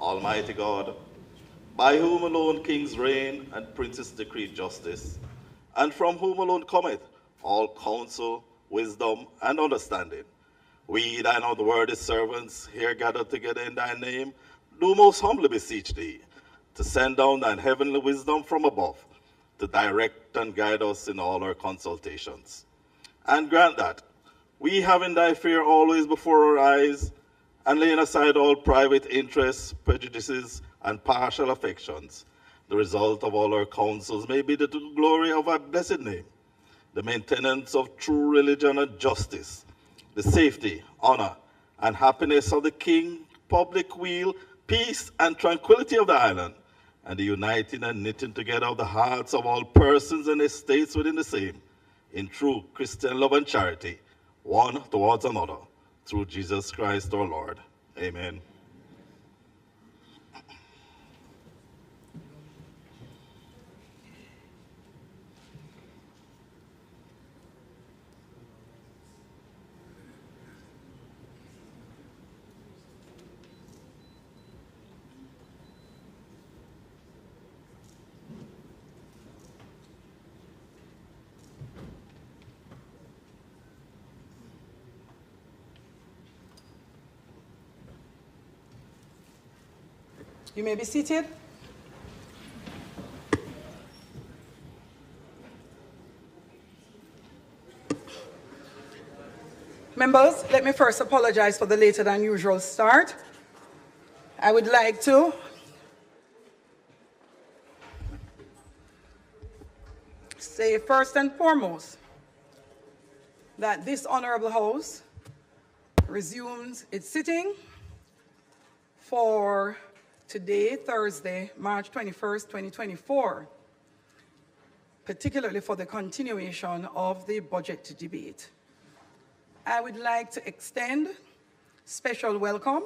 Almighty God, by whom alone kings reign and princes decree justice, and from whom alone cometh all counsel, wisdom, and understanding. We, thine unworthy servants, here gathered together in thy name, do most humbly beseech thee to send down thine heavenly wisdom from above, to direct and guide us in all our consultations. And grant that, we having thy fear always before our eyes, and laying aside all private interests, prejudices, and partial affections, the result of all our counsels may be the glory of our blessed name, the maintenance of true religion and justice, the safety, honor, and happiness of the king, public weal, peace, and tranquility of the island, and the uniting and knitting together of the hearts of all persons and estates within the same, in true Christian love and charity, one towards another, through Jesus Christ our Lord. Amen. You may be seated. Members, let me first apologize for the later than usual start. I would like to say first and foremost that this honorable house resumes its sitting for today, Thursday, March 21st, 2024, particularly for the continuation of the budget debate. I would like to extend special welcome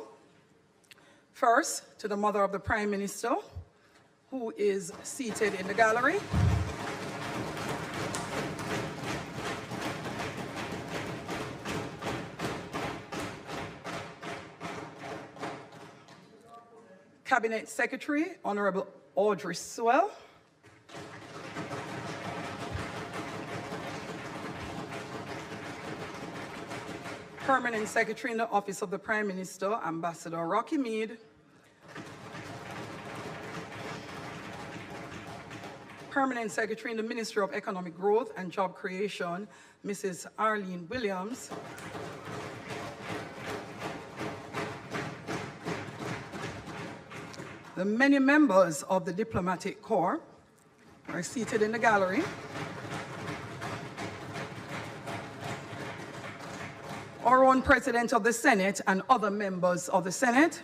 first to the mother of the Prime Minister, who is seated in the gallery. Cabinet Secretary, Honorable Audrey Sewell. Permanent Secretary in the Office of the Prime Minister, Ambassador Rocky Mead. Permanent Secretary in the Ministry of Economic Growth and Job Creation, Mrs. Arlene Williams. The many members of the Diplomatic Corps are seated in the gallery. Our own President of the Senate and other members of the Senate.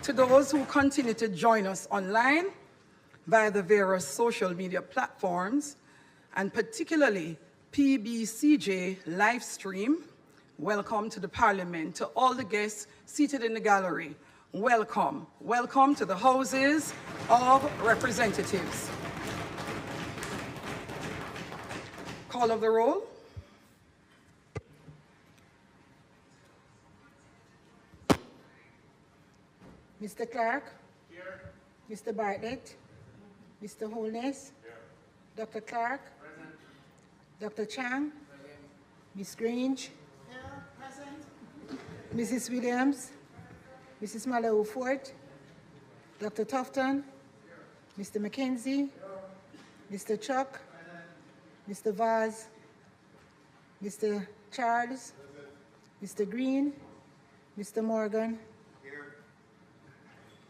To those who continue to join us online via the various social media platforms, and particularly PBCJ live stream, welcome to the Parliament. To all the guests seated in the gallery, welcome. Welcome to the Houses of Representatives. Call of the roll. Mr. Clark. Here. Mr. Bartlett. Mr. Holness. Here. Dr. Clark. Present. Dr. Chang. Present. Ms. Grange. Here. Present. Mrs. Williams. Mrs. Malawu Fort. Dr. Tufton. Here. Mr. McKenzie. Here. Mr. Chuck. Mr. Vaz, Mr. Charles, Mr. Green, Mr. Morgan, here.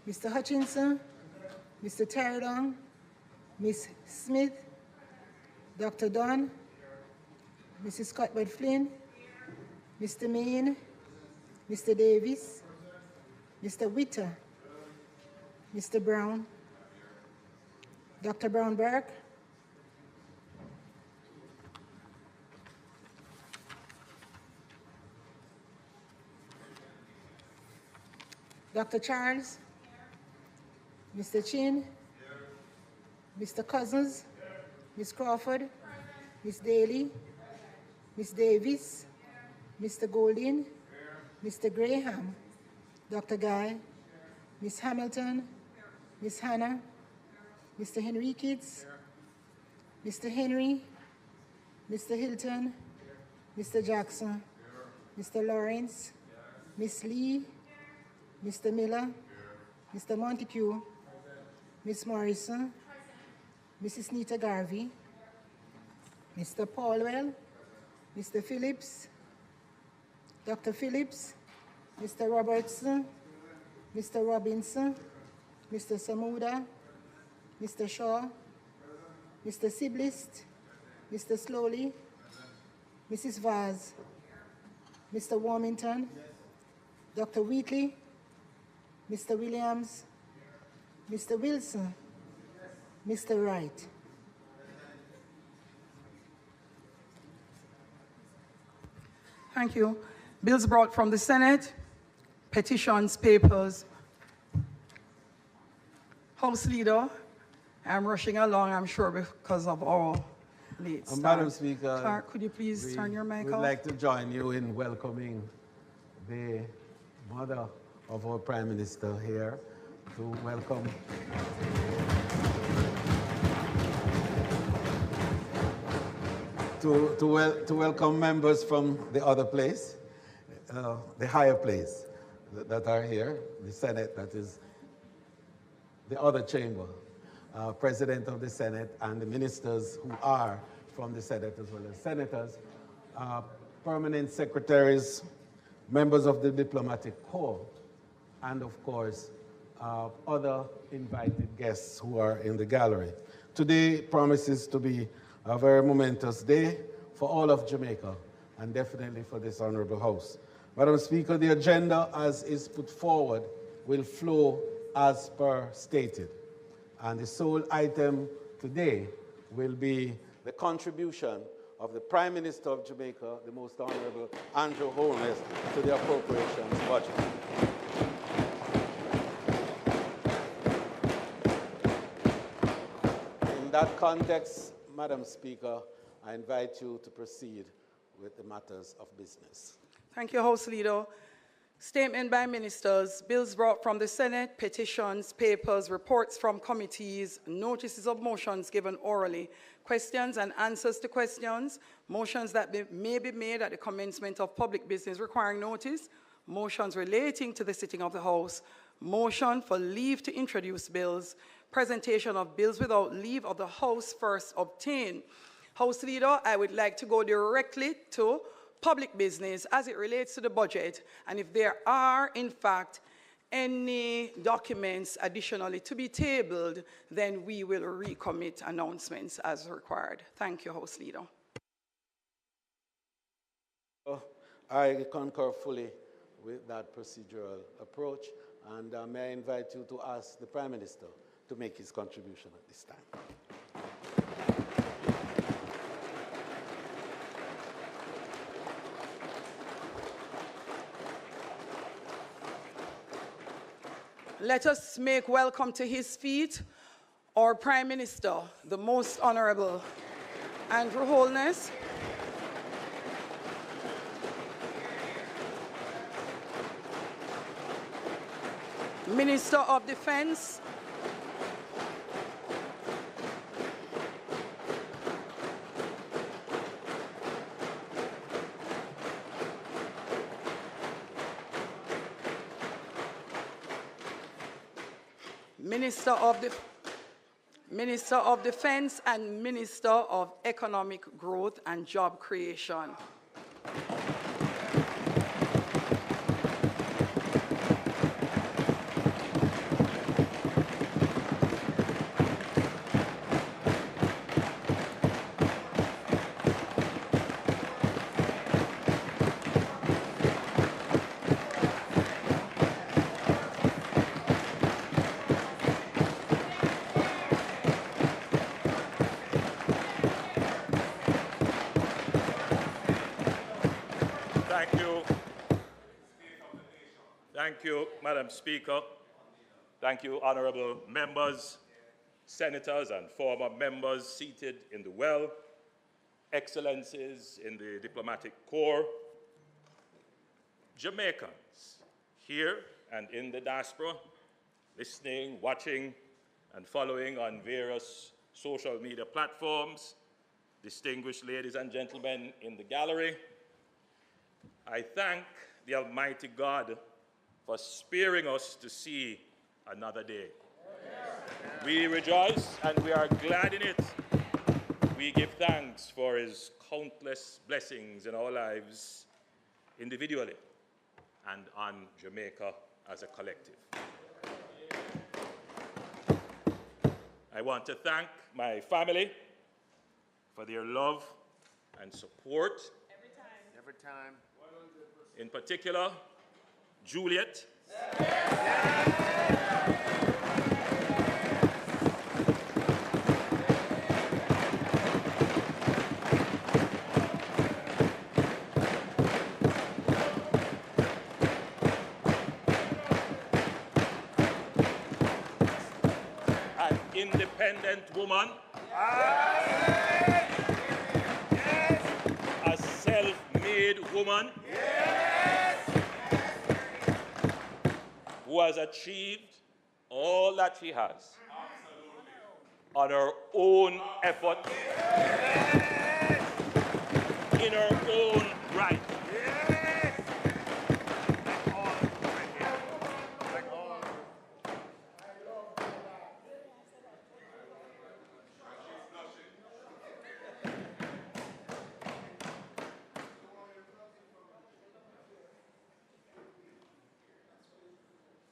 Mr. Hutchinson, Mr. Terradon, Ms. Smith, Dr. Dunn, Mrs. Cuthbert Flynn, Mr. Main, Mr. Davis, Mr. Witter, Mr. Brown, Dr. Brown-Burke, Dr. Charles, Mr. Chin, Mr. Cousins, Ms. Crawford, Ms. Daly, Ms. Davis, Mr. Golding, Mr. Graham, Dr. Guy, Ms. Hamilton, Ms. Hannah, Mr. Henriquez, Mr. Henry, Mr. Hilton, Mr. Jackson, Mr. Lawrence, Ms. Lee, Mr. Miller, Mr. Montague, Ms. Morrison, Mrs. Nita Garvey, Mr. Paulwell, Mr. Phillips, Dr. Phillips, Mr. Robertson, Mr. Robinson, Mr. Samuda, Mr. Shaw, Mr. Siblist, Mr. Slowly, Mrs. Vaz, Mr. Warmington, Dr. Wheatley, Mr. Williams, Mr. Wilson, Mr. Wright. Thank you. Bills brought from the Senate, petitions, papers. House Leader, I'm rushing along, I'm sure, because of our late start. Madam Speaker, Clark, could you please turn your mic We'd off? like to join you in welcoming the mother of our Prime Minister here to welcome to welcome members from the other place, the higher place that are here, the Senate, that is the other chamber, President of the Senate and the ministers who are from the Senate as well as senators, permanent secretaries, members of the diplomatic corps, and of course, other invited guests who are in the gallery. Today promises to be a very momentous day for all of Jamaica and definitely for this honorable House. Madam Speaker, the agenda as is put forward will flow as per stated. And the sole item today will be the contribution of the Prime Minister of Jamaica, the Most Honorable Andrew Holness, to the appropriations budget. In that context, Madam Speaker, I invite you to proceed with the matters of business. Thank you, House Leader. Statement by ministers, bills brought from the Senate, petitions, papers, reports from committees, notices of motions given orally, questions and answers to questions, motions that may be made at the commencement of public business requiring notice, motions relating to the sitting of the House, motion for leave to introduce bills, presentation of bills without leave of the House first obtained. House Leader, I would like to go directly to public business as it relates to the budget, and if there are, in fact, any documents additionally to be tabled, then we will recommit announcements as required. Thank you, House Leader. I concur fully with that procedural approach, and may I invite you to ask the Prime Minister to make his contribution at this time. Let us make welcome to his feet our Prime Minister, the Most Honorable Andrew Holness. Minister of Defense, Minister of Defense and Minister of Economic Growth and Job Creation. Thank you, Madam Speaker. Thank you, honorable members, senators, and former members seated in the well. excellencies in the diplomatic corps, Jamaicans here and in the diaspora, listening, watching, and following on various social media platforms, distinguished ladies and gentlemen in the gallery, I thank the Almighty God for sparing us to see another day. We rejoice and we are glad in it. We give thanks for His countless blessings in our lives individually and on Jamaica as a collective. I want to thank my family for their love and support. Every time. In particular, Juliet. An independent woman. A self-made woman. Who has achieved all that she has on her own effort, in her own right.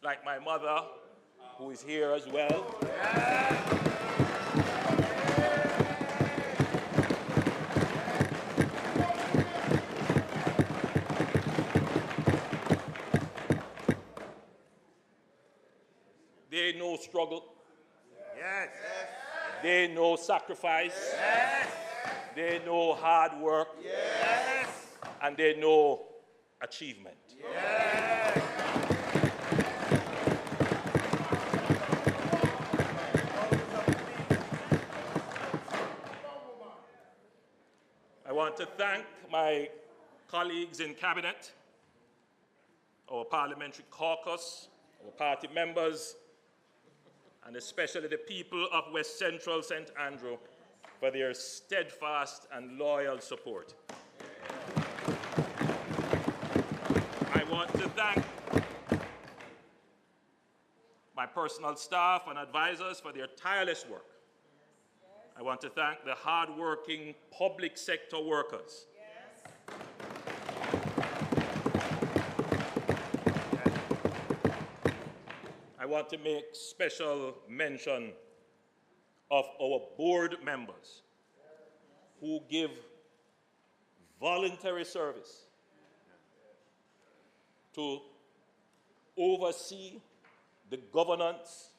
Like my mother, who is here as well. They know struggle. Yes. They know sacrifice. Yes. They know hard work. Yes. And they know achievement. Yes. I want to thank my colleagues in Cabinet, our parliamentary caucus, our party members, and especially the people of West Central St. Andrew for their steadfast and loyal support. I want to thank my personal staff and advisors for their tireless work. I want to thank the hard-working public sector workers. I want to make special mention of our board members who give voluntary service to oversee the governance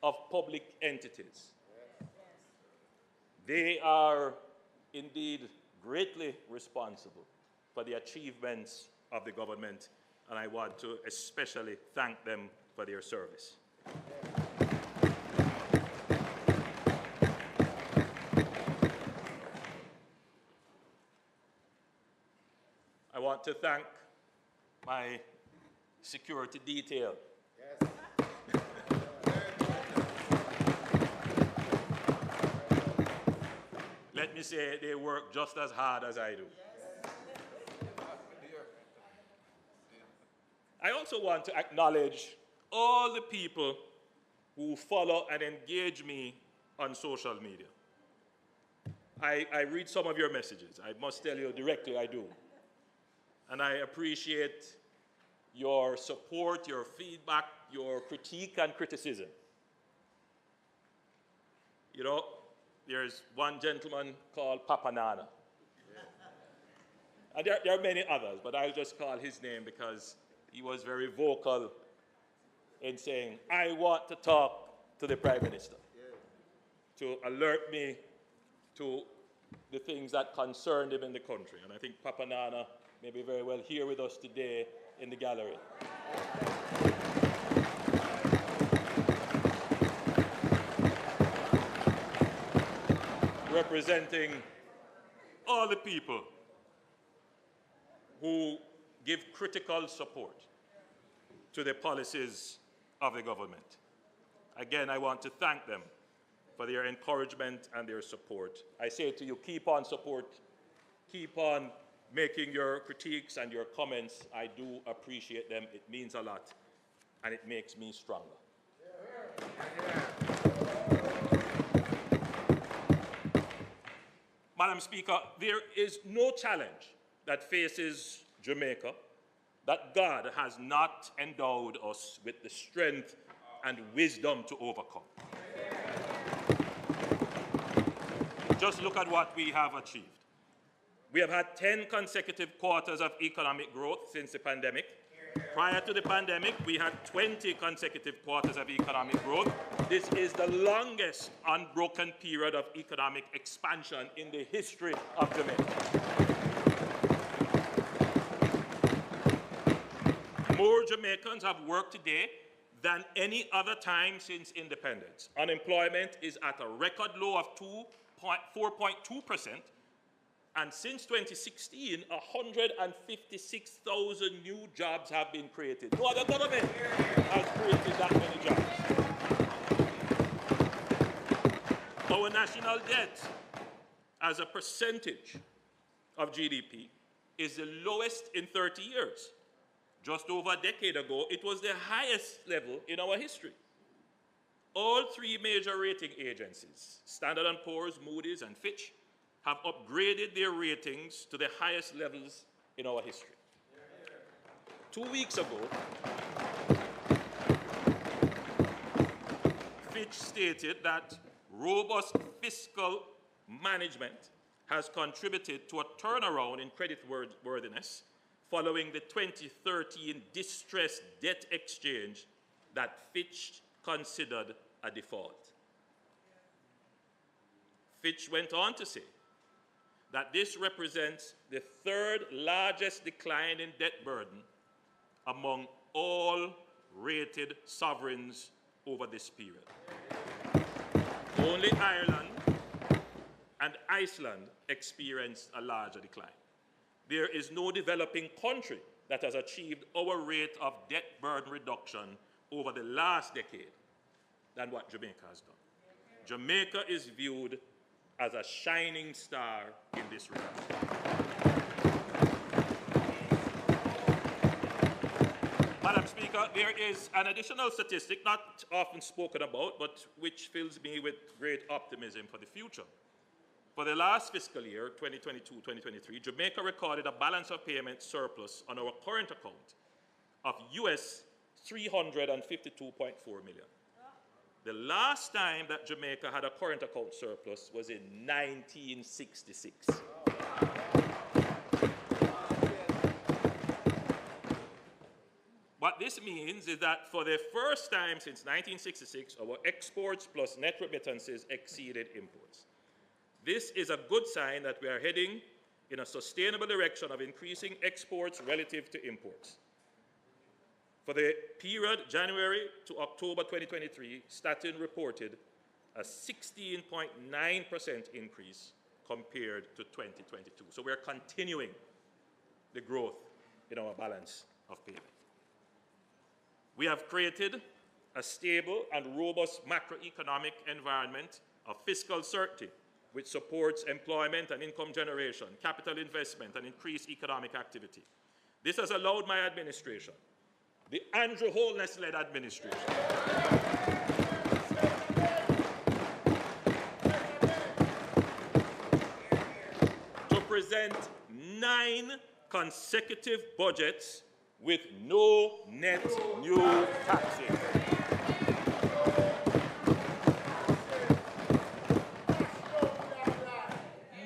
of public entities. They are indeed greatly responsible for the achievements of the government, and I want to especially thank them for their service. I want to thank my security detail. Let me say they work just as hard as I do. I also want to acknowledge all the people who follow and engage me on social media. I read some of your messages. I must tell you directly, I do. And I appreciate your support, your feedback, your critique and criticism. You know, there's one gentleman called Papa Nana. And there are many others, but I'll just call his name because he was very vocal in saying, I want to talk to the Prime Minister to alert me to the things that concerned him in the country. And I think Papa Nana may be very well here with us today in the gallery. Representing all the people who give critical support to the policies of the government. Again, I want to thank them for their encouragement and their support. I say to you, keep on support, keep on making your critiques and your comments. I do appreciate them. It means a lot, and it makes me stronger. Madam Speaker, there is no challenge that faces Jamaica that God has not endowed us with the strength and wisdom to overcome. Just look at what we have achieved. We have had 10 consecutive quarters of economic growth since the pandemic. Prior to the pandemic, we had 20 consecutive quarters of economic growth. This is the longest unbroken period of economic expansion in the history of Jamaica. More Jamaicans have work today than any other time since independence. Unemployment is at a record low of 4.2%. And since 2016, 156,000 new jobs have been created. No other government has created that many jobs. Our national debt as a percentage of GDP is the lowest in 30 years. Just over a decade ago, it was the highest level in our history. All three major rating agencies, Standard & Poor's, Moody's, and Fitch, have upgraded their ratings to the highest levels in our history. 2 weeks ago, Fitch stated that robust fiscal management has contributed to a turnaround in creditworthiness following the 2013 distressed debt exchange that Fitch considered a default. Fitch went on to say that this represents the third largest decline in debt burden among all rated sovereigns over this period. Only Ireland and Iceland experienced a larger decline. There is no developing country that has achieved our rate of debt burden reduction over the last decade than what Jamaica has done. Jamaica is viewed as a shining star in this regard. Madam Speaker, there is an additional statistic not often spoken about, but which fills me with great optimism for the future. For the last fiscal year, 2022-2023, Jamaica recorded a balance of payment surplus on our current account of US $352.4 million. The last time that Jamaica had a current account surplus was in 1966. What this means is that for the first time since 1966, our exports plus net remittances exceeded imports. This is a good sign that we are heading in a sustainable direction of increasing exports relative to imports. For the period January to October 2023, Statin reported a 16.9% increase compared to 2022. So we're continuing the growth in our balance of payment. We have created a stable and robust macroeconomic environment of fiscal certainty, which supports employment and income generation, capital investment, and increased economic activity. This has allowed my administration, the Andrew Holness-led administration, to present 9 consecutive budgets with no net new taxes.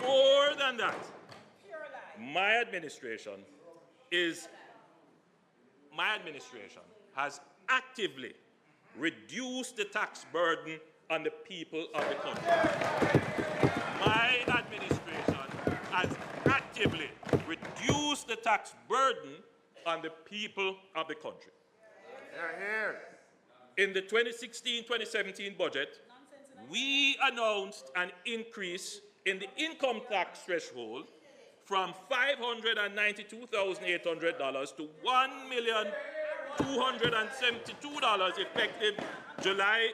More than that, my administration has actively reduced the tax burden on the people of the country. My administration has actively reduced the tax burden on the people of the country. In the 2016-2017 budget, we announced an increase in the income tax threshold from $592,800 to $1,272 effective July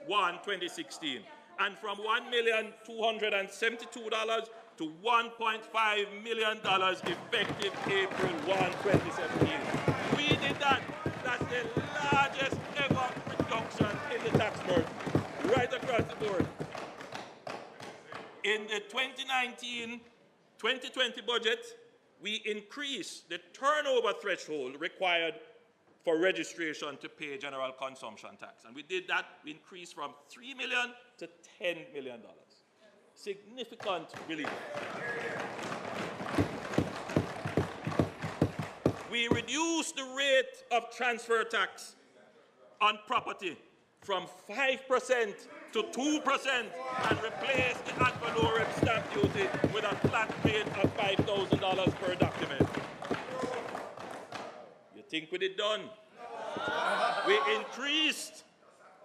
1, 2016, and from $1,272 to $1.5 million effective April 1, 2017. We did that. That's the largest ever reduction in the tax burden, right across the board. In the 2019-2020 budget, we increased the turnover threshold required for registration to pay general consumption tax. And we did that. We increased from $3 million to $10 million. Significant relief. We reduced the rate of transfer tax on property from 5% to 2% and replaced the ad valorem stamp duty with a flat rate of $5,000 per document. You think we did done? We increased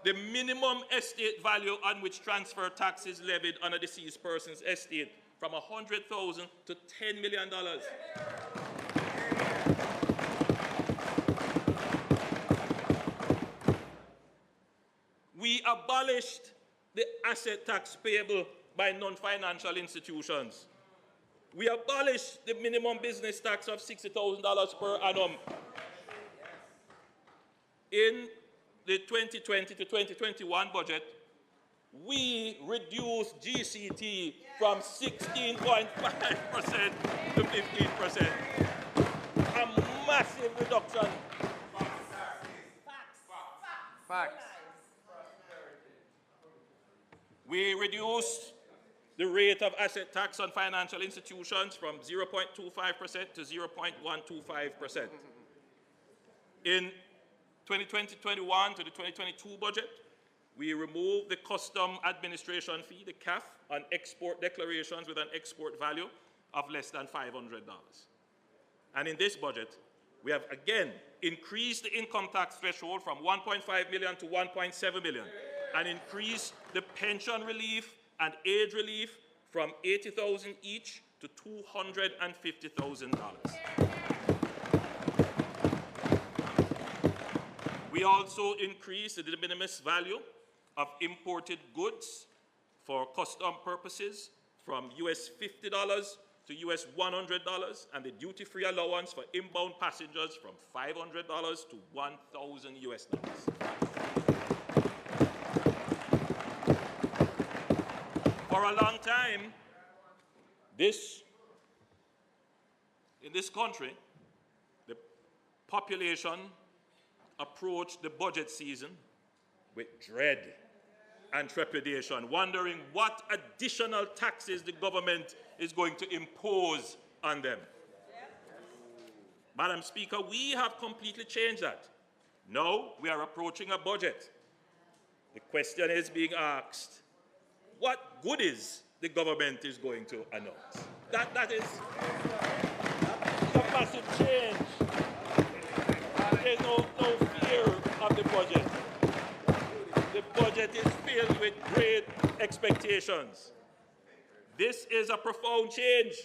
the minimum estate value on which transfer tax is levied on a deceased person's estate from $100,000 to $10 million. We abolished the asset tax payable by non-financial institutions. We abolished the minimum business tax of $60,000 per annum. In the 2020 to 2021 budget, we reduced GCT from 16.5% to 15%. A massive reduction. Facts. We reduced the rate of asset tax on financial institutions from 0.25% to 0.125%. In 2020-21 to the 2022 budget, we removed the custom administration fee, the CAF, on export declarations with an export value of less than $500. And in this budget, we have again increased the income tax threshold from 1.5 million to 1.7 million and increased the pension relief and age relief from $80,000 each to $250,000. We also increased the de minimis value of imported goods for custom purposes from US $50 to US $100 and the duty-free allowance for inbound passengers from $500 to $1,000 US dollars. For a long time, in this country, the population approached the budget season with dread and trepidation, wondering what additional taxes the government is going to impose on them. Madam Speaker, we have completely changed that. Now we are approaching a budget. The question is being asked, what goodies the government is going to announce? That is a massive change. There's no fear of the budget. The budget is filled with great expectations. This is a profound change.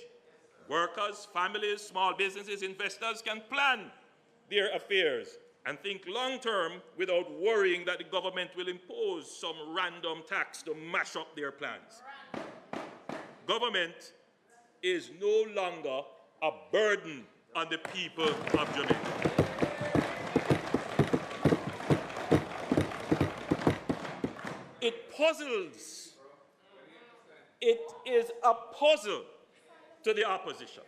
Workers, families, small businesses, investors can plan their affairs and think long-term without worrying that the government will impose some random tax to mash up their plans. Government is no longer a burden on the people of Jamaica. It puzzles. It is a puzzle to the opposition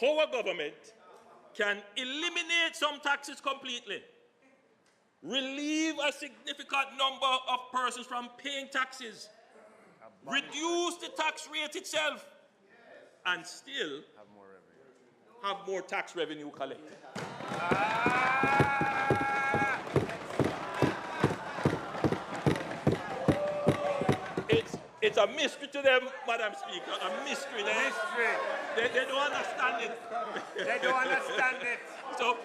how a government can eliminate some taxes completely, relieve a significant number of persons from paying taxes, reduce the tax rate itself, and still have more tax revenue collected. It's a mystery to them, Madam Speaker, a mystery. They don't understand it. They don't understand it. So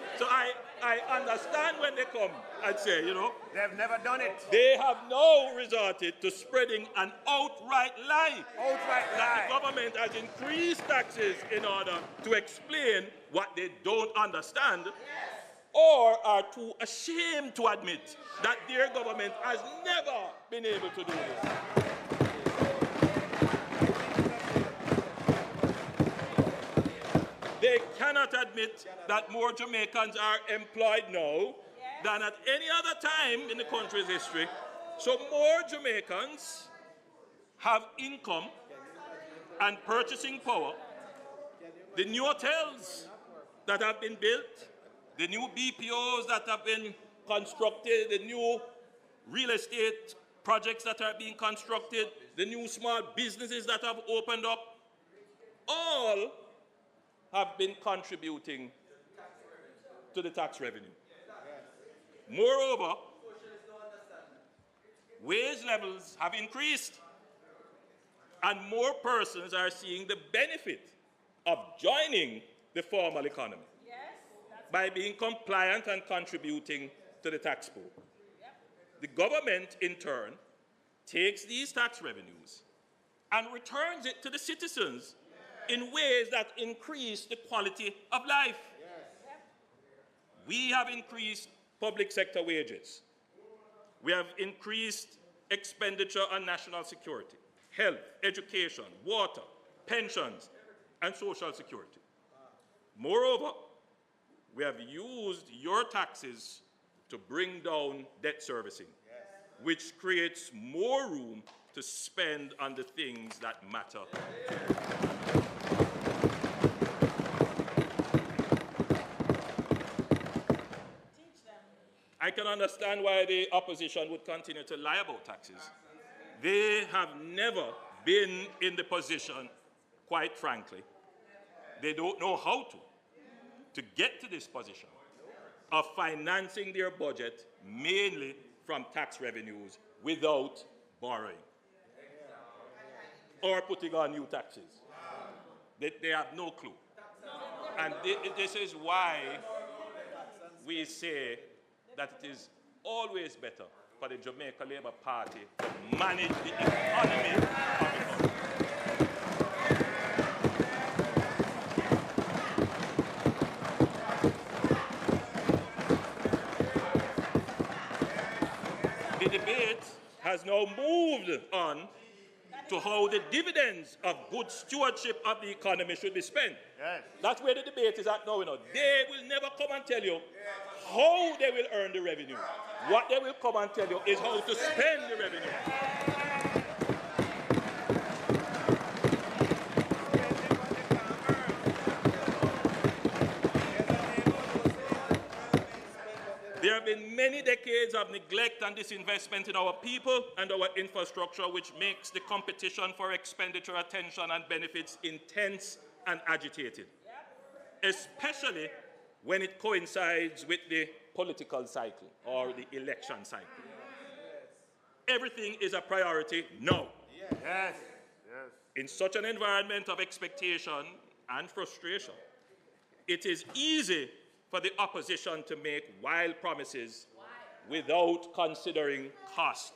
I understand when they come and say, you know, They've never done it. they have now resorted to spreading an outright lie. Outright That lie. the government has increased taxes in order to explain what they don't understand, or are too ashamed to admit that their government has never been able to do this. They cannot admit that more Jamaicans are employed now than at any other time in the country's history. So more Jamaicans have income and purchasing power. The new hotels that have been built, the new BPOs that have been constructed, the new real estate projects that are being constructed, the new small businesses that have opened up, all have been contributing to the tax revenue. Moreover, wage levels have increased, and more persons are seeing the benefit of joining the formal economy by being compliant and contributing to the tax pool. The government, in turn, takes these tax revenues and returns it to the citizens in ways that increase the quality of life. We have increased public sector wages. We have increased expenditure on national security, health, education, water, pensions, and social security. Moreover, we have used your taxes to bring down debt servicing, which creates more room to spend on the things that matter. I can understand why the opposition would continue to lie about taxes. They have never been in the position, quite frankly, they don't know how to get to this position of financing their budget mainly from tax revenues without borrowing or putting on new taxes. They have no clue. And this is why we say that it is always better for the Jamaica Labour Party to manage the economy of the country. The debate has now moved on to how the dividends of good stewardship of the economy should be spent. Yes. That's where the debate is at now. They will never come and tell you how they will earn the revenue. What they will come and tell you is how to spend the revenue. There have been many decades of neglect and disinvestment in our people and our infrastructure, which makes the competition for expenditure, attention, and benefits intense and agitated, especially when it coincides with the political cycle or the election cycle. Everything is a priority now. Yes. In such an environment of expectation and frustration, it is easy for the opposition to make wild promises without considering cost,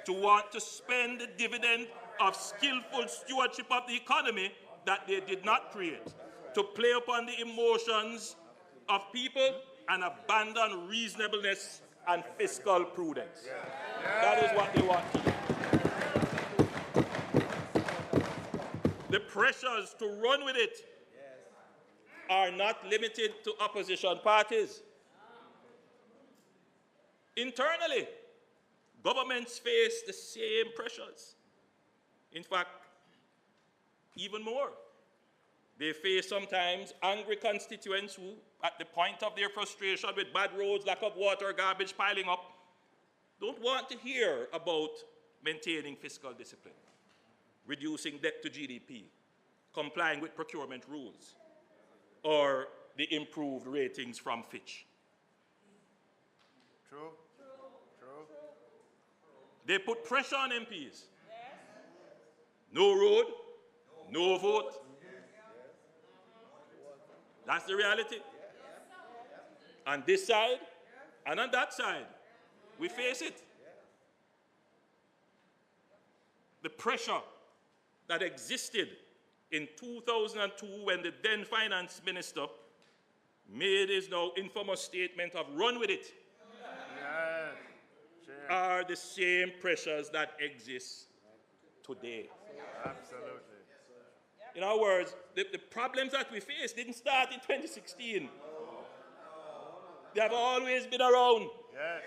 to want to spend the dividend of skillful stewardship of the economy that they did not create, to play upon the emotions of people and abandon reasonableness and fiscal prudence. That is what they want to do. The pressures to run with it are not limited to opposition parties. Internally, governments face the same pressures. In fact, even more. They face sometimes angry constituents who, at the point of their frustration with bad roads, lack of water, garbage piling up, don't want to hear about maintaining fiscal discipline, reducing debt to GDP, complying with procurement rules, or the improved ratings from Fitch. True. They put pressure on MPs No road, no vote. That's the reality. On this side and on that side, we face it. The pressure that existed in 2002 when the then finance minister made his now infamous statement of run with it, are the same pressures that exist today. Absolutely. In other words, the problems that we face didn't start in 2016. They have always been around. Yes.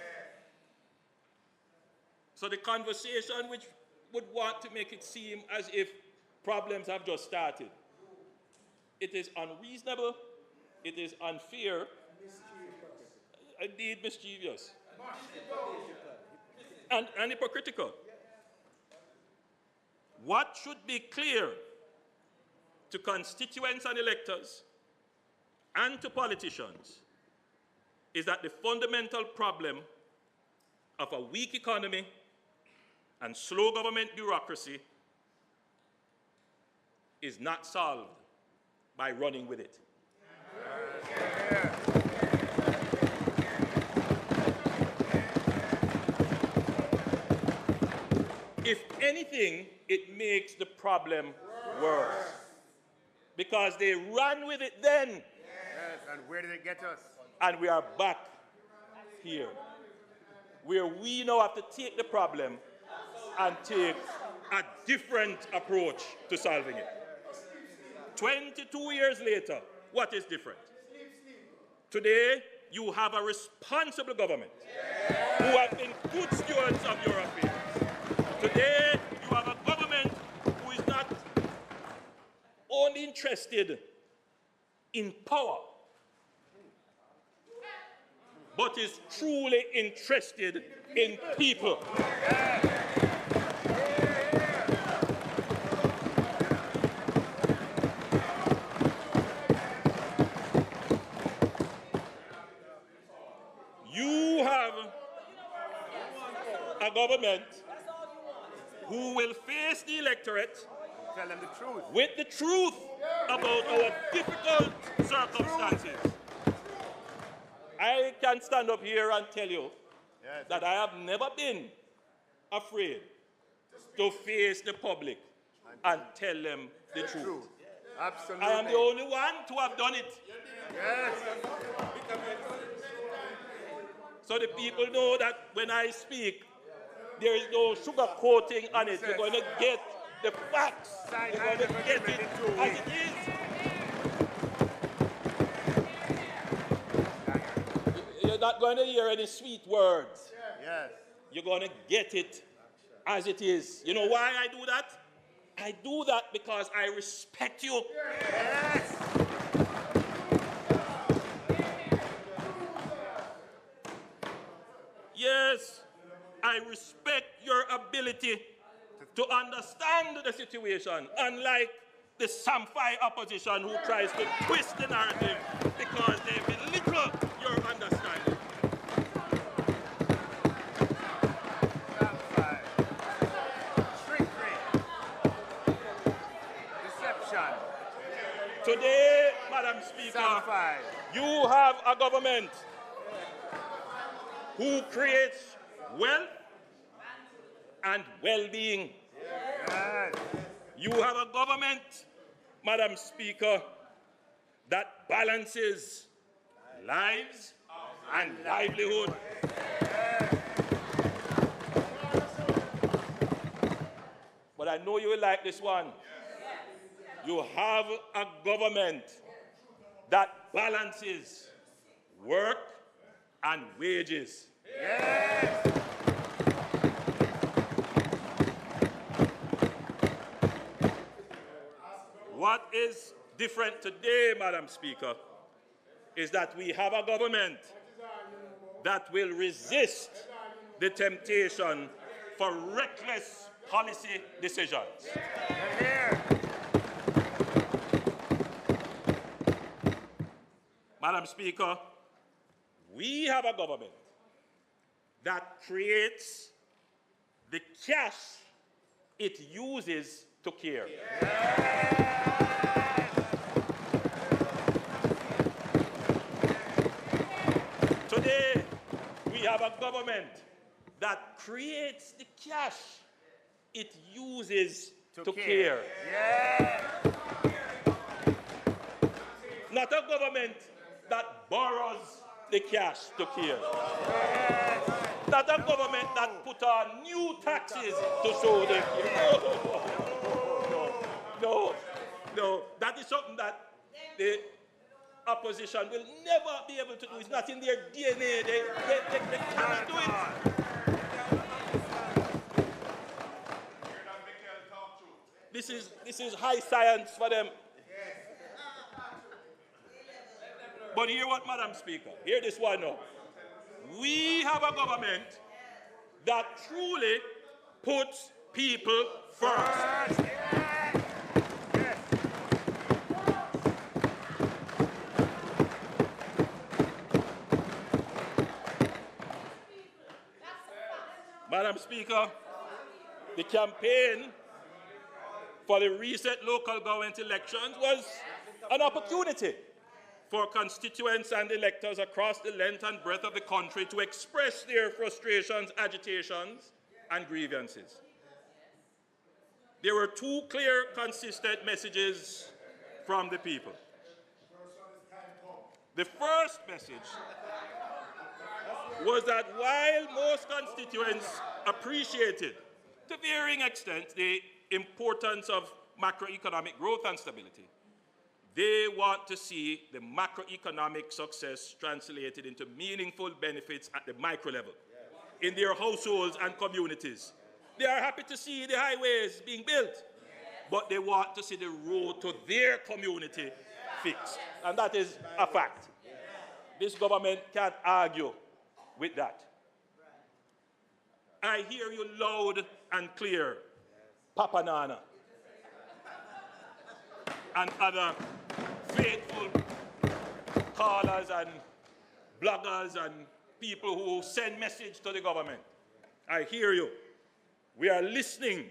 So the conversation which would want to make it seem as if problems have just started, it is unreasonable, it is unfair, indeed mischievous, and hypocritical. What should be clear to constituents and electors and to politicians is that the fundamental problem of a weak economy and slow government bureaucracy is not solved by running with it. If anything, it makes the problem worse. Because they ran with it then. Yes, and where did it get us? And we are back here, where we now have to take the problem and take a different approach to solving it. 22 years later, what is different? Today, you have a responsible government who have been good stewards of your affairs. Today, you have a government who is not only interested in power, but is truly interested in people. You have a government who will face the electorate Tell them the truth. with the truth about our difficult circumstances. I can stand up here and tell you that I have never been afraid to face the public and tell them the truth. Absolutely. I am the only one to have done it. Yes. So the people know that when I speak, there is no sugarcoating on it. You're going to get the facts. You're going to get it as it is. You're not going to hear any sweet words. Yes. You're going to get it as it is. You know why I do that? I do that because I respect you. Yes. Yes, I respect your ability to understand the situation, unlike the Samphire opposition who tries to twist the narrative because they belittle your understanding. Samphire. Trickery. Deception. Today, Madam Speaker, Samphire. you have a government who creates wealth and well-being. Yes. You have a government, Madam Speaker, that balances lives and livelihood. But I know you will like this one. You have a government that balances work and wages. Yes. What is different today, Madam Speaker, is that we have a government that will resist the temptation for reckless policy decisions. Here. Madam Speaker, we have a government that creates the cash it uses to care. Today, we have a government that creates the cash it uses to care. Not a government that borrows the cash to care. Not a government that put on new taxes to show they care. No. That is something that the opposition will never be able to do. It's not in their DNA. They cannot do it. This is high science for them. But hear what, Madam Speaker. Hear this one now. We have a government that truly puts people first. Madam Speaker, the campaign for the recent local government elections was an opportunity for constituents and electors across the length and breadth of the country to express their frustrations, agitations, and grievances. There were two clear, consistent messages from the people. The first message was that while most constituents appreciated, to varying extent, the importance of macroeconomic growth and stability, they want to see the macroeconomic success translated into meaningful benefits at the micro level, in their households and communities. They are happy to see the highways being built, but they want to see the road to their community fixed. And that is a fact. This government can't argue with that. I hear you loud and clear, Papa Nana, and other faithful callers and bloggers and people who send message to the government. I hear you. We are listening.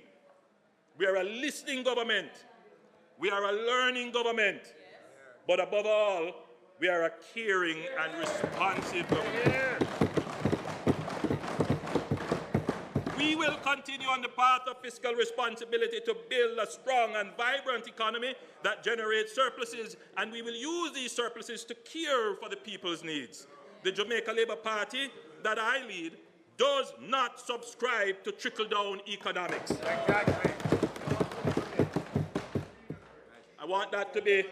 We are a listening government. We are a learning government. But above all, we are a caring and responsive government. We will continue on the path of fiscal responsibility to build a strong and vibrant economy that generates surpluses, and we will use these surpluses to care for the people's needs. The Jamaica Labour Party that I lead does not subscribe to trickle-down economics. Exactly. I want that to be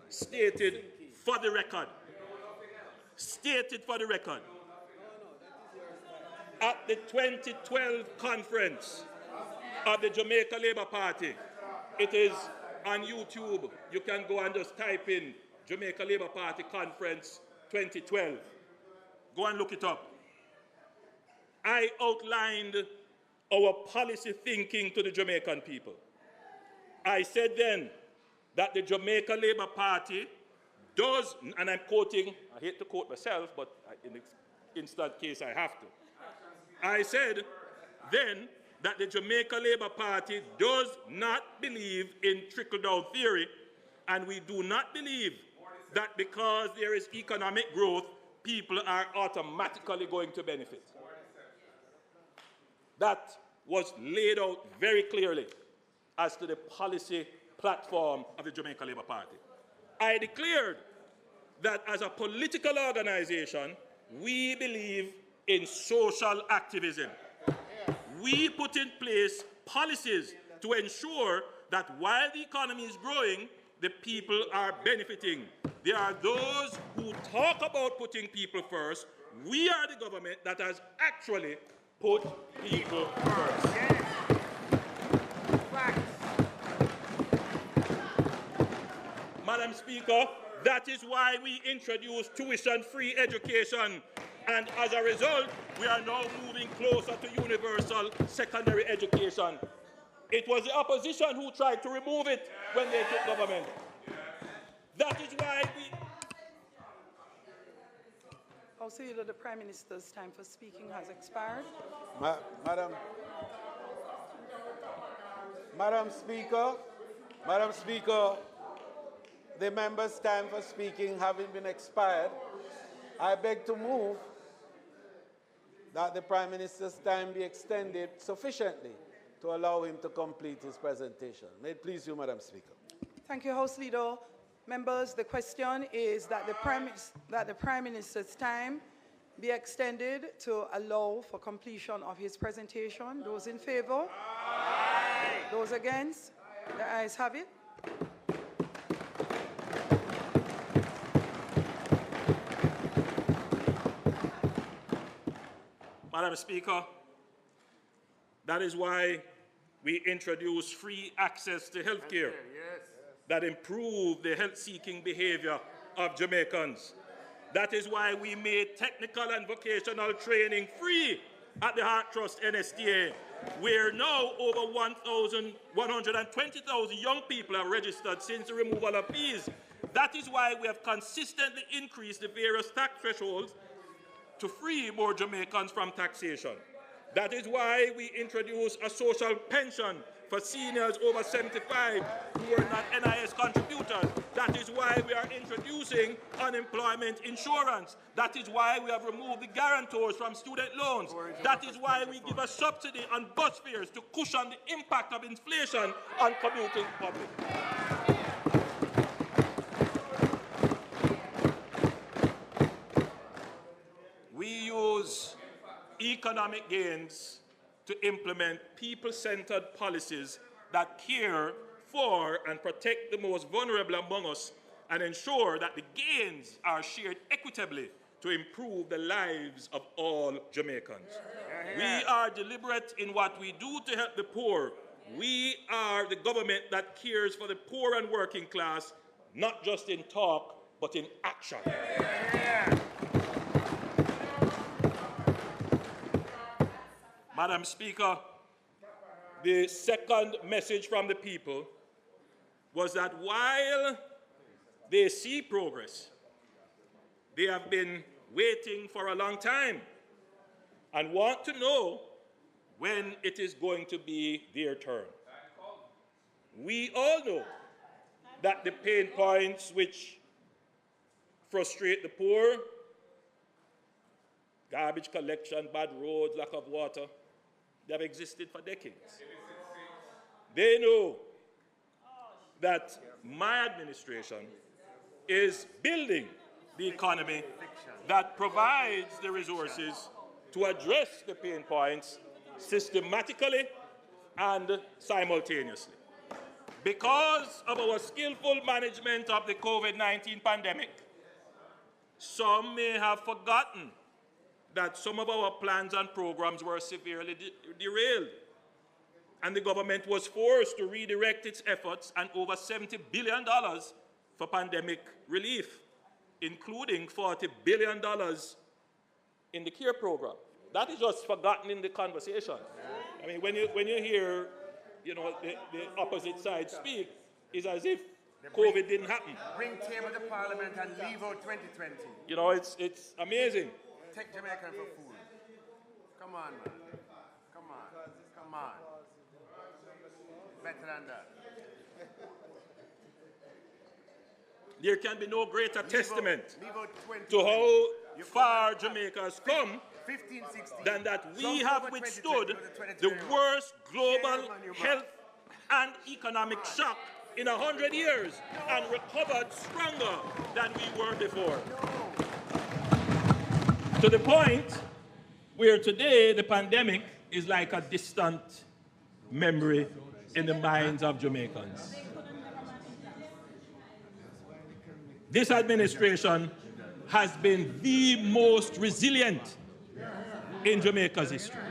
stated for the record. Stated for the record. At the 2012 conference of the Jamaica Labour Party, it is on YouTube. You can go and just type in Jamaica Labour Party Conference 2012. Go and look it up. I outlined our policy thinking to the Jamaican people. I said then that the Jamaica Labour Party does, and I'm quoting, I hate to quote myself, but in this instant case I have to. I said then that the Jamaica Labour Party does not believe in trickle-down theory, and we do not believe that because there is economic growth, people are automatically going to benefit. That was laid out very clearly as to the policy platform of the Jamaica Labour Party. I declared that as a political organization, we believe in social activism. We put in place policies to ensure that while the economy is growing, the people are benefiting. There are those who talk about putting people first. We are the government that has actually put people first. Yes. Facts. Madam Speaker, that is why we introduced tuition-free education. And as a result, we are now moving closer to universal secondary education. It was the opposition who tried to remove it when they took government. That is why we... I'll say that the Prime Minister's time for speaking has expired. Madam Speaker, the member's time for speaking having been expired, I beg to move that the Prime Minister's time be extended sufficiently to allow him to complete his presentation. May it please you, Madam Speaker. Thank you, House Leader. Members, the question is that the Prime Minister's time be extended to allow for completion of his presentation. Those in favor? Aye. Those against? The ayes have it. Madam Speaker, that is why we introduce free access to health care that improve the health-seeking behavior of Jamaicans. That is why we made technical and vocational training free at the Heart Trust NSTA, where now over 120,000 young people are registered since the removal of fees. That is why we have consistently increased the various tax thresholds to free more Jamaicans from taxation. That is why we introduced a social pension for seniors over 75 who are not NIS contributors. That is why we are introducing unemployment insurance. That is why we have removed the guarantors from student loans. That is why we give a subsidy on bus fares to cushion the impact of inflation on commuting public. We use economic gains to implement people-centered policies that care for and protect the most vulnerable among us and ensure that the gains are shared equitably to improve the lives of all Jamaicans. We are deliberate in what we do to help the poor. We are the government that cares for the poor and working class, not just in talk, but in action. Madam Speaker, the second message from the people was that while they see progress, they have been waiting for a long time and want to know when it is going to be their turn. We all know that the pain points which frustrate the poor, garbage collection, bad roads, lack of water, they have existed for decades. They know that my administration is building the economy that provides the resources to address the pain points systematically and simultaneously. Because of our skillful management of the COVID-19 pandemic, some may have forgotten that some of our plans and programs were severely derailed, and the government was forced to redirect its efforts and over $70 billion for pandemic relief, including $40 billion in the CARE program. That is just forgotten in the conversation. I mean, when you hear, the opposite side speak, it's as if COVID didn't happen. Bring table to Parliament and leave out 2020. It's amazing. Take Jamaica for food. Come on, man. Come on. Better than that. There can be no greater testament to how far Jamaica has come 15, 16, than that we have withstood the worst global health and economic shock in 100 years and recovered stronger than we were before. To the point where today the pandemic is like a distant memory in the minds of Jamaicans. This administration has been the most resilient in Jamaica's history.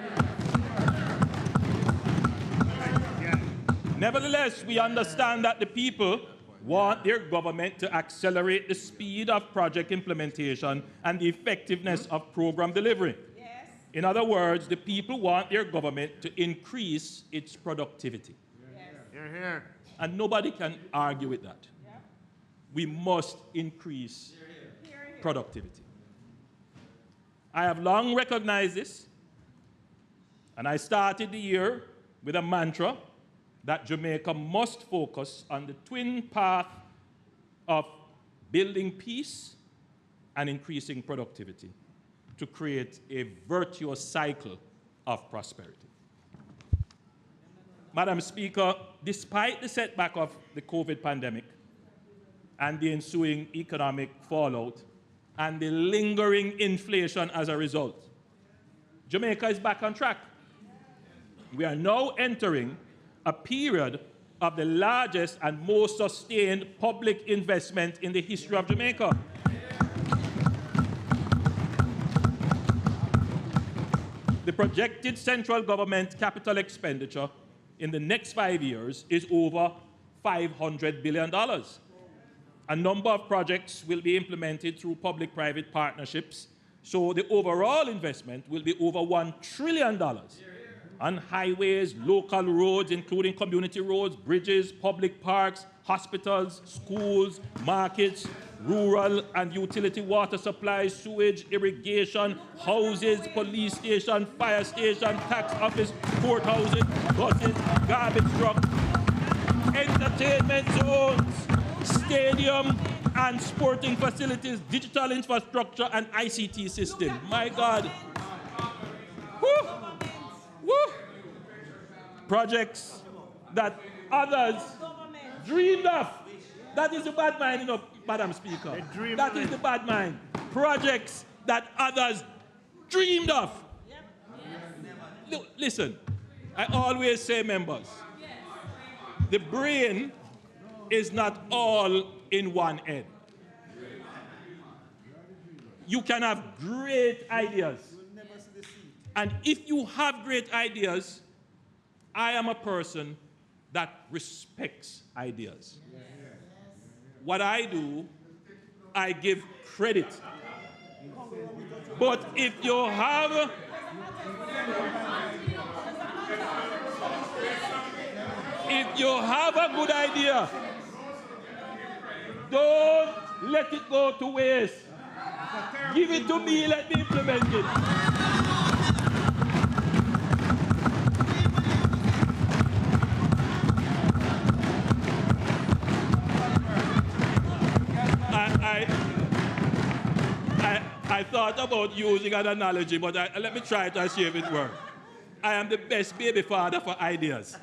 Nevertheless, we understand that the people want their government to accelerate the speed of project implementation and the effectiveness of program delivery. Yes. In other words, the people want their government to increase its productivity. Yes. Here. And nobody can argue with that. Yeah. We must increase productivity. I have long recognized this, and I started the year with a mantra that Jamaica must focus on the twin path of building peace and increasing productivity to create a virtuous cycle of prosperity. Madam Speaker, despite the setback of the COVID pandemic and the ensuing economic fallout and the lingering inflation as a result, Jamaica is back on track. We are now entering a period of the largest and most sustained public investment in the history of Jamaica. The projected central government capital expenditure in the next 5 years is over $500 billion. A number of projects will be implemented through public-private partnerships, so the overall investment will be over $1 trillion on highways, local roads, including community roads, bridges, public parks, hospitals, schools, markets, rural and utility water supplies, sewage, irrigation, houses, police station, fire station, tax office, courthouses, buses, garbage trucks, entertainment zones, stadium and sporting facilities, digital infrastructure and ICT system. My God. Woo! Woo! Projects that others dreamed of. That is the bad mind, you know, Madam Speaker. That is the bad mind. Projects that others dreamed of. Look, listen, I always say, members, the brain is not all in one head. You can have great ideas. And if you have great ideas, I am a person that respects ideas. What I do, I give credit. But if you have a good idea, don't let it go to waste. Give it to me, let me implement it. I thought about using an analogy, but let me try to see if it works. I am the best baby father for ideas.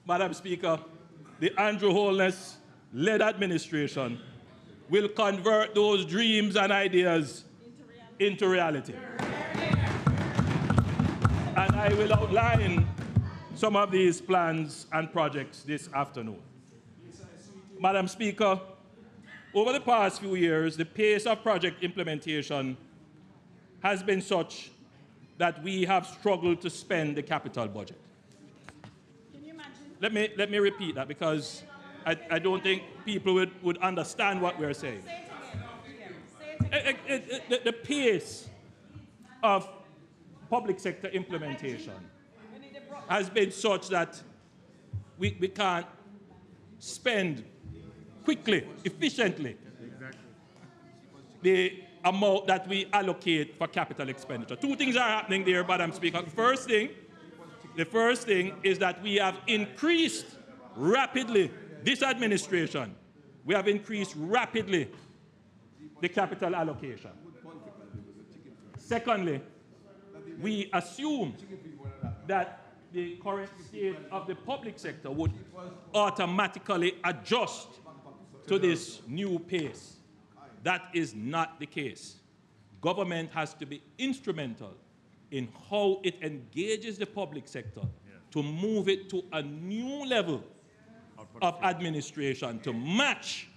Madam Speaker, the Andrew Holness-led administration will convert those dreams and ideas into reality. And I will outline some of these plans and projects this afternoon. Madam Speaker, over the past few years, the pace of project implementation has been such that we have struggled to spend the capital budget. Can you imagine? Let me repeat that, because I don't think people would understand what we're saying. The pace of public sector implementation has been such that we can't spend quickly, efficiently, the amount that we allocate for capital expenditure. Two things are happening there, Madam Speaker. The first thing is that we have increased rapidly, this administration, we have increased rapidly the capital allocation. Secondly, we assume that the current state of the public sector would automatically adjust to this new pace. That is not the case. Government has to be instrumental in how it engages the public sector to move it to a new level of administration to match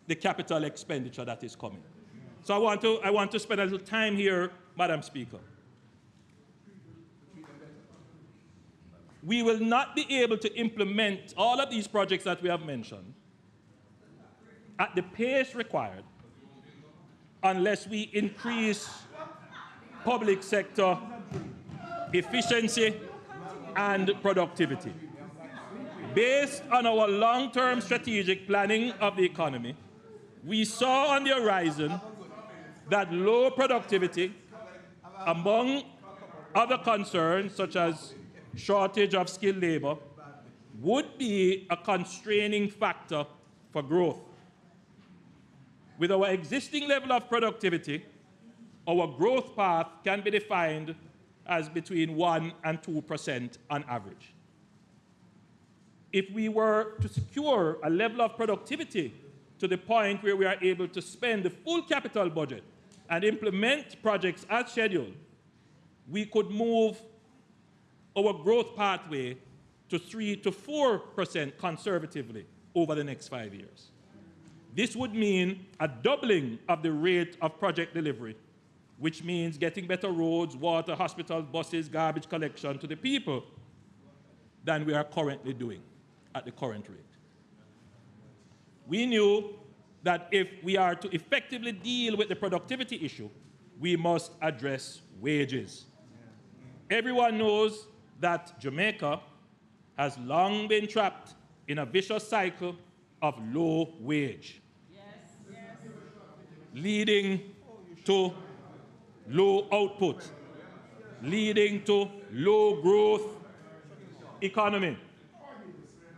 the capital expenditure that is coming. So I want to spend a little time here, Madam Speaker. We will not be able to implement all of these projects that we have mentioned at the pace required unless we increase public sector efficiency and productivity. Based on our long-term strategic planning of the economy, we saw on the horizon that low productivity, among other concerns such as shortage of skilled labor, would be a constraining factor for growth. With our existing level of productivity, our growth path can be defined as between 1% and 2% on average. If we were to secure a level of productivity to the point where we are able to spend the full capital budget and implement projects as scheduled, we could move our growth pathway to 3 to 4% conservatively over the next 5 years. This would mean a doubling of the rate of project delivery, which means getting better roads, water, hospitals, buses, garbage collection to the people than we are currently doing at the current rate. We knew that if we are to effectively deal with the productivity issue, we must address wages. Everyone knows that Jamaica has long been trapped in a vicious cycle of low wage, leading to low output, leading to low growth economy,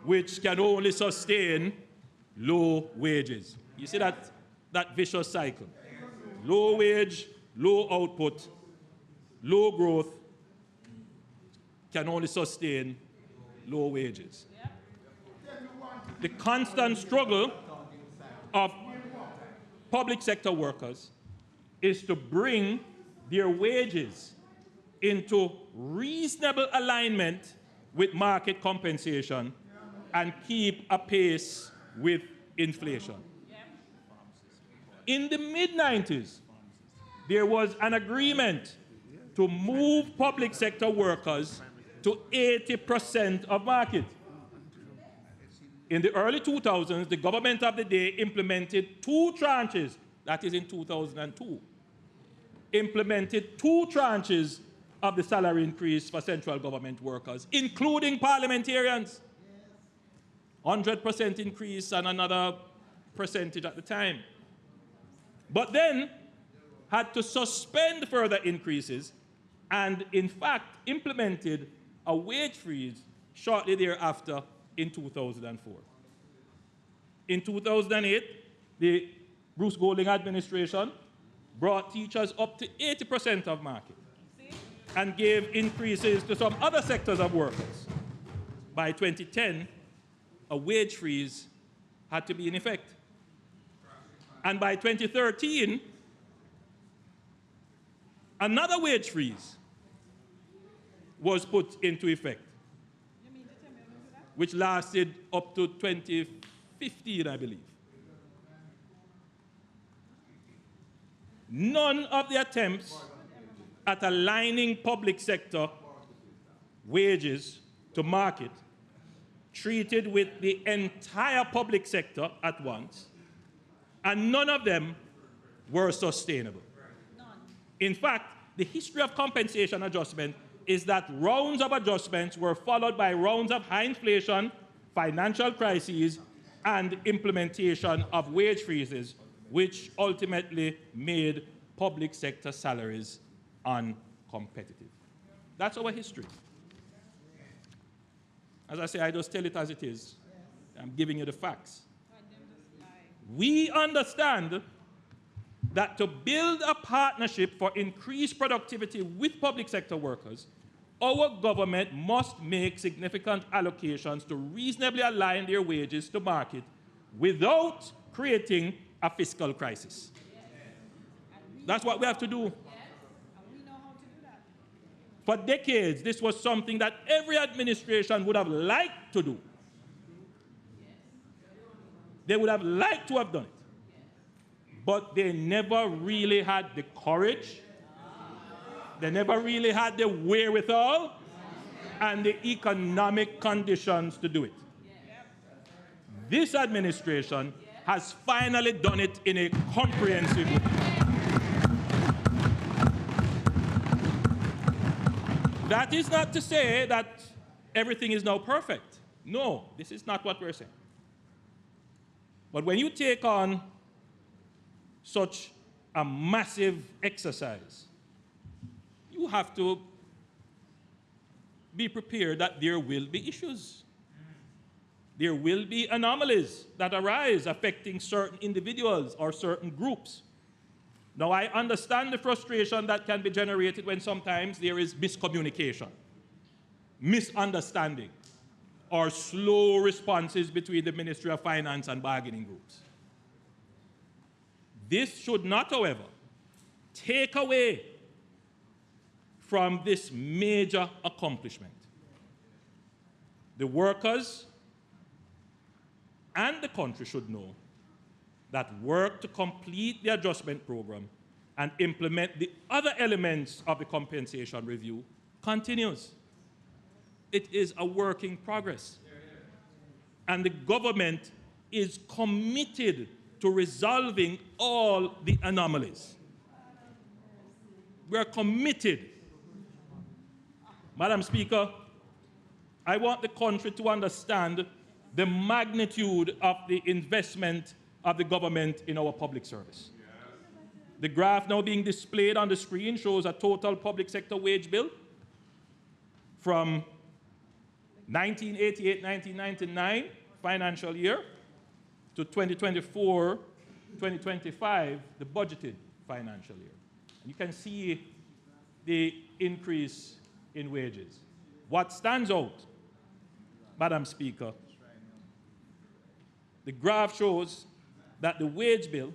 which can only sustain low wages. You see that vicious cycle. Low wage, low output, low growth can only sustain low wages. The constant struggle of public sector workers is to bring their wages into reasonable alignment with market compensation and keep a pace with inflation. In the mid-90s, there was an agreement to move public sector workers to 80% of market. In the early 2000s, the government of the day implemented 2 tranches, that is in 2002, implemented 2 tranches of the salary increase for central government workers, including parliamentarians. 100% increase and another percentage at the time. But then had to suspend further increases and in fact implemented a wage freeze shortly thereafter in 2004. In 2008, the Bruce Golding administration brought teachers up to 80% of market and gave increases to some other sectors of workers. By 2010, a wage freeze had to be in effect. And by 2013, another wage freeze was put into effect, which lasted up to 2015, I believe. None of the attempts at aligning public sector wages to market treated with the entire public sector at once, and none of them were sustainable. In fact, the history of compensation adjustment is that rounds of adjustments were followed by rounds of high inflation, financial crises, and implementation of wage freezes, which ultimately made public sector salaries uncompetitive. That's our history. As I say, I just tell it as it is. I'm giving you the facts. We understand that to build a partnership for increased productivity with public sector workers, our government must make significant allocations to reasonably align their wages to market without creating a fiscal crisis. That's what we have to do. For decades, this was something that every administration would have liked to do. They would have liked to have done it. But they never really had the courage, they never really had the wherewithal, and the economic conditions to do it. This administration has finally done it in a comprehensive way. That is not to say that everything is now perfect. No, this is not what we're saying. But when you take on such a massive exercise, you have to be prepared that there will be issues. There will be anomalies that arise affecting certain individuals or certain groups. Now, I understand the frustration that can be generated when sometimes there is miscommunication, misunderstanding, or slow responses between the Ministry of Finance and bargaining groups. This should not, however, take away from this major accomplishment. The workers and the country should know that work to complete the adjustment program and implement the other elements of the compensation review continues. It is a work in progress. And the government is committed to resolving all the anomalies. We're committed. Madam Speaker, I want the country to understand the magnitude of the investment of the government in our public service. The graph now being displayed on the screen shows a total public sector wage bill from 1988-1999 financial year to 2024-2025, the budgeted financial year. And you can see the increase in wages. What stands out, Madam Speaker, the graph shows that the wage bill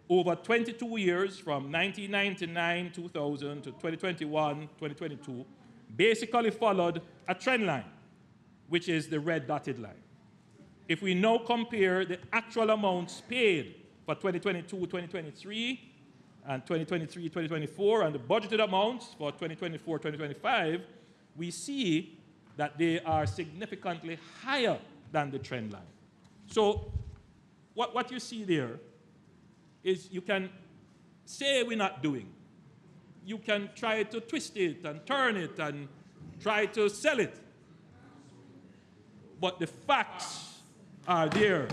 over 22 years from 1999, 2000 to 2021, 2022 basically followed a trend line, which is the red dotted line. If we now compare the actual amounts paid for 2022, 2023, and 2023, 2024, and the budgeted amounts for 2024, 2025, we see that they are significantly higher than the trend line. So what you see there is you can say we're not doing. You can try to twist it and turn it and try to sell it. But the facts are there.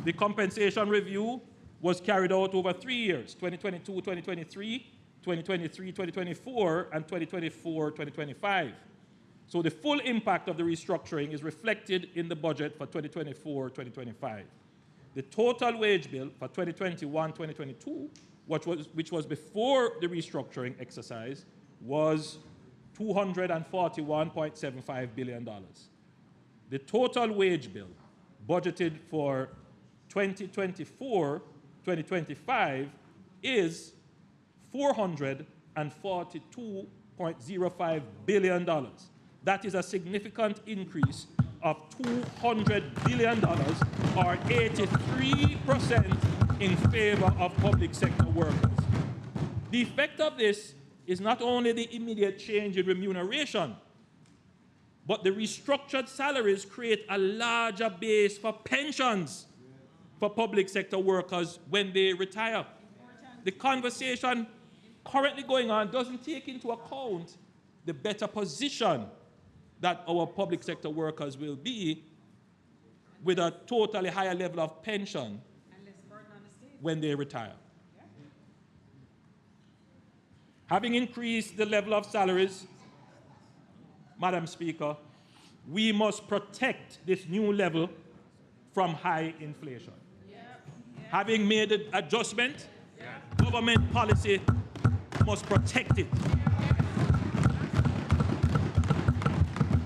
The compensation review was carried out over 3 years, 2022, 2023, 2023, 2024, and 2024, 2025. So the full impact of the restructuring is reflected in the budget for 2024, 2025. The total wage bill for 2021, 2022, which was before the restructuring exercise, was $241.75 billion. The total wage bill budgeted for 2024, 2025 is $442.05 billion. That is a significant increase of $200 billion, or 83% in favor of public sector workers. The effect of this is not only the immediate change in remuneration, but the restructured salaries create a larger base for pensions for public sector workers when they retire. The conversation currently going on doesn't take into account the better position that our public sector workers will be with a totally higher level of pension when they retire. Having increased the level of salaries, Madam Speaker, we must protect this new level from high inflation. Having made an adjustment, government policy must protect it.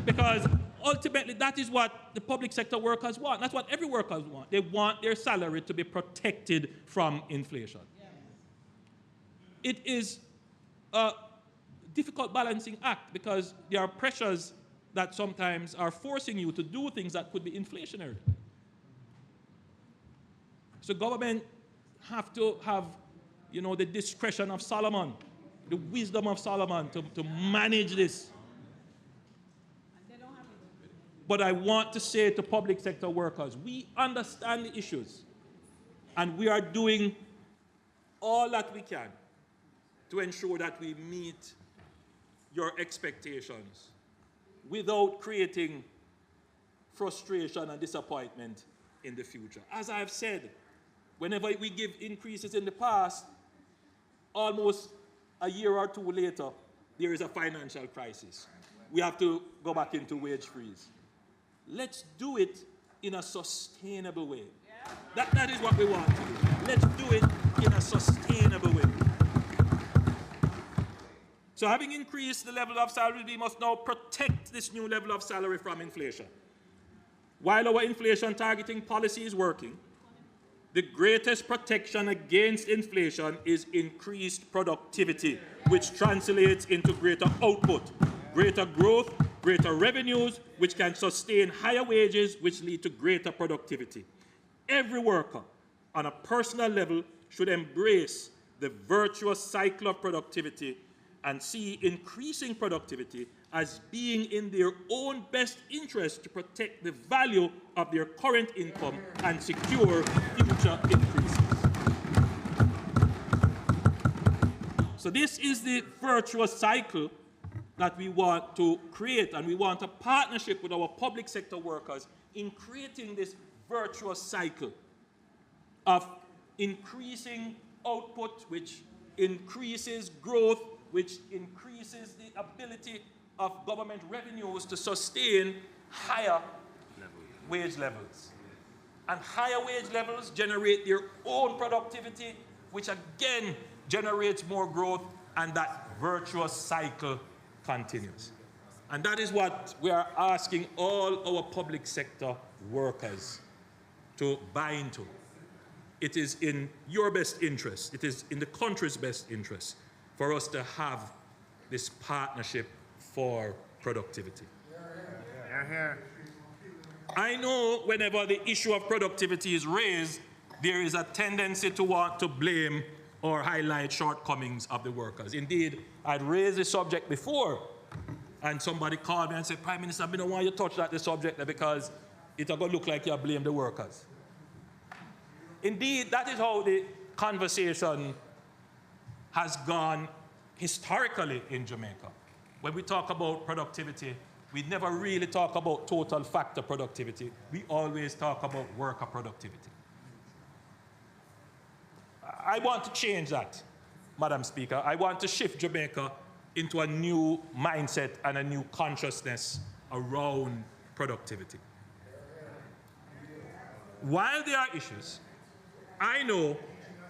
Because ultimately, that is what the public sector workers want. That's what every worker wants. They want their salary to be protected from inflation. It is a difficult balancing act because there are pressures that sometimes are forcing you to do things that could be inflationary. So government have to have, the discretion of Solomon, the wisdom of Solomon to manage this. But I want to say to public sector workers, we understand the issues, and we are doing all that we can to ensure that we meet your expectations without creating frustration and disappointment in the future. As I've said, whenever we give increases in the past, almost a year or two later, there is a financial crisis. We have to go back into wage freeze. Let's do it in a sustainable way. That is what we want to do. Let's do it in a sustainable way. So having increased the level of salary, we must now protect this new level of salary from inflation. While our inflation targeting policy is working, the greatest protection against inflation is increased productivity, which translates into greater output, greater growth, greater revenues, which can sustain higher wages, which lead to greater productivity. Every worker, on a personal level, should embrace the virtuous cycle of productivity and see increasing productivity as being in their own best interest to protect the value of their current income and secure future increases. So this is the virtuous cycle that we want to create, and we want a partnership with our public sector workers in creating this virtuous cycle of increasing output, which increases growth, which increases the ability of government revenues to sustain higher wage levels. And higher wage levels generate their own productivity, which again generates more growth, and that virtuous cycle continues. And that is what we are asking all our public sector workers to buy into. It is in your best interest, it is in the country's best interest for us to have this partnership for productivity. I know whenever the issue of productivity is raised, there is a tendency to want to blame or highlight shortcomings of the workers. Indeed, I'd raised the subject before, and somebody called me and said, Prime Minister, I don't want you to touch that subject because it's going to look like you blame the workers. Indeed, that is how the conversation has gone historically in Jamaica. When we talk about productivity, we never really talk about total factor productivity. We always talk about worker productivity. I want to change that, Madam Speaker. I want to shift Jamaica into a new mindset and a new consciousness around productivity. While there are issues, I know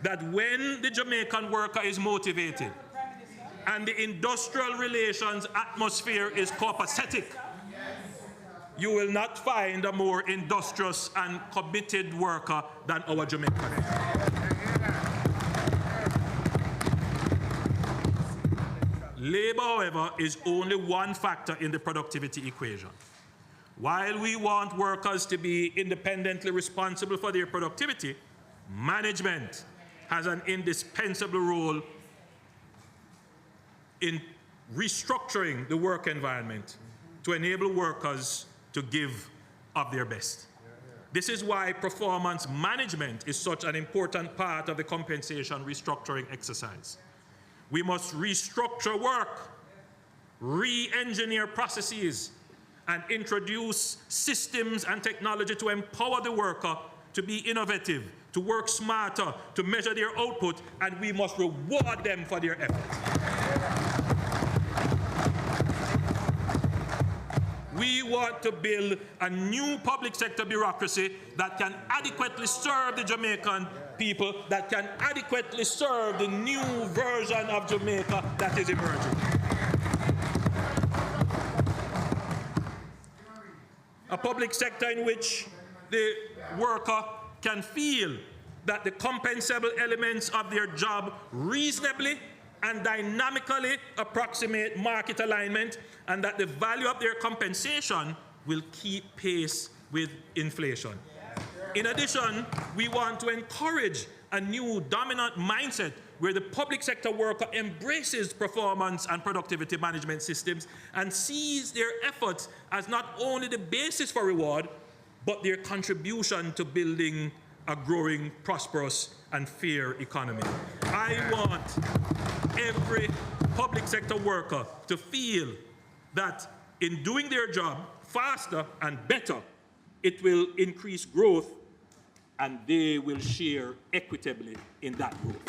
that when the Jamaican worker is motivated and the industrial relations atmosphere is copacetic, you will not find a more industrious and committed worker than our Jamaicans. Labor, however, is only one factor in the productivity equation. While we want workers to be independently responsible for their productivity, management has an indispensable role in restructuring the work environment to enable workers to give of their best. This is why performance management is such an important part of the compensation restructuring exercise. We must restructure work, re-engineer processes, and introduce systems and technology to empower the worker to be innovative, to work smarter, to measure their output, and we must reward them for their efforts. We want to build a new public sector bureaucracy that can adequately serve the Jamaican people, that can adequately serve the new version of Jamaica that is emerging. A public sector in which the worker can feel that the compensable elements of their job reasonably and dynamically approximate market alignment, and that the value of their compensation will keep pace with inflation. In addition, we want to encourage a new dominant mindset where the public sector worker embraces performance and productivity management systems and sees their efforts as not only the basis for reward, but their contribution to building a growing, prosperous, and fair economy. I want every public sector worker to feel that in doing their job faster and better, it will increase growth and they will share equitably in that growth.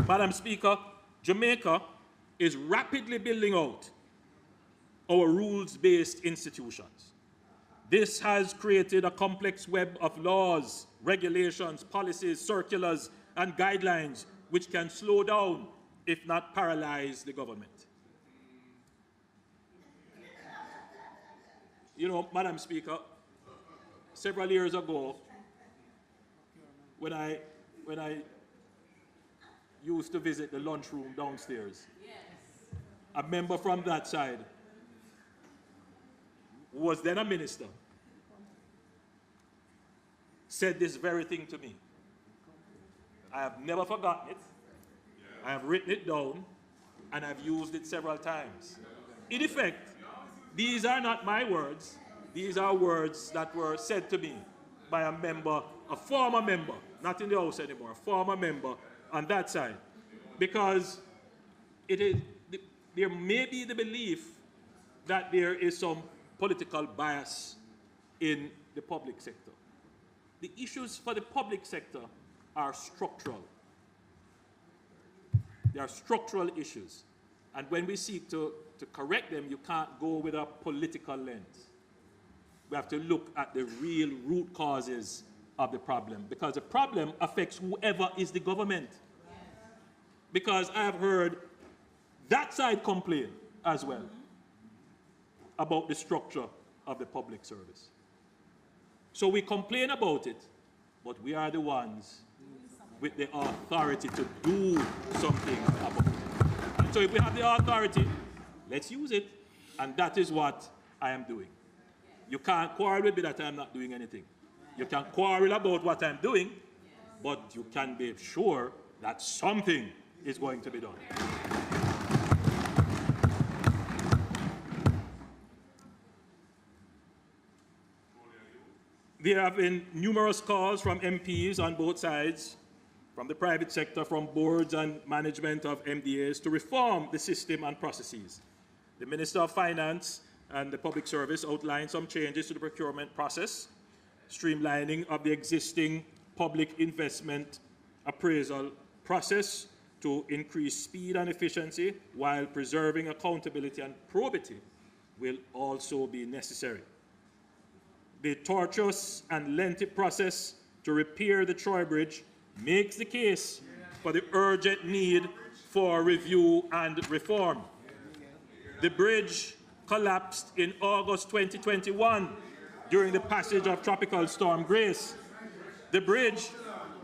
Madam Speaker, Jamaica is rapidly building out our rules-based institutions. This has created a complex web of laws, regulations, policies, circulars, and guidelines which can slow down, if not paralyze, the government. You know, Madam Speaker, several years ago, when I used to visit the lunchroom downstairs, a member from that side, who was then a minister, said this very thing to me. I have never forgotten it. I have written it down, and I've used it several times. In effect, these are not my words. These are words that were said to me by a member, a former member, not in the House anymore, a former member on that side. Because it is, there may be the belief that there is some political bias in the public sector. The issues for the public sector are structural. They are structural issues. And when we seek to correct them, you can't go with a political lens. We have to look at the real root causes of the problem, because the problem affects whoever is the government. Because I have heard that side complain as well about the structure of the public service. So we complain about it, but we are the ones with the authority to do something about it. And so if we have the authority, let's use it. And that is what I am doing. You can't quarrel with me that I'm not doing anything. You can quarrel about what I'm doing, but you can be sure that something is going to be done. There have been numerous calls from MPs on both sides, from the private sector, from boards and management of MDAs, to reform the system and processes. The Minister of Finance and the Public Service outlined some changes to the procurement process, streamlining of the existing public investment appraisal process to increase speed and efficiency while preserving accountability and probity will also be necessary. The tortuous and lengthy process to repair the Troy Bridge makes the case for the urgent need for review and reform. The bridge collapsed in August 2021 during the passage of Tropical Storm Grace. The bridge,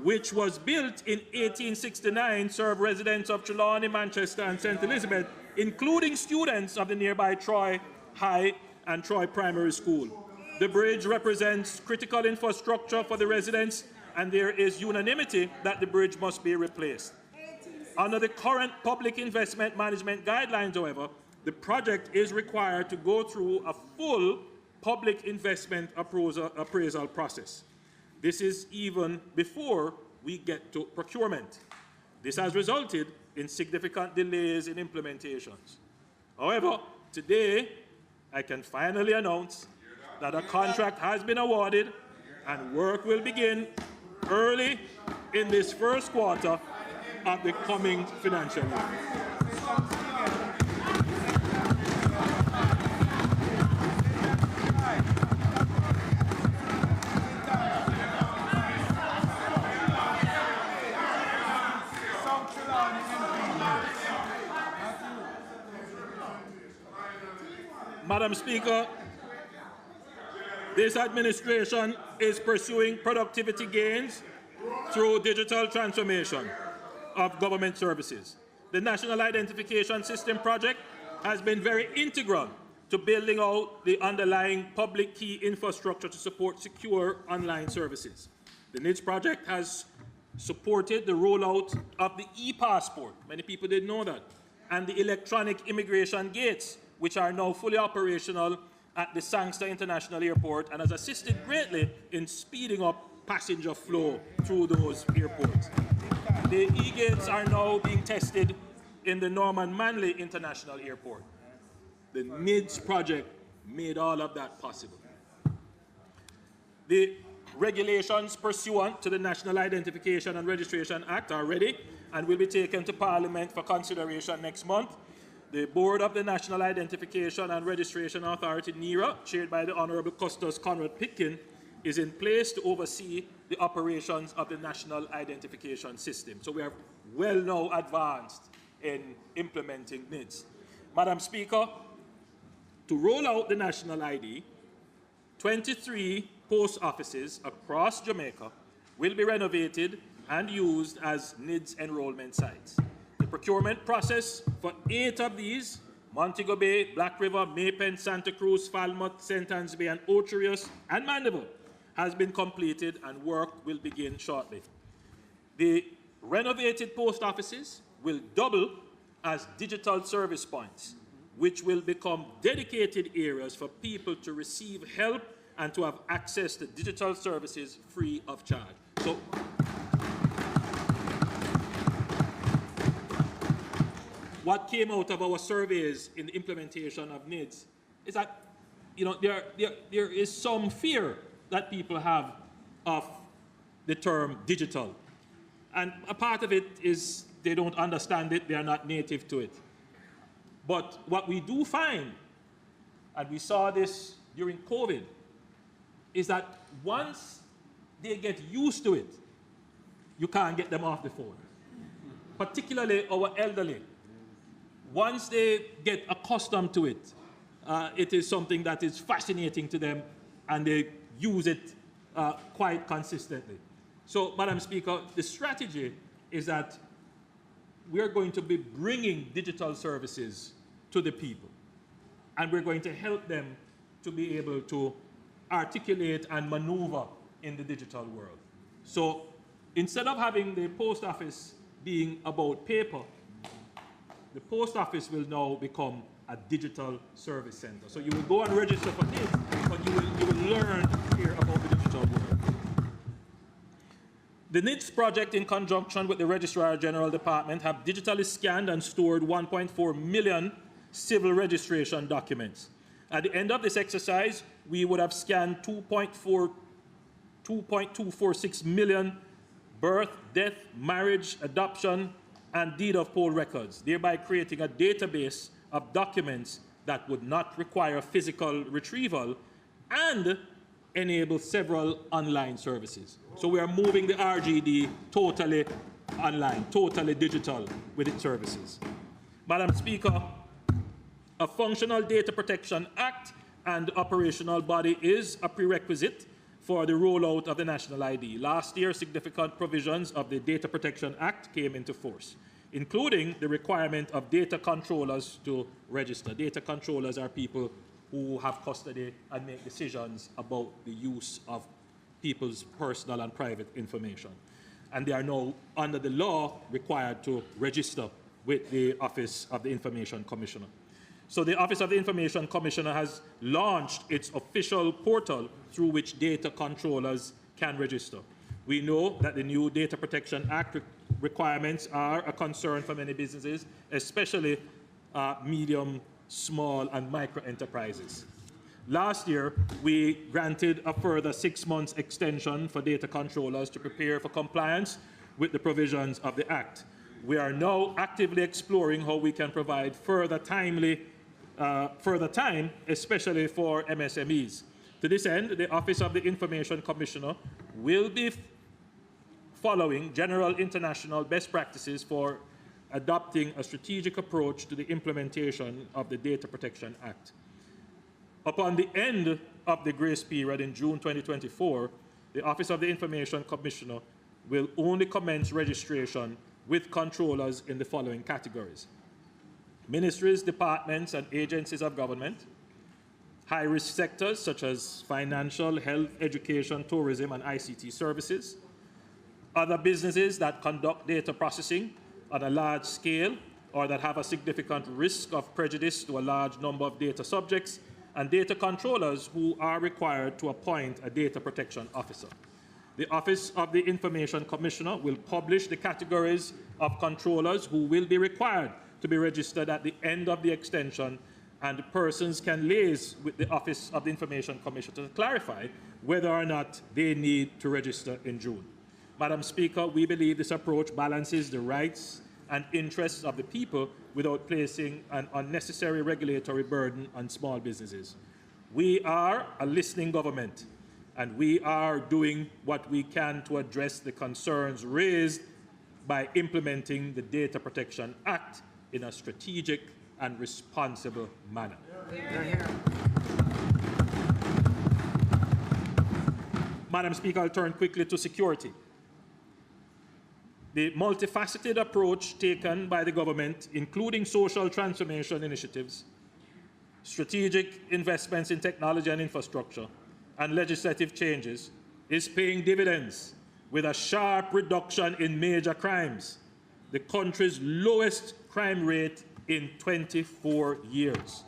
which was built in 1869, served residents of Trelawney, Manchester, and St. Elizabeth, including students of the nearby Troy High and Troy Primary School. The bridge represents critical infrastructure for the residents, and there is unanimity that the bridge must be replaced. Under the current public investment management guidelines, however, the project is required to go through a full public investment appraisal process. This is even before we get to procurement. This has resulted in significant delays in implementations. However, today, I can finally announce that a contract has been awarded and work will begin early in this first quarter of the coming financial year. Madam Speaker, this administration is pursuing productivity gains through digital transformation of government services. The National Identification System project has been very integral to building out the underlying public key infrastructure to support secure online services. The NIDS project has supported the rollout of the e-passport. Many people didn't know that. And the electronic immigration gates, which are now fully operational at the Sangster International Airport, and has assisted greatly in speeding up passenger flow through those airports. The e-gates are now being tested in the Norman Manley International Airport. The NIDS project made all of that possible. The regulations pursuant to the National Identification and Registration Act are ready and will be taken to Parliament for consideration next month. The Board of the National Identification and Registration Authority, NERA, chaired by the Honourable Custos Conrad Pitkin, is in place to oversee the operations of the National Identification System. So we are well now advanced in implementing NIDS. Madam Speaker, to roll out the National ID, 23 post offices across Jamaica will be renovated and used as NIDS enrollment sites. The procurement process for 8 of these, Montego Bay, Black River, Maypen, Santa Cruz, Falmouth, St. Anne's Bay, and Ocherius, and Mandeville, has been completed and work will begin shortly. The renovated post offices will double as digital service points, which will become dedicated areas for people to receive help and to have access to digital services free of charge. So, what came out of our surveys in the implementation of NIDS is that, you know, there is some fear that people have of the term digital. And a part of it is they don't understand it, they are not native to it. But what we do find, and we saw this during COVID, is that once they get used to it, you can't get them off the phone. Particularly our elderly. Once they get accustomed to it, it is something that is fascinating to them, and they use it quite consistently. So, Madam Speaker, the strategy is that we are going to be bringing digital services to the people, and we're going to help them to be able to articulate and maneuver in the digital world. So, instead of having the post office being about paper, the post office will now become a digital service center. So you will go and register for this, but you will learn here about the digital world. The NIDS project, in conjunction with the Registrar General Department, have digitally scanned and stored 1.4 million civil registration documents. At the end of this exercise, we would have scanned 2.246 million birth, death, marriage, adoption, and deed of poll records, thereby creating a database of documents that would not require physical retrieval and enable several online services. So we are moving the RGD totally online, totally digital with its services. Madam Speaker, a functional Data Protection Act and operational body is a prerequisite for the rollout of the National ID. Last year, significant provisions of the Data Protection Act came into force, including the requirement of data controllers to register. Data controllers are people who have custody and make decisions about the use of people's personal and private information. And they are now, under the law, required to register with the Office of the Information Commissioner. So the Office of the Information Commissioner has launched its official portal through which data controllers can register. We know that the new Data Protection Act requirements are a concern for many businesses, especially medium, small, and micro enterprises. Last year, we granted a further 6 months extension for data controllers to prepare for compliance with the provisions of the Act. We are now actively exploring how we can provide further time, especially for MSMEs. To this end, the Office of the Information Commissioner will be following general international best practices for adopting a strategic approach to the implementation of the Data Protection Act. Upon the end of the grace period in June 2024, the Office of the Information Commissioner will only commence registration with controllers in the following categories: ministries, departments, and agencies of government, high-risk sectors such as financial, health, education, tourism, and ICT services, other businesses that conduct data processing on a large scale or that have a significant risk of prejudice to a large number of data subjects, and data controllers who are required to appoint a data protection officer. The Office of the Information Commissioner will publish the categories of controllers who will be required to be registered at the end of the extension, and persons can liaise with the Office of the Information Commissioner to clarify whether or not they need to register in June. Madam Speaker, we believe this approach balances the rights and interests of the people without placing an unnecessary regulatory burden on small businesses. We are a listening government, and we are doing what we can to address the concerns raised by implementing the Data Protection Act in a strategic and responsible manner. Madam Speaker, I'll turn quickly to security. The multifaceted approach taken by the government, including social transformation initiatives, strategic investments in technology and infrastructure, and legislative changes, is paying dividends with a sharp reduction in major crimes, the country's lowest crime rate in 24 years.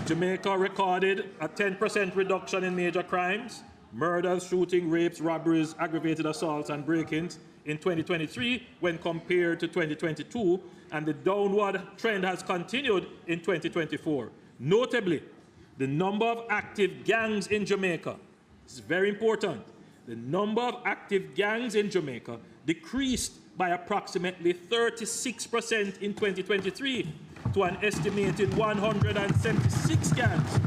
Jamaica recorded a 10% reduction in major crimes, murders, shooting, rapes, robberies, aggravated assaults, and break-ins in 2023 when compared to 2022, and the downward trend has continued in 2024. Notably, the number of active gangs in Jamaica, this is very important, the number of active gangs in Jamaica decreased by approximately 36% in 2023 to an estimated 176 gangs,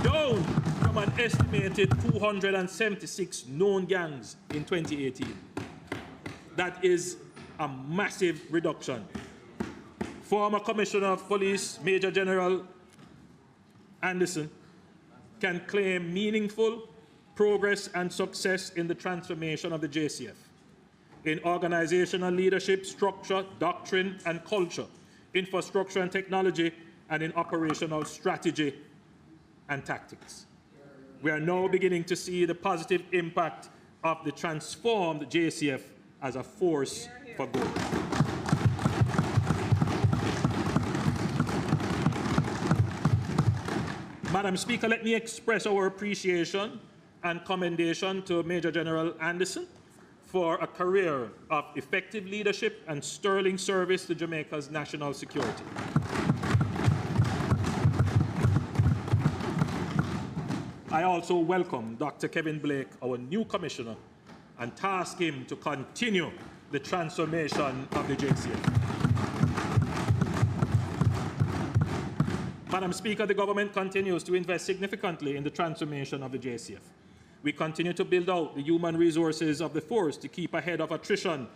down from an estimated 276 known gangs in 2018. That is a massive reduction. Former Commissioner of Police, Major General Anderson, can claim meaningful progress and success in the transformation of the JCF, in organizational leadership, structure, doctrine, and culture, infrastructure and technology, and in operational strategy and tactics. We are now beginning to see the positive impact of the transformed JCF as a force for good. Madam Speaker, let me express our appreciation and commendation to Major General Anderson for a career of effective leadership and sterling service to Jamaica's national security. I also welcome Dr. Kevin Blake, our new commissioner, and task him to continue the transformation of the JCF. Madam Speaker, the government continues to invest significantly in the transformation of the JCF. We continue to build out the human resources of the force to keep ahead of attrition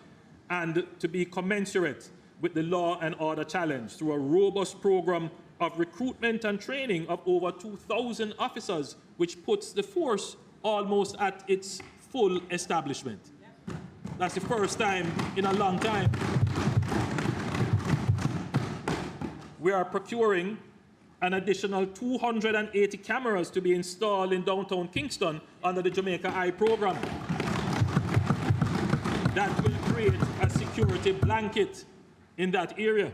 and to be commensurate with the law and order challenge through a robust program of recruitment and training of over 2,000 officers, which puts the force almost at its full establishment. That's the first time in a long time. We are procuring an additional 280 cameras to be installed in downtown Kingston under the Jamaica Eye program. That will create a security blanket in that area.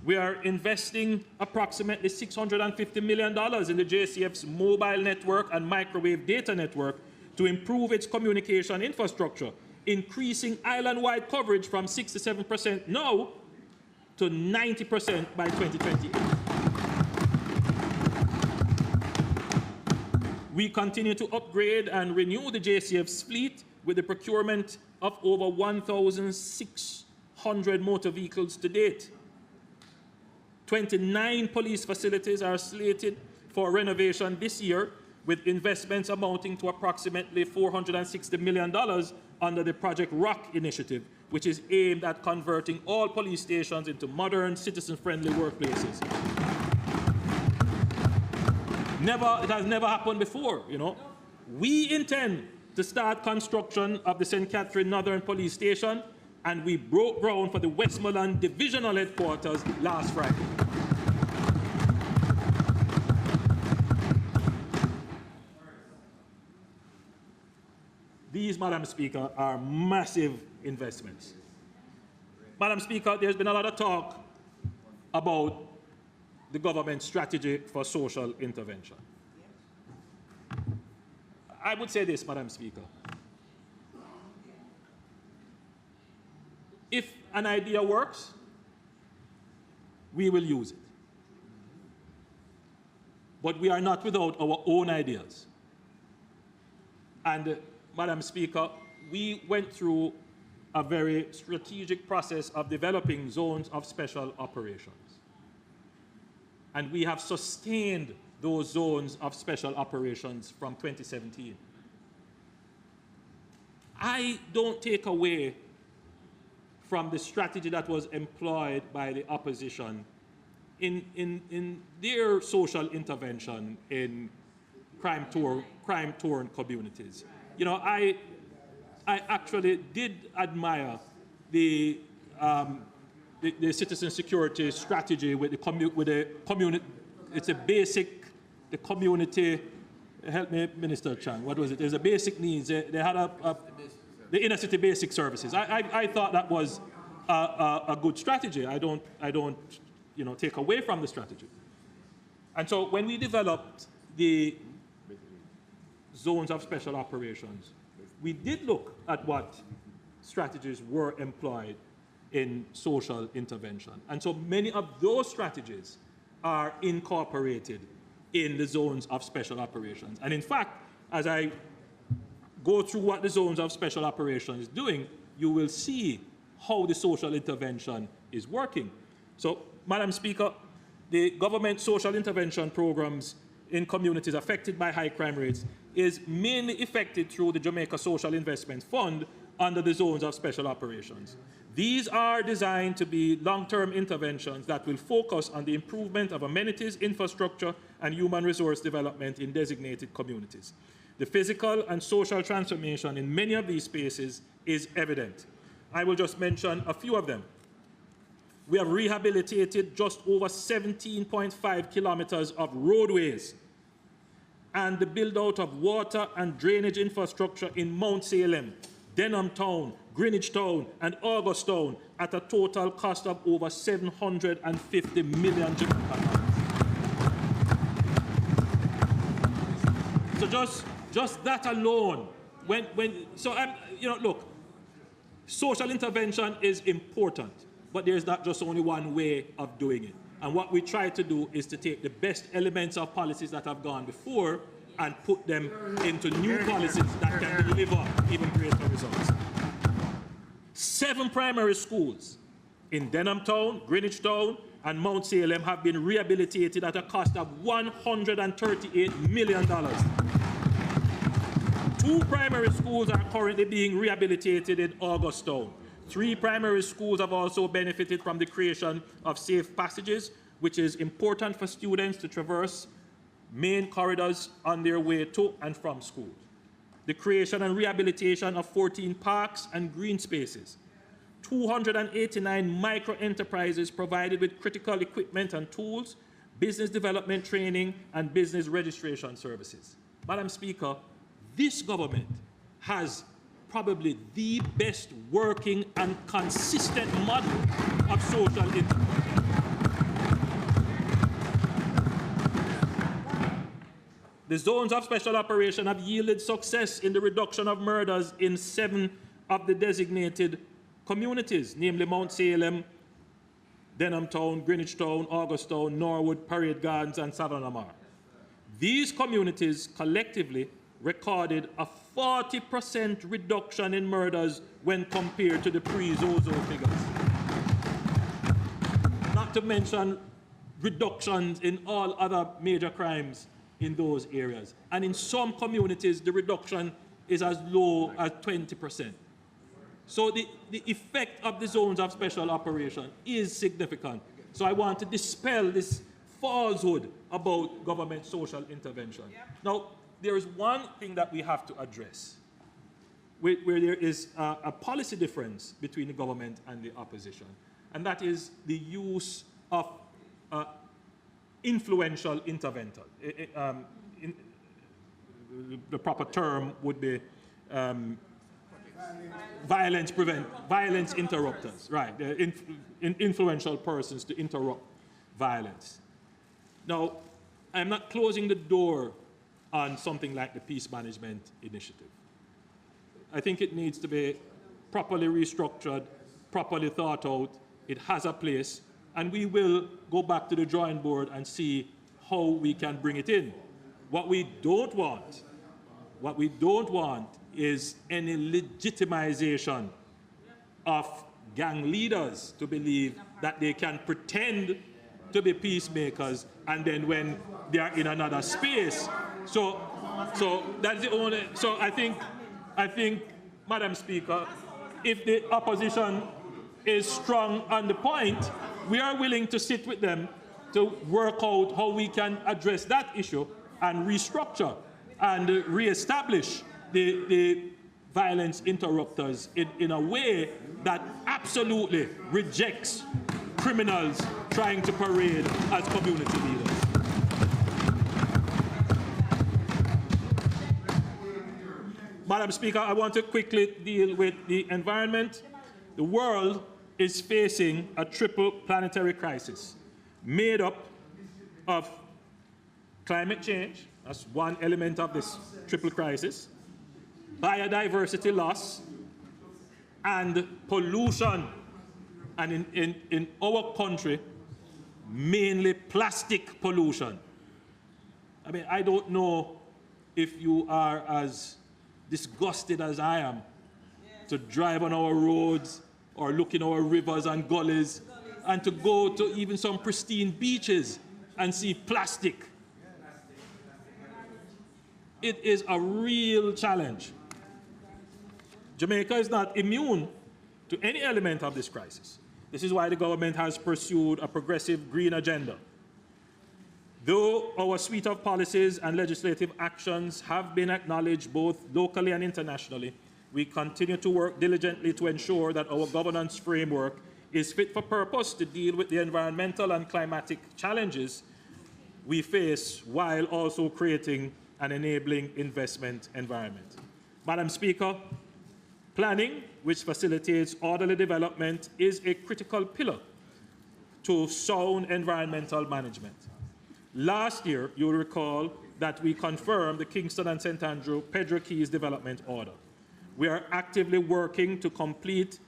We are investing approximately $650 million in the JCF's mobile network and microwave data network to improve its communication infrastructure, increasing island-wide coverage from 67% now to 90% by 2028. We continue to upgrade and renew the JCF's fleet with the procurement of over 1,600 motor vehicles to date. 29 police facilities are slated for renovation this year, with investments amounting to approximately $460 million under the Project Rock initiative, which is aimed at converting all police stations into modern, citizen-friendly workplaces. It has never happened before, you know. We intend to start construction of the St. Catherine Northern Police Station, and we broke ground for the Westmoreland Divisional Headquarters last Friday. These, Madam Speaker, are massive investments. Madam Speaker, there's been a lot of talk about the government strategy for social intervention. I would say this, Madam Speaker. If an idea works, we will use it. But we are not without our own ideas. And, Madam Speaker, we went through a very strategic process of developing zones of special operations. And we have sustained those zones of special operations from 2017. I don't take away from the strategy that was employed by the opposition in their social intervention in crime-torn communities. You know, I actually did admire the citizen security strategy with the community. It's a basic, the community. Help me, Minister Chang. What was it? There's a basic needs. They had the inner city basic services. I thought that was a good strategy. I don't take away from the strategy. And so when we developed the zones of special operations, we did look at what strategies were employed in social intervention. And so many of those strategies are incorporated in the zones of special operations. And in fact, as I go through what the zones of special operations is doing, you will see how the social intervention is working. So, Madam Speaker, the government social intervention programs in communities affected by high crime rates is mainly effected through the Jamaica Social Investment Fund under the zones of special operations. These are designed to be long-term interventions that will focus on the improvement of amenities, infrastructure, and human resource development in designated communities. The physical and social transformation in many of these spaces is evident. I will just mention a few of them. We have rehabilitated just over 17.5 kilometers of roadways and the build-out of water and drainage infrastructure in Mount Salem, Denham Town, Greenwich Town, and August Town at a total cost of over 750 million Jamaican dollars. So just that alone, look, social intervention is important, but there's not just only one way of doing it. And what we try to do is to take the best elements of policies that have gone before and put them into new policies that can deliver even greater results. 7 primary schools in Denham Town, Greenwich Town, and Mount Salem have been rehabilitated at a cost of $138 million. 2 primary schools are currently being rehabilitated in August Town. 3 primary schools have also benefited from the creation of safe passages, which is important for students to traverse main corridors on their way to and from school. The creation and rehabilitation of 14 parks and green spaces. 289 micro-enterprises provided with critical equipment and tools, business development training, and business registration services. Madam Speaker, this government has probably the best working and consistent model of social intervention. The zones of special operation have yielded success in the reduction of murders in 7 of the designated communities, namely Mount Salem, Denham Town, Greenwich Town, August Town, Norwood, Parade Gardens, and Savannah Mar. These communities collectively recorded a 40% reduction in murders when compared to the pre-Zozo figures. Not to mention reductions in all other major crimes in those areas. And in some communities, the reduction is as low as 20%. So the effect of the zones of special operation is significant. So I want to dispel this falsehood about government social intervention. Yep. Now, there is one thing that we have to address, where there is a policy difference between the government and the opposition, and that is the use of influential intervention. The proper term would be violence interrupters, right? Influential persons to interrupt violence. Now, I'm not closing the door on something like the Peace Management Initiative. I think it needs to be properly restructured, properly thought out. It has a place, and we will go back to the drawing board and see how we can bring it in. What we don't want is any legitimization of gang leaders to believe that they can pretend to be peacemakers, and then when they are in another space. So that's the only. So I think, Madam Speaker, if the opposition is strong on the point, we are willing to sit with them to work out how we can address that issue and restructure and reestablish the violence interrupters in a way that absolutely rejects criminals trying to parade as community leaders. Madam Speaker, I want to quickly deal with the environment. The world is facing a triple planetary crisis made up of climate change, that's one element of this triple crisis, biodiversity loss, and pollution. And in our country, mainly plastic pollution. I mean, I don't know if you are as disgusted as I am to drive on our roads or look in our rivers and gullies and to go to even some pristine beaches and see plastic. It is a real challenge. Jamaica is not immune to any element of this crisis. This is why the government has pursued a progressive green agenda. Though our suite of policies and legislative actions have been acknowledged both locally and internationally, we continue to work diligently to ensure that our governance framework is fit for purpose to deal with the environmental and climatic challenges we face while also creating an enabling investment environment. Madam Speaker, planning, which facilitates orderly development, is a critical pillar to sound environmental management. Last year, you'll recall that we confirmed the Kingston and St. Andrew Pedro Keys Development Order. We are actively working to complete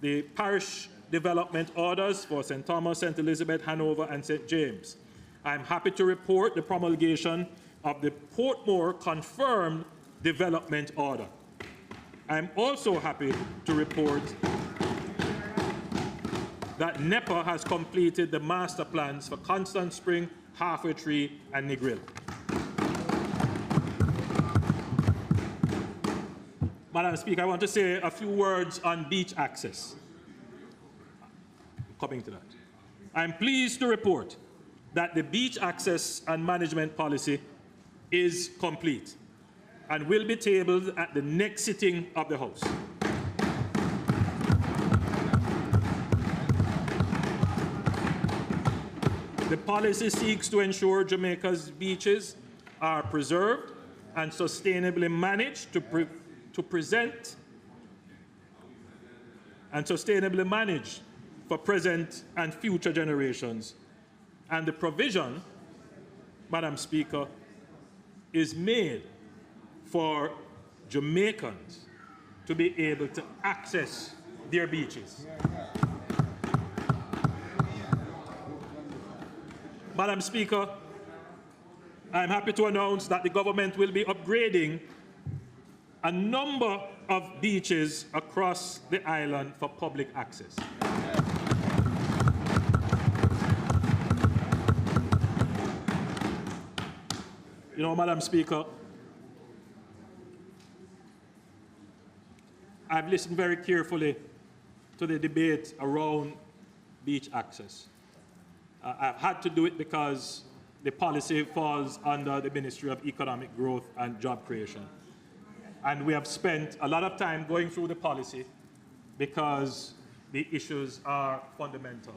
the parish development orders for St. Thomas, St. Elizabeth, Hanover, and St. James. I'm happy to report the promulgation of the Portmore confirmed development order. I'm also happy to report that NEPA has completed the master plans for Constant Spring, Halfway Tree, and Negril. Madam Speaker, I want to say a few words on beach access. Coming to that. I'm pleased to report that the beach access and management policy is complete and will be tabled at the next sitting of the House. The policy seeks to ensure Jamaica's beaches are preserved and sustainably managed to present and sustainably managed for present and future generations. And the provision, Madam Speaker, is made for Jamaicans to be able to access their beaches. Madam Speaker, I'm happy to announce that the government will be upgrading a number of beaches across the island for public access. You know, Madam Speaker, I've listened very carefully to the debate around beach access. I've had to do it because the policy falls under the Ministry of Economic Growth and Job Creation. And we have spent a lot of time going through the policy because the issues are fundamental.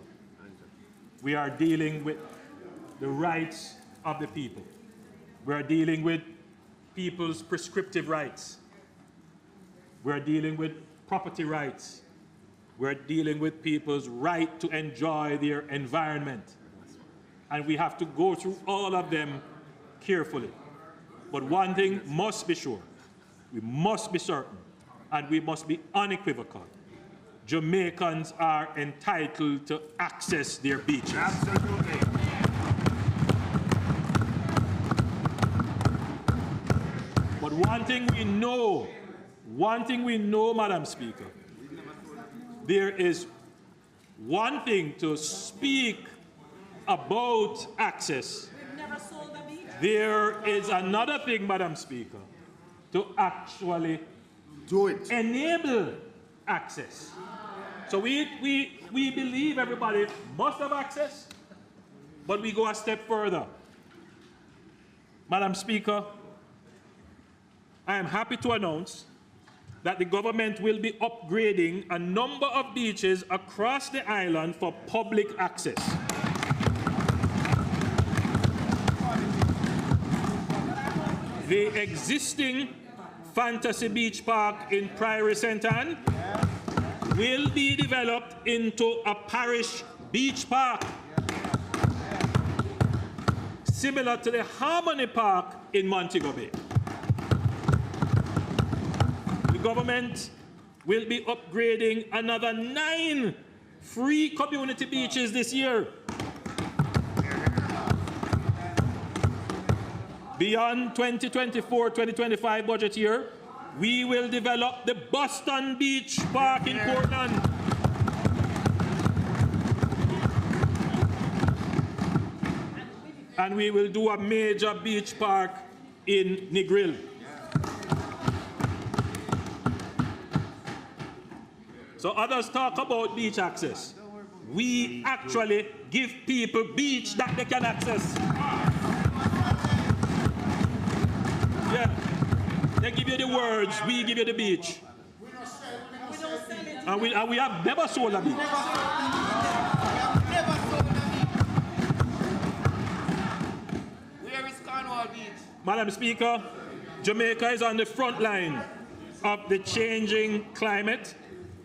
We are dealing with the rights of the people. We are dealing with people's prescriptive rights. We are dealing with property rights. We are dealing with people's right to enjoy their environment. and we have to go through all of them carefully. But one thing must be sure, we must be certain, and we must be unequivocal. Jamaicans are entitled to access their beaches. Absolutely. But one thing we know, Madam Speaker, there is one thing to speak about access. There is another thing, Madam Speaker, to actually Do it. enable access. So we believe everybody must have access, but we go a step further. Madam Speaker, I am happy to announce that the government will be upgrading a number of beaches across the island for public access. The existing Fantasy Beach Park in Priory St. Anne will be developed into a parish beach park, similar to the Harmony Park in Montego Bay. The government will be upgrading another 9 free community beaches this year. Beyond 2024-2025 budget year, we will develop the Boston Beach Park in Portland. And we will do a major beach park in Negril. So others talk about beach access. We actually give people beach that they can access. Yeah. They give you the words, we give you the beach. And we have never sold a beach. Where is Cornwall Beach? Madam Speaker, Jamaica is on the front line of the changing climate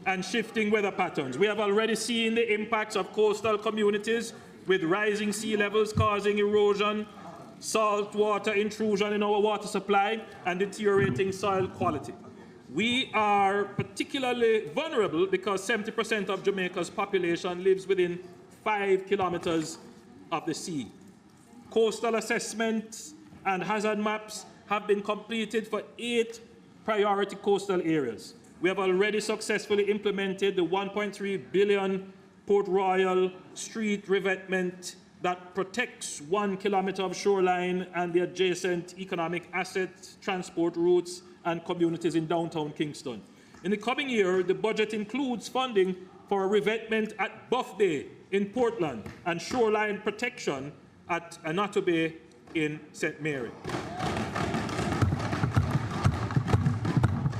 and shifting weather patterns. We have already seen the impacts of coastal communities with rising sea levels causing erosion, salt water intrusion in our water supply, and deteriorating soil quality. We are particularly vulnerable because 70% of Jamaica's population lives within 5 kilometers of the sea. Coastal assessments and hazard maps have been completed for 8 priority coastal areas. We have already successfully implemented the 1.3 billion Port Royal street revetment that protects 1 kilometer of shoreline and the adjacent economic assets, transport routes, and communities in downtown Kingston. In the coming year, the budget includes funding for a revetment at Buff Bay in Portland and shoreline protection at Anato Bay in St. Mary.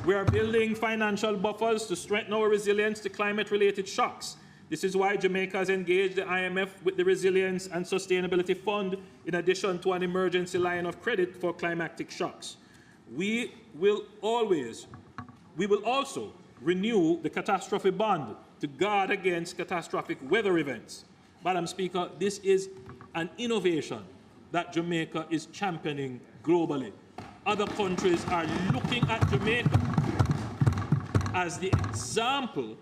We are building financial buffers to strengthen our resilience to climate-related shocks. This is why Jamaica has engaged the IMF with the Resilience and Sustainability Fund in addition to an emergency line of credit for climatic shocks. We will also renew the catastrophe bond to guard against catastrophic weather events. Madam Speaker, this is an innovation that Jamaica is championing globally. Other countries are looking at Jamaica as the example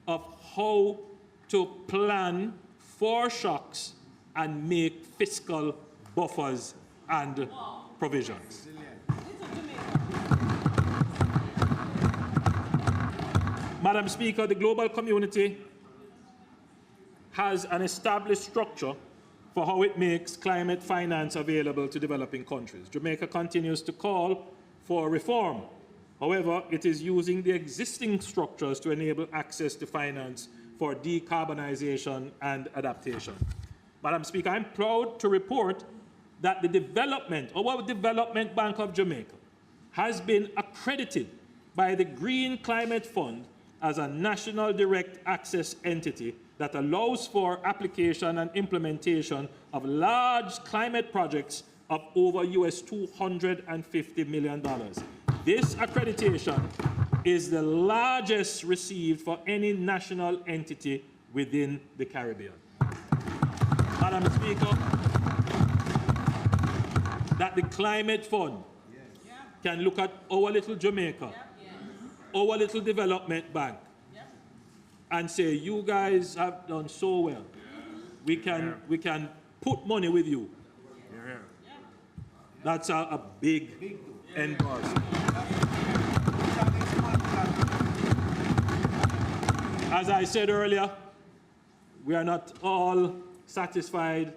of how to plan for shocks and make fiscal buffers and provisions. Madam Speaker, the global community has an established structure for how it makes climate finance available to developing countries. Jamaica continues to call for reform. However, it is using the existing structures to enable access to finance for decarbonization and adaptation. Madam Speaker, I'm proud to report that our Development Bank of Jamaica has been accredited by the Green Climate Fund as a national direct access entity that allows for application and implementation of large climate projects of over US $250 million. This accreditation is the largest received for any national entity within the Caribbean. Madam Speaker, that the Climate Fund can look at our little Jamaica, our little development bank, and say, you guys have done so well. We can put money with you. That's a big endorsement. As I said earlier, we are not all satisfied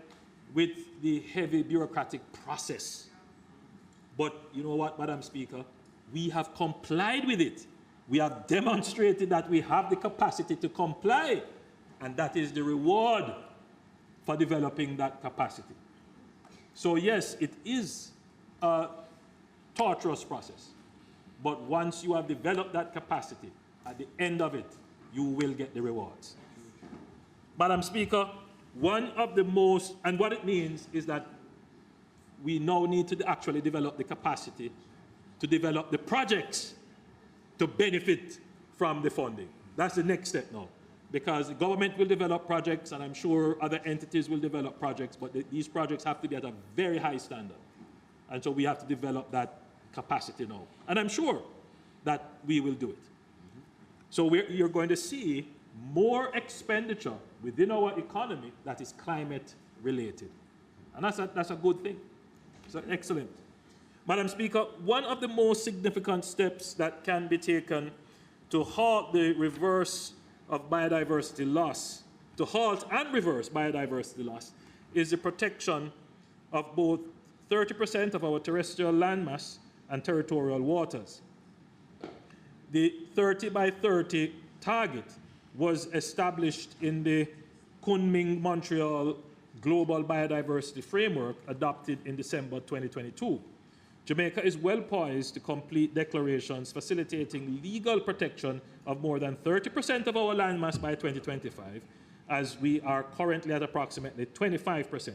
with the heavy bureaucratic process. But you know what, Madam Speaker? We have complied with it. We have demonstrated that we have the capacity to comply, and that is the reward for developing that capacity. So yes, it is a torturous process, but once you have developed that capacity, at the end of it, you will get the rewards. Madam Speaker, one of the most, and what it means is that we now need to actually develop the capacity to develop the projects to benefit from the funding. That's the next step now. Because the government will develop projects, and I'm sure other entities will develop projects, but these projects have to be at a very high standard. And so we have to develop that capacity now. And I'm sure that we will do it. So you're going to see more expenditure within our economy that is climate related. And that's a good thing. So excellent. Madam Speaker, one of the most significant steps that can be taken to halt the reverse of biodiversity loss, to halt and reverse biodiversity loss, is the protection of both 30% of our terrestrial landmass and territorial waters. The 30 by 30 target was established in the Kunming-Montreal Global Biodiversity Framework adopted in December 2022. Jamaica is well poised to complete declarations facilitating legal protection of more than 30% of our landmass by 2025, as we are currently at approximately 25%.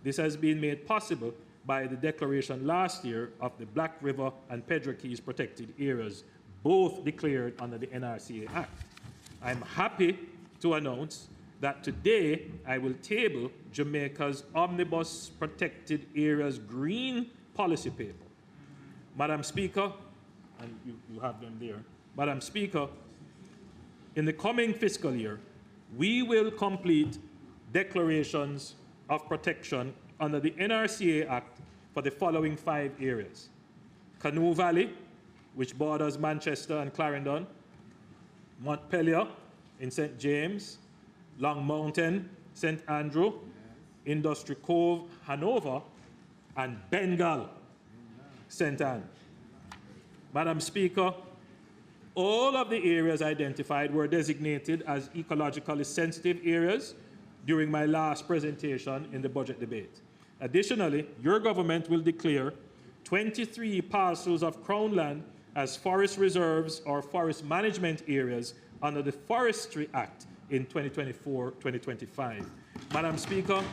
This has been made possible by the declaration last year of the Black River and Pedro Keys protected areas, both declared under the NRCA Act. I'm happy to announce that today I will table Jamaica's Omnibus Protected Areas Green Policy Paper. Madam Speaker, and you have them there. Madam Speaker, in the coming fiscal year, we will complete declarations of protection under the NRCA Act for the following 5 areas. Canoe Valley, which borders Manchester and Clarendon, Montpelier in St. James, Long Mountain, St. Andrew, Industry Cove, Hanover, and Bengal, St. Anne. Madam Speaker, all of the areas identified were designated as ecologically sensitive areas during my last presentation in the budget debate. Additionally, your government will declare 23 parcels of Crown land as forest reserves or forest management areas under the Forestry Act in 2024-2025. Madam Speaker,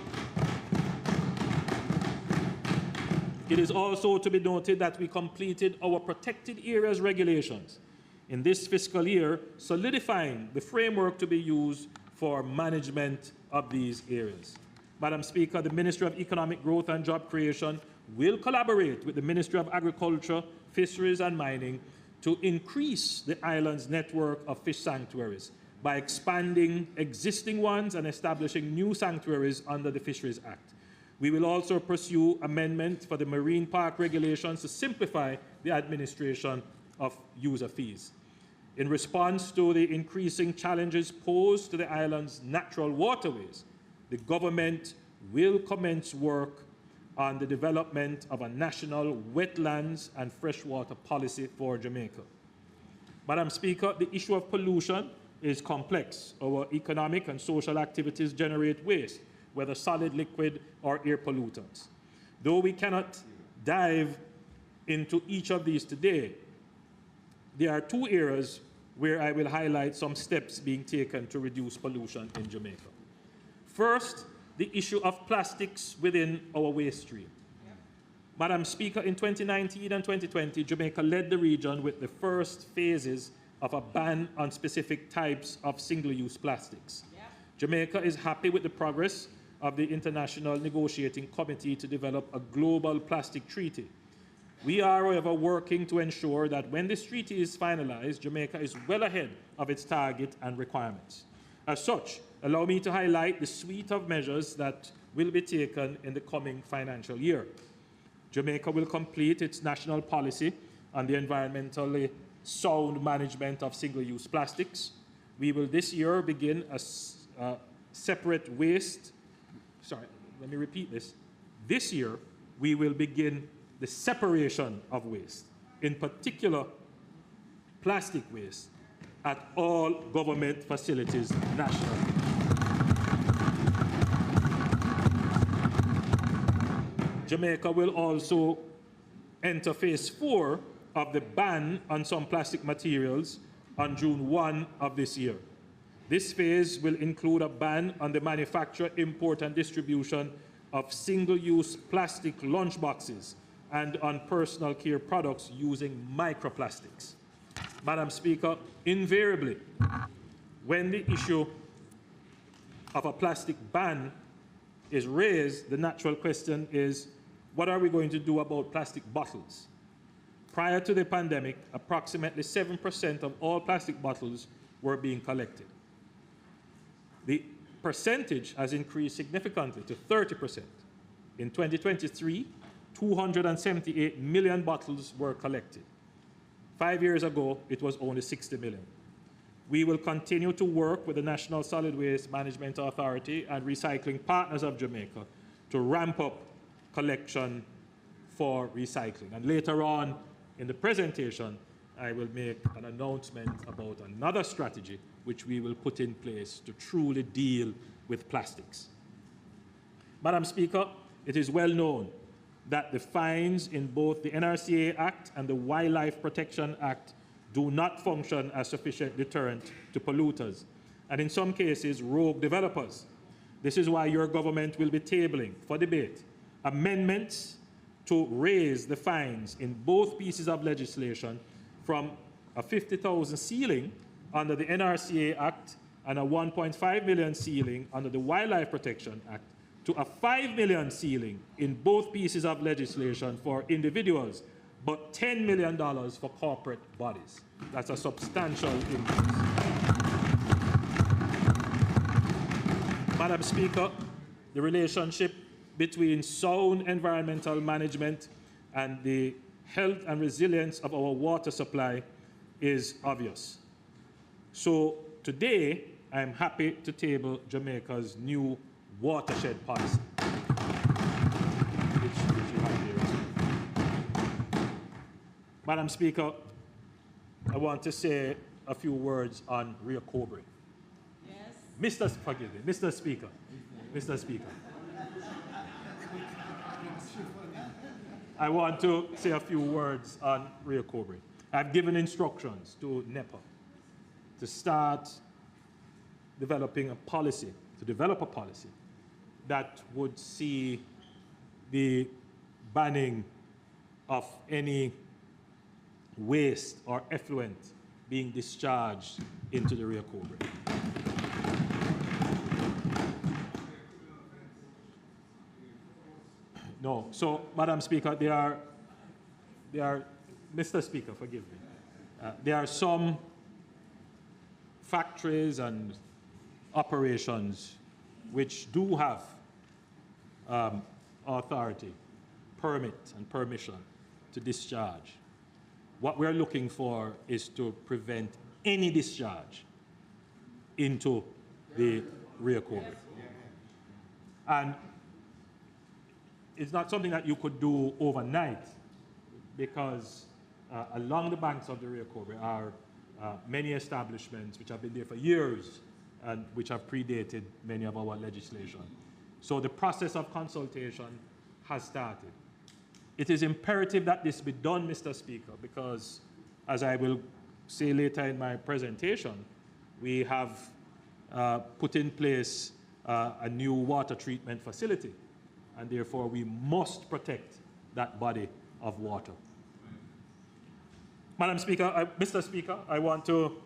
it is also to be noted that we completed our protected areas regulations in this fiscal year, solidifying the framework to be used for management of these areas. Madam Speaker, the Ministry of Economic Growth and Job Creation will collaborate with the Ministry of Agriculture, Fisheries and Mining to increase the island's network of fish sanctuaries by expanding existing ones and establishing new sanctuaries under the Fisheries Act. We will also pursue amendment for the marine park regulations to simplify the administration of user fees. In response to the increasing challenges posed to the island's natural waterways, the government will commence work on the development of a national wetlands and freshwater policy for Jamaica. Madam Speaker, the issue of pollution is complex. Our economic and social activities generate waste, whether solid, liquid, or air pollutants. Though we cannot dive into each of these today, there are 2 areas where I will highlight some steps being taken to reduce pollution in Jamaica. First, the issue of plastics within our waste stream. Madam Speaker, in 2019 and 2020, Jamaica led the region with the first phases of a ban on specific types of single-use plastics. Jamaica is happy with the progress of the International Negotiating Committee to develop a global plastic treaty. We are, however, working to ensure that when this treaty is finalized, Jamaica is well ahead of its target and requirements. As such, allow me to highlight the suite of measures that will be taken in the coming financial year. Jamaica will complete its national policy on the environmentally sound management of single-use plastics. We will this year begin a separate waste. Sorry, let me repeat this. This year, we will begin the separation of waste, in particular plastic waste, at all government facilities nationally. Jamaica will also enter phase 4 of the ban on some plastic materials on June 1 of this year. This phase will include a ban on the manufacture, import, and distribution of single-use plastic lunchboxes and on personal care products using microplastics. Madam Speaker, invariably, when the issue of a plastic ban is raised, the natural question is, what are we going to do about plastic bottles? Prior to the pandemic, approximately 7% of all plastic bottles were being collected. The percentage has increased significantly to 30%. In 2023, 278 million bottles were collected. 5 years ago, it was only 60 million. We will continue to work with the National Solid Waste Management Authority and recycling partners of Jamaica to ramp up collection for recycling. And later on in the presentation, I will make an announcement about another strategy which we will put in place to truly deal with plastics. Madam Speaker, it is well known that the fines in both the NRCA Act and the Wildlife Protection Act do not function as sufficient deterrent to polluters, and in some cases, rogue developers. This is why your government will be tabling for debate amendments to raise the fines in both pieces of legislation from a 50,000 ceiling under the NRCA Act and a 1.5 million ceiling under the Wildlife Protection Act to a 5 million ceiling in both pieces of legislation for individuals, but $10 million for corporate bodies. That's a substantial increase. Madam Speaker, the relationship between sound environmental management and the health and resilience of our water supply is obvious. So today, I'm happy to table Jamaica's new watershed policy, which you have here. Madam Speaker, I want to say a few words on Rio Cobre. Yes. Mr. Speaker. I want to say a few words on Rio Cobre. I've given instructions to NEPA to start developing a policy, that would see the banning of any waste or effluent being discharged into the Rio Cobre. No, so, Madam Speaker, there are, Mr. Speaker, forgive me. There are some factories and operations which do have authority, permit, and permission to discharge. What we're looking for is to prevent any discharge into the Rio Cobre. And it's not something that you could do overnight, because along the banks of the Rio Cobre are many establishments which have been there for years and which have predated many of our legislation. So the process of consultation has started. It is imperative that this be done, Mr. Speaker, because, as I will say later in my presentation, we have put in place a new water treatment facility, and therefore we must protect that body of water. Madam Speaker, Mr. Speaker, I want to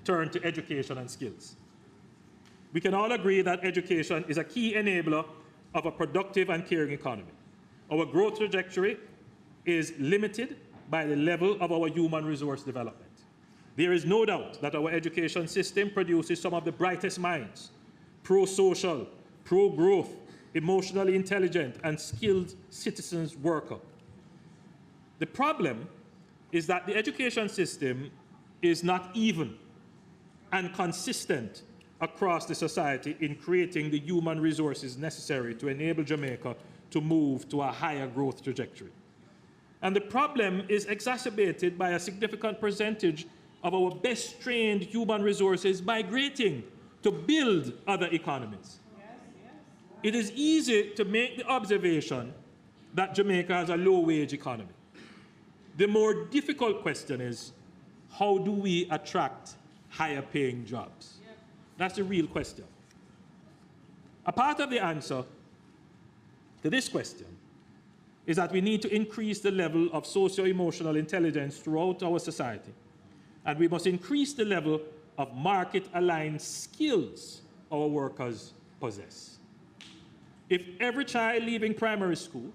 turn to education and skills. We can all agree that education is a key enabler of a productive and caring economy. Our growth trajectory is limited by the level of our human resource development. There is no doubt that our education system produces some of the brightest minds, pro-social, pro-growth, emotionally intelligent, and skilled citizens worker. The problem is that the education system is not even and consistent across the society in creating the human resources necessary to enable Jamaica to move to a higher growth trajectory. And the problem is exacerbated by a significant percentage of our best trained human resources migrating to build other economies. It is easy to make the observation that Jamaica has a low-wage economy. The more difficult question is, how do we attract higher-paying jobs? That's the real question. A part of the answer to this question is that we need to increase the level of socio-emotional intelligence throughout our society, and we must increase the level of market-aligned skills our workers possess. If every child leaving primary school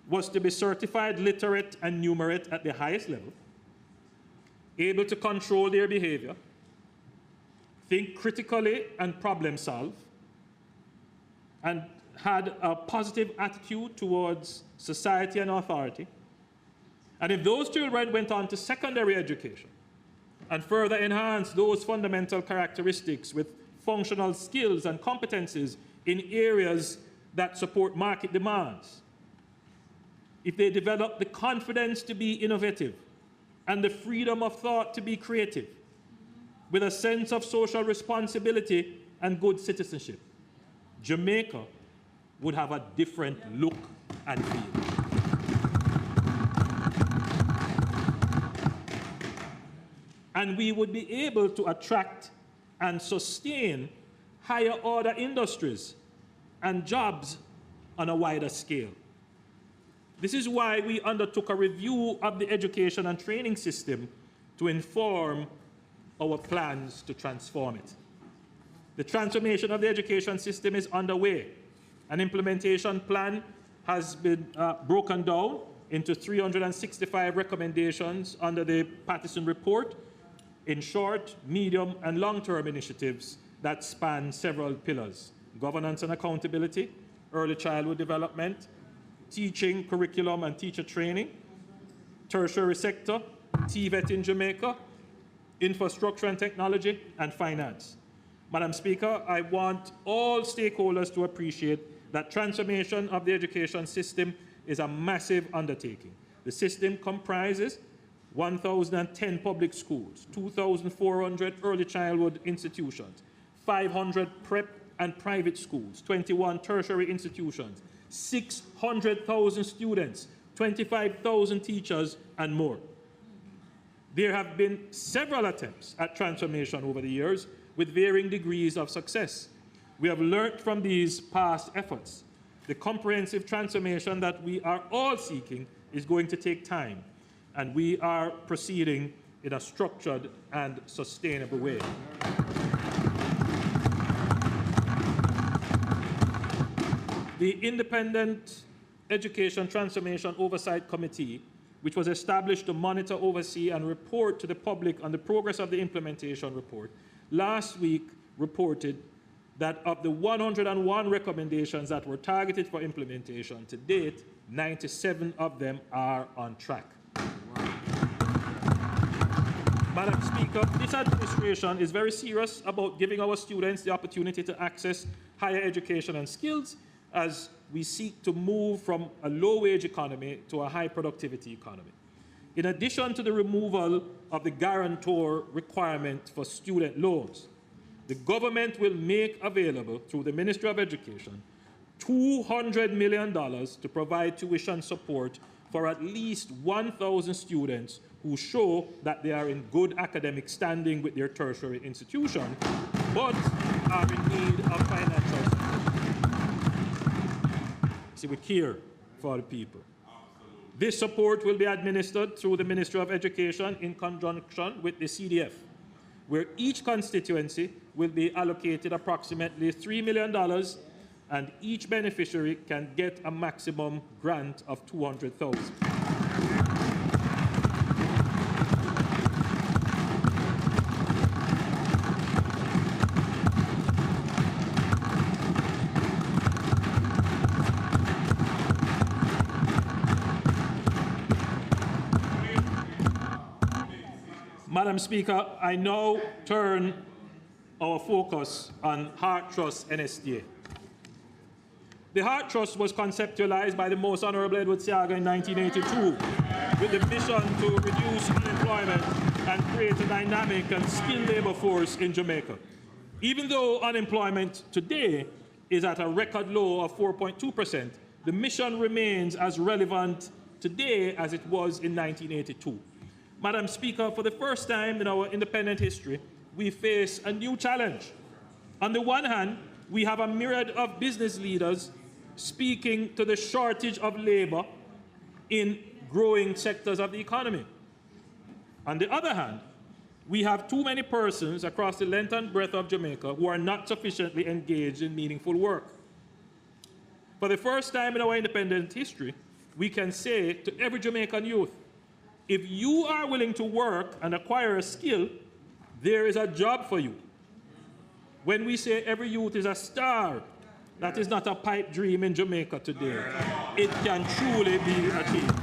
was to be certified literate and numerate at the highest level, able to control their behavior, think critically and problem solve, and had a positive attitude towards society and authority, and if those children went on to secondary education and further enhanced those fundamental characteristics with functional skills and competencies in areas that support market demands, if they develop the confidence to be innovative and the freedom of thought to be creative, with a sense of social responsibility and good citizenship, Jamaica would have a different look and feel. And we would be able to attract and sustain higher order industries and jobs on a wider scale. This is why we undertook a review of the education and training system to inform our plans to transform it. The transformation of the education system is underway. An implementation plan has been broken down into 365 recommendations under the Pattison Report in short, medium, and long-term initiatives that span several pillars: governance and accountability, early childhood development, teaching, curriculum, and teacher training, tertiary sector, TVET in Jamaica, infrastructure and technology, and finance. Madam Speaker, I want all stakeholders to appreciate that transformation of the education system is a massive undertaking. The system comprises 1,010 public schools, 2,400 early childhood institutions, 500 prep and private schools, 21 tertiary institutions, 600,000 students, 25,000 teachers, and more. There have been several attempts at transformation over the years with varying degrees of success. We have learned from these past efforts. The comprehensive transformation that we are all seeking is going to take time, and we are proceeding in a structured and sustainable way. The Independent Education Transformation Oversight Committee, which was established to monitor, oversee, and report to the public on the progress of the implementation report, last week reported that of the 101 recommendations that were targeted for implementation to date, 97 of them are on track. Madam Speaker, this administration is very serious about giving our students the opportunity to access higher education and skills as we seek to move from a low-wage economy to a high-productivity economy. In addition to the removal of the guarantor requirement for student loans, the government will make available through the Ministry of Education $200 million to provide tuition support for at least 1,000 students who show that they are in good academic standing with their tertiary institution, but are in need of financial support. See, we care for the people. This support will be administered through the Ministry of Education in conjunction with the CDF, where each constituency will be allocated approximately $3 million, and each beneficiary can get a maximum grant of $200,000. Madam Speaker, I now turn our focus on Heart Trust NSTA. The Heart Trust was conceptualized by the Most Honorable Edward Seaga in 1982 with the mission to reduce unemployment and create a dynamic and skilled labor force in Jamaica. Even though unemployment today is at a record low of 4.2%, the mission remains as relevant today as it was in 1982. Madam Speaker, for the first time in our independent history, we face a new challenge. On the one hand, we have a myriad of business leaders speaking to the shortage of labor in growing sectors of the economy. On the other hand, we have too many persons across the length and breadth of Jamaica who are not sufficiently engaged in meaningful work. For the first time in our independent history, we can say to every Jamaican youth, if you are willing to work and acquire a skill, there is a job for you. When we say every youth is a star, that is not a pipe dream in Jamaica today. It can truly be achieved.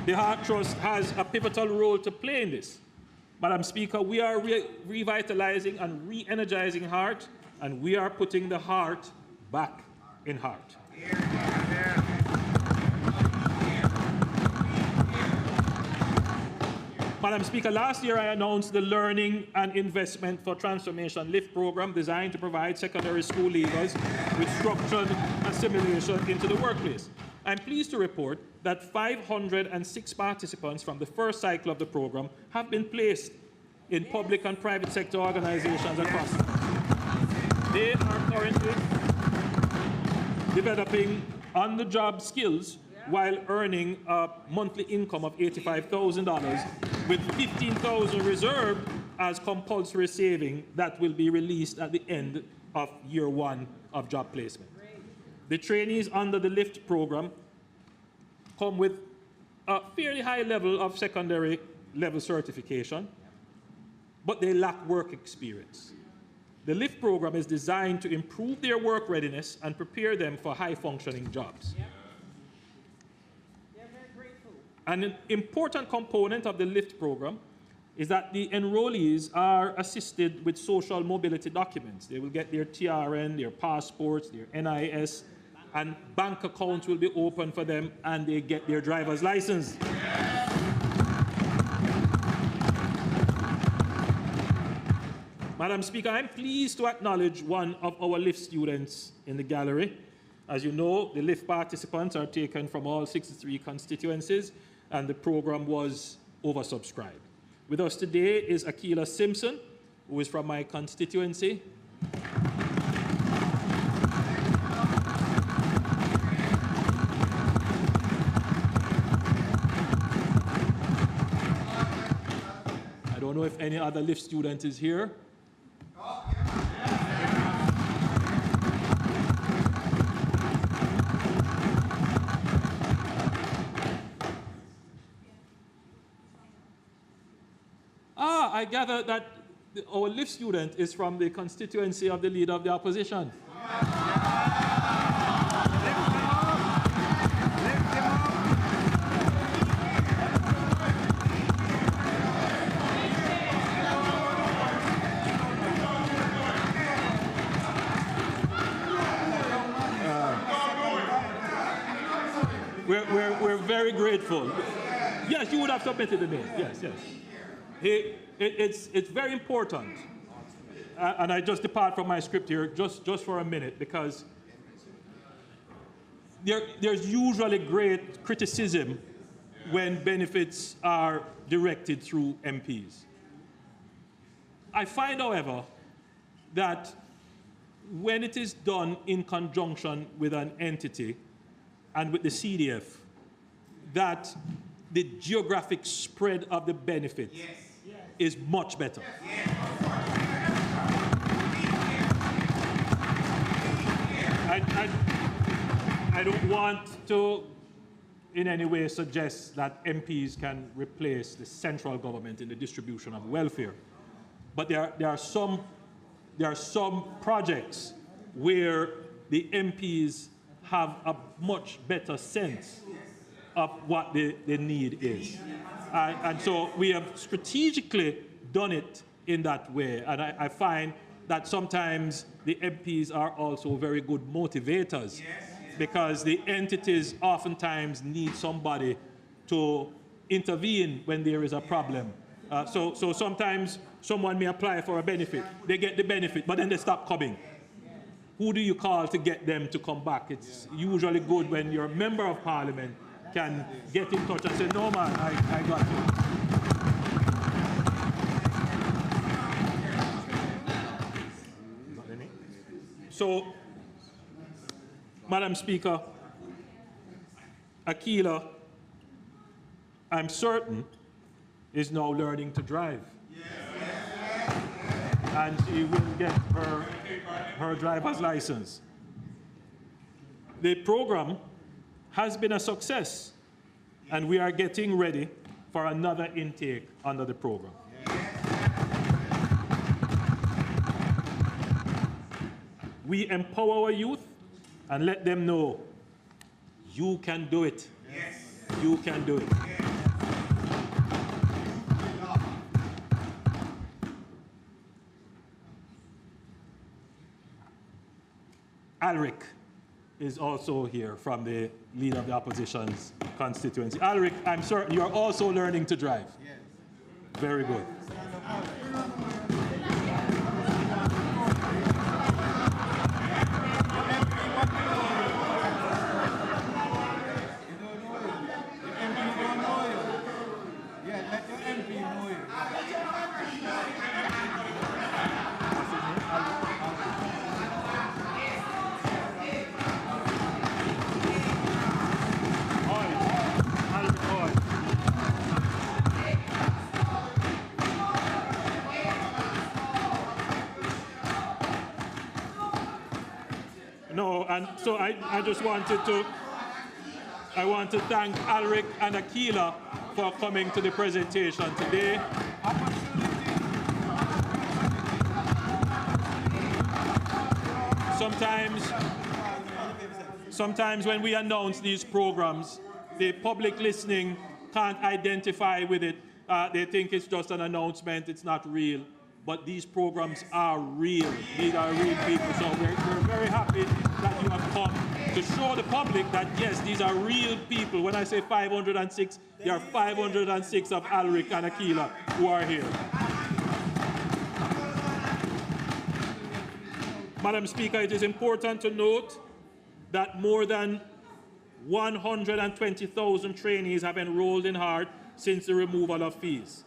The Heart Trust has a pivotal role to play in this. Madam Speaker, we are revitalizing and re-energizing Heart, and we are putting the heart back in Heart. Madam Speaker, last year I announced the Learning and Investment for Transformation LIFT program designed to provide secondary school leavers with structured assimilation into the workplace. I'm pleased to report that 506 participants from the first cycle of the program have been placed in public and private sector organizations across. They are currently developing on-the-job skills while earning a monthly income of $85,000, with $15,000 reserved as compulsory saving that will be released at the end of year one of job placement. The trainees under the LIFT program come with a fairly high level of secondary level certification, but they lack work experience. The LIFT program is designed to improve their work readiness and prepare them for high-functioning jobs. Yep. An important component of the LIFT program is that the enrollees are assisted with social mobility documents. They will get their TRN, their passports, their NIS, and bank accounts will be open for them, and they get their driver's license. Madam Speaker, I'm pleased to acknowledge one of our LIFT students in the gallery. As you know, the LIFT participants are taken from all 63 constituencies, and the program was oversubscribed. With us today is Akila Simpson, who is from my constituency. I don't know if any other LIFT student is here. I gather that our LIFT student is from the constituency of the Leader of the Opposition. We're very grateful. Yes, you would have submitted the name. Yes, yes. It's very important, and I just depart from my script here just for a minute, because there's usually great criticism when benefits are directed through MPs. I find, however, that when it is done in conjunction with an entity and with the CDF, that the geographic spread of the benefit is much better. I don't want to in any way suggest that MPs can replace the central government in the distribution of welfare. But there are some projects where the MPs have a much better sense of what the need is. And so we have strategically done it in that way. And I find that sometimes the MPs are also very good motivators, because the entities oftentimes need somebody to intervene when there is a problem. So sometimes someone may apply for a benefit, they get the benefit, but then they stop coming. Who do you call to get them to come back? It's usually good when your member of parliament can get in touch and say, no man, I got you. So, Madam Speaker, Akila, I'm certain, is now learning to drive. And she will get her driver's license. The program has been a success, and we are getting ready for another intake under the program. We empower our youth and let them know you can do it. Yes. You can do it. Yes. Alric is also here from the leader of the opposition's constituency. Alric, I'm certain you're also learning to drive. Yes. Very good. No, and so I just wanted to, I want to thank Alric and Akila for coming to the presentation today. Sometimes when we announce these programs, the public listening can't identify with it. They think it's just an announcement, it's not real. But these programs are real. These are real people. So we're very happy that you have come to show the public that, yes, these are real people. When I say 506, there are 506 of Alric and Akila who are here. Madam Speaker, it is important to note that more than 120,000 trainees have enrolled in HART since the removal of fees.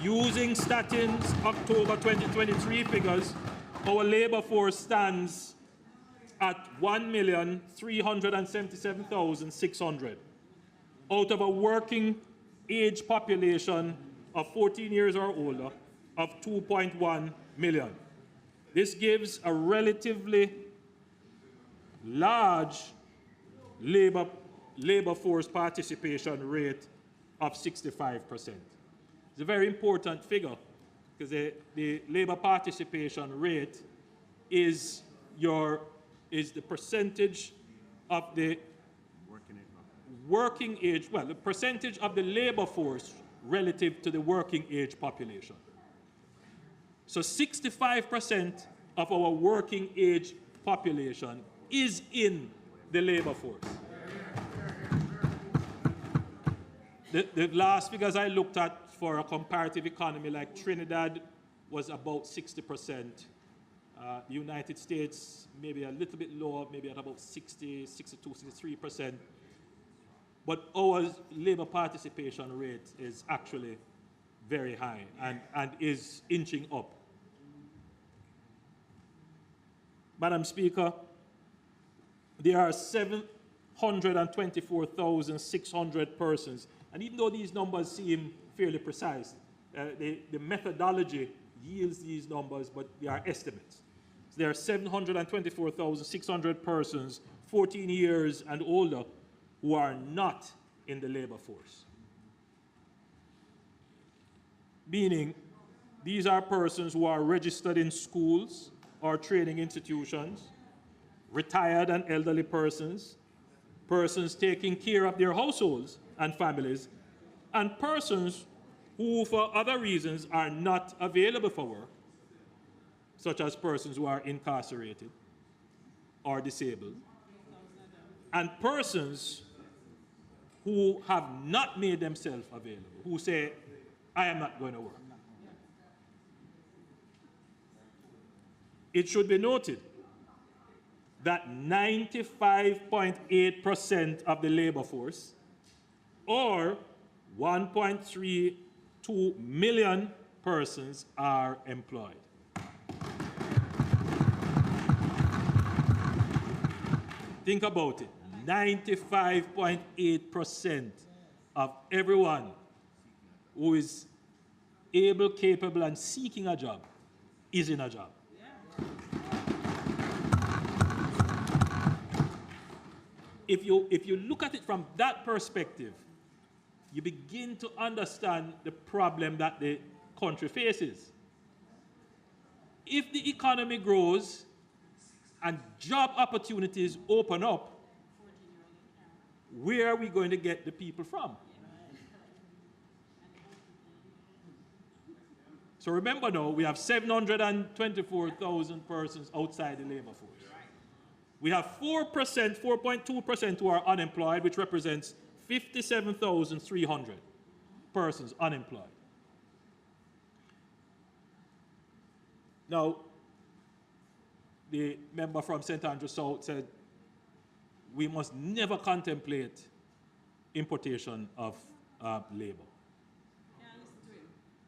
Using Statin's October 2023 figures, our labor force stands at 1,377,600 out of a working age population of 14 years or older of 2.1 million. This gives a relatively large labor force participation rate of 65%. It's a very important figure because the labor participation rate is the percentage of the working age, well, the percentage of the labor force relative to the working age population. So 65% of our working age population is in the labor force. The last figures I looked at for a comparative economy like Trinidad was about 60%. The United States, maybe a little bit lower, maybe at about 60, 62, 63%. But our labor participation rate is actually very high and is inching up. Madam Speaker, there are 724,600 persons, and even though these numbers seem fairly precise, the methodology yields these numbers, but they are estimates. So there are 724,600 persons, 14 years and older, who are not in the labor force. Meaning, these are persons who are registered in schools or training institutions, retired and elderly persons, persons taking care of their households and families, and persons who, for other reasons, are not available for work, such as persons who are incarcerated or disabled, and persons who have not made themselves available, who say, I am not going to work. It should be noted that 95.8% of the labor force, or 1.32 million persons, are employed. Think about it. 95.8% of everyone who is able, capable, and seeking a job is in a job. If you look at it from that perspective, you begin to understand the problem that the country faces. If the economy grows and job opportunities open up, where are we going to get the people from? So remember now, we have 724,000 persons outside the labor force. We have 4.2% who are unemployed, which represents 57,300 persons unemployed. Now, the member from St. Andrew South said, we must never contemplate importation of labor.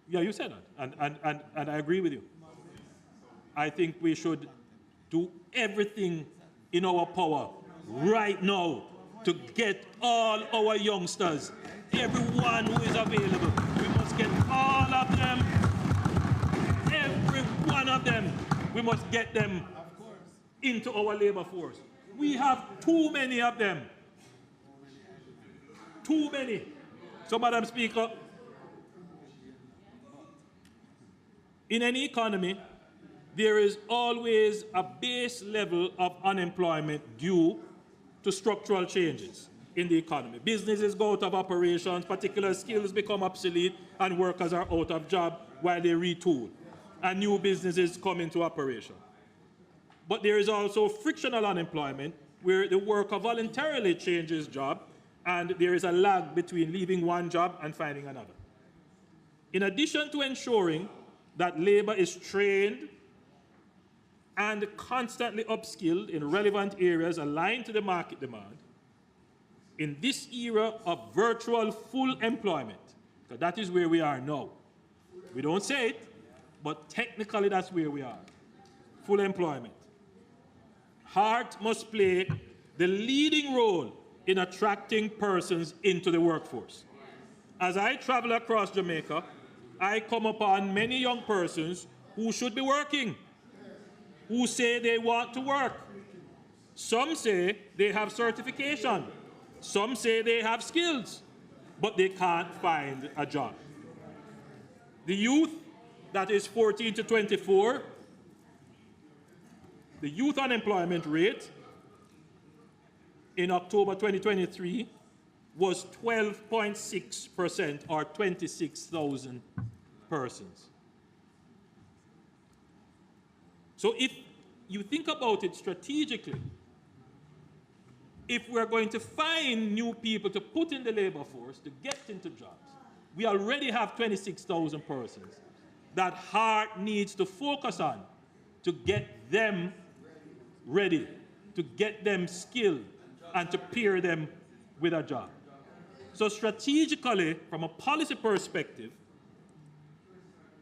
Yeah, you said that, and I agree with you. I think we should do everything in our power right now to get all our youngsters, everyone who is available. We must get all of them, every one of them. We must get them into our labor force. We have too many of them. Too many. So, Madam Speaker, in any economy, there is always a base level of unemployment due to structural changes in the economy. Businesses go out of operations, particular skills become obsolete, and workers are out of job while they retool, and new businesses come into operation. But there is also frictional unemployment, where the worker voluntarily changes job, and there is a lag between leaving one job and finding another. In addition to ensuring that labor is trained and constantly upskilled in relevant areas aligned to the market demand, in this era of virtual full employment, because that is where we are now. We don't say it, but technically that's where we are. Full employment. HEART must play the leading role in attracting persons into the workforce. As I travel across Jamaica, I come upon many young persons who should be working, who say they want to work. Some say they have certification. Some say they have skills, but they can't find a job. The youth that is 14 to 24, the youth unemployment rate in October 2023 was 12.6%, or 26,000 persons. So if you think about it strategically, if we're going to find new people to put in the labor force to get into jobs, we already have 26,000 persons that HEART needs to focus on to get them ready, to get them skilled, and to pair them with a job. So strategically, from a policy perspective,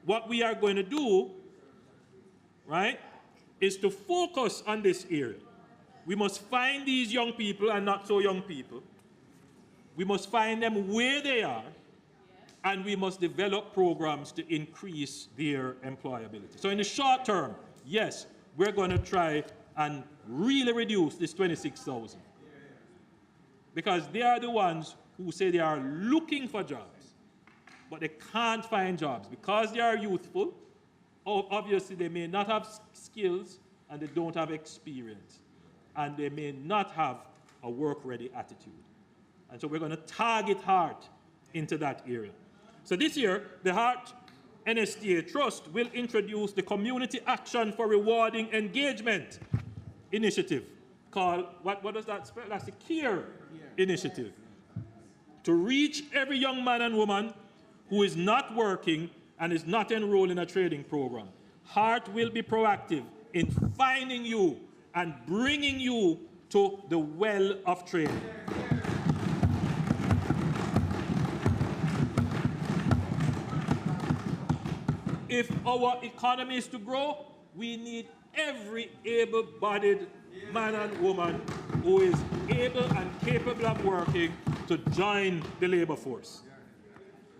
what we are going to do, right, is to focus on this area. We must find these young people and not so young people. We must find them where they are and we must develop programs to increase their employability. So in the short term, yes, we're going to try and really reduce this 26,000. Because they are the ones who say they are looking for jobs, but they can't find jobs. Because they are youthful, obviously they may not have skills and they don't have experience. And they may not have a work-ready attitude. And so we're going to target HEART into that area. So this year, the HEART NSTA Trust will introduce the Community Action for Rewarding Engagement initiative called, what does that spell? That's the CARE initiative. To reach every young man and woman who is not working and is not enrolled in a training program. HEART will be proactive in finding you and bringing you to the well of training. If our economy is to grow, we need every able-bodied man and woman who is able and capable of working to join the labor force.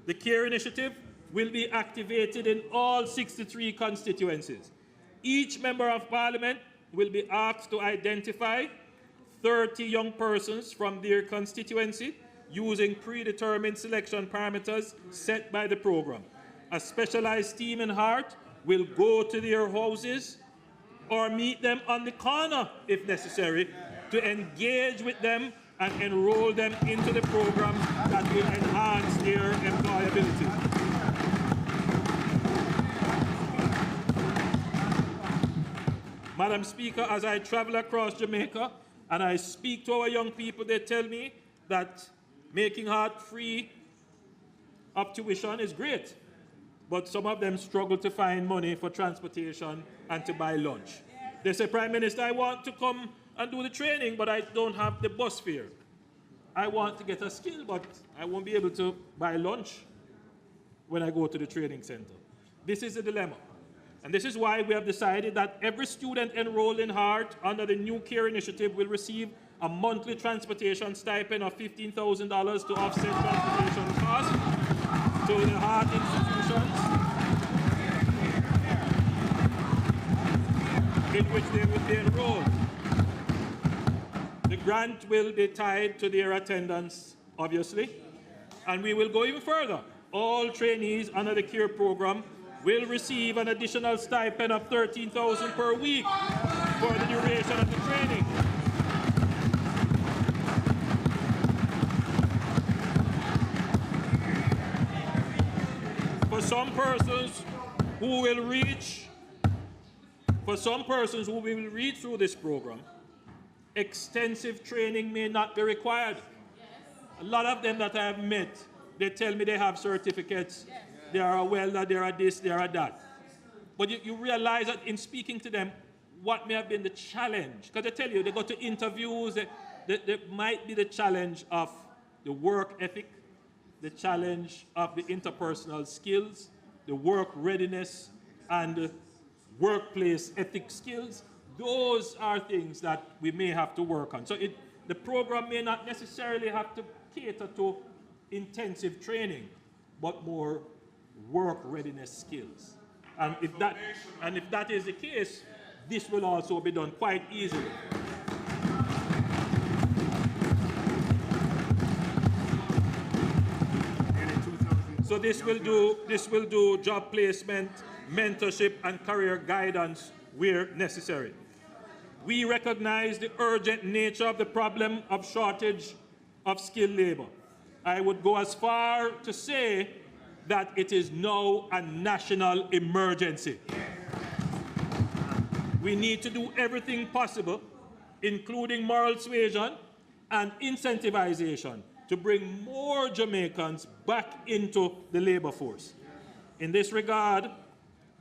The CARE initiative will be activated in all 63 constituencies. Each member of parliament will be asked to identify 30 young persons from their constituency using predetermined selection parameters set by the program. A specialized team in HEART will go to their houses or meet them on the corner if necessary to engage with them and enroll them into the program that will enhance their employability. Madam Speaker, as I travel across Jamaica and I speak to our young people, they tell me that making HEART free of tuition is great, but some of them struggle to find money for transportation and to buy lunch. They say, Prime Minister, I want to come and do the training, but I don't have the bus fare. I want to get a skill, but I won't be able to buy lunch when I go to the training center. This is a dilemma. And this is why we have decided that every student enrolled in HEART under the new CARE initiative will receive a monthly transportation stipend of $15,000 to offset transportation costs to the HEART institutions in which they will be enrolled. The grant will be tied to their attendance, obviously, and we will go even further. All trainees under the CARE program will receive an additional stipend of $13,000 per week for the duration of the training. For some persons who will reach through this program, extensive training may not be required. A lot of them that I have met, they tell me they have certificates. They are a welder, they are this, they are that. But you realize that in speaking to them, what may have been the challenge? Because I tell you, they go to interviews, there might be the challenge of the work ethic, the challenge of the interpersonal skills, the work readiness, and the workplace ethic skills. Those are things that we may have to work on. So the program may not necessarily have to cater to intensive training, but more work readiness skills. And if that is the case, this will also be done quite easily. So this will do job placement, mentorship, and career guidance where necessary. We recognize the urgent nature of the problem of shortage of skilled labor. I would go as far to say that it is now a national emergency. We need to do everything possible, including moral suasion and incentivization, to bring more Jamaicans back into the labor force. In this regard,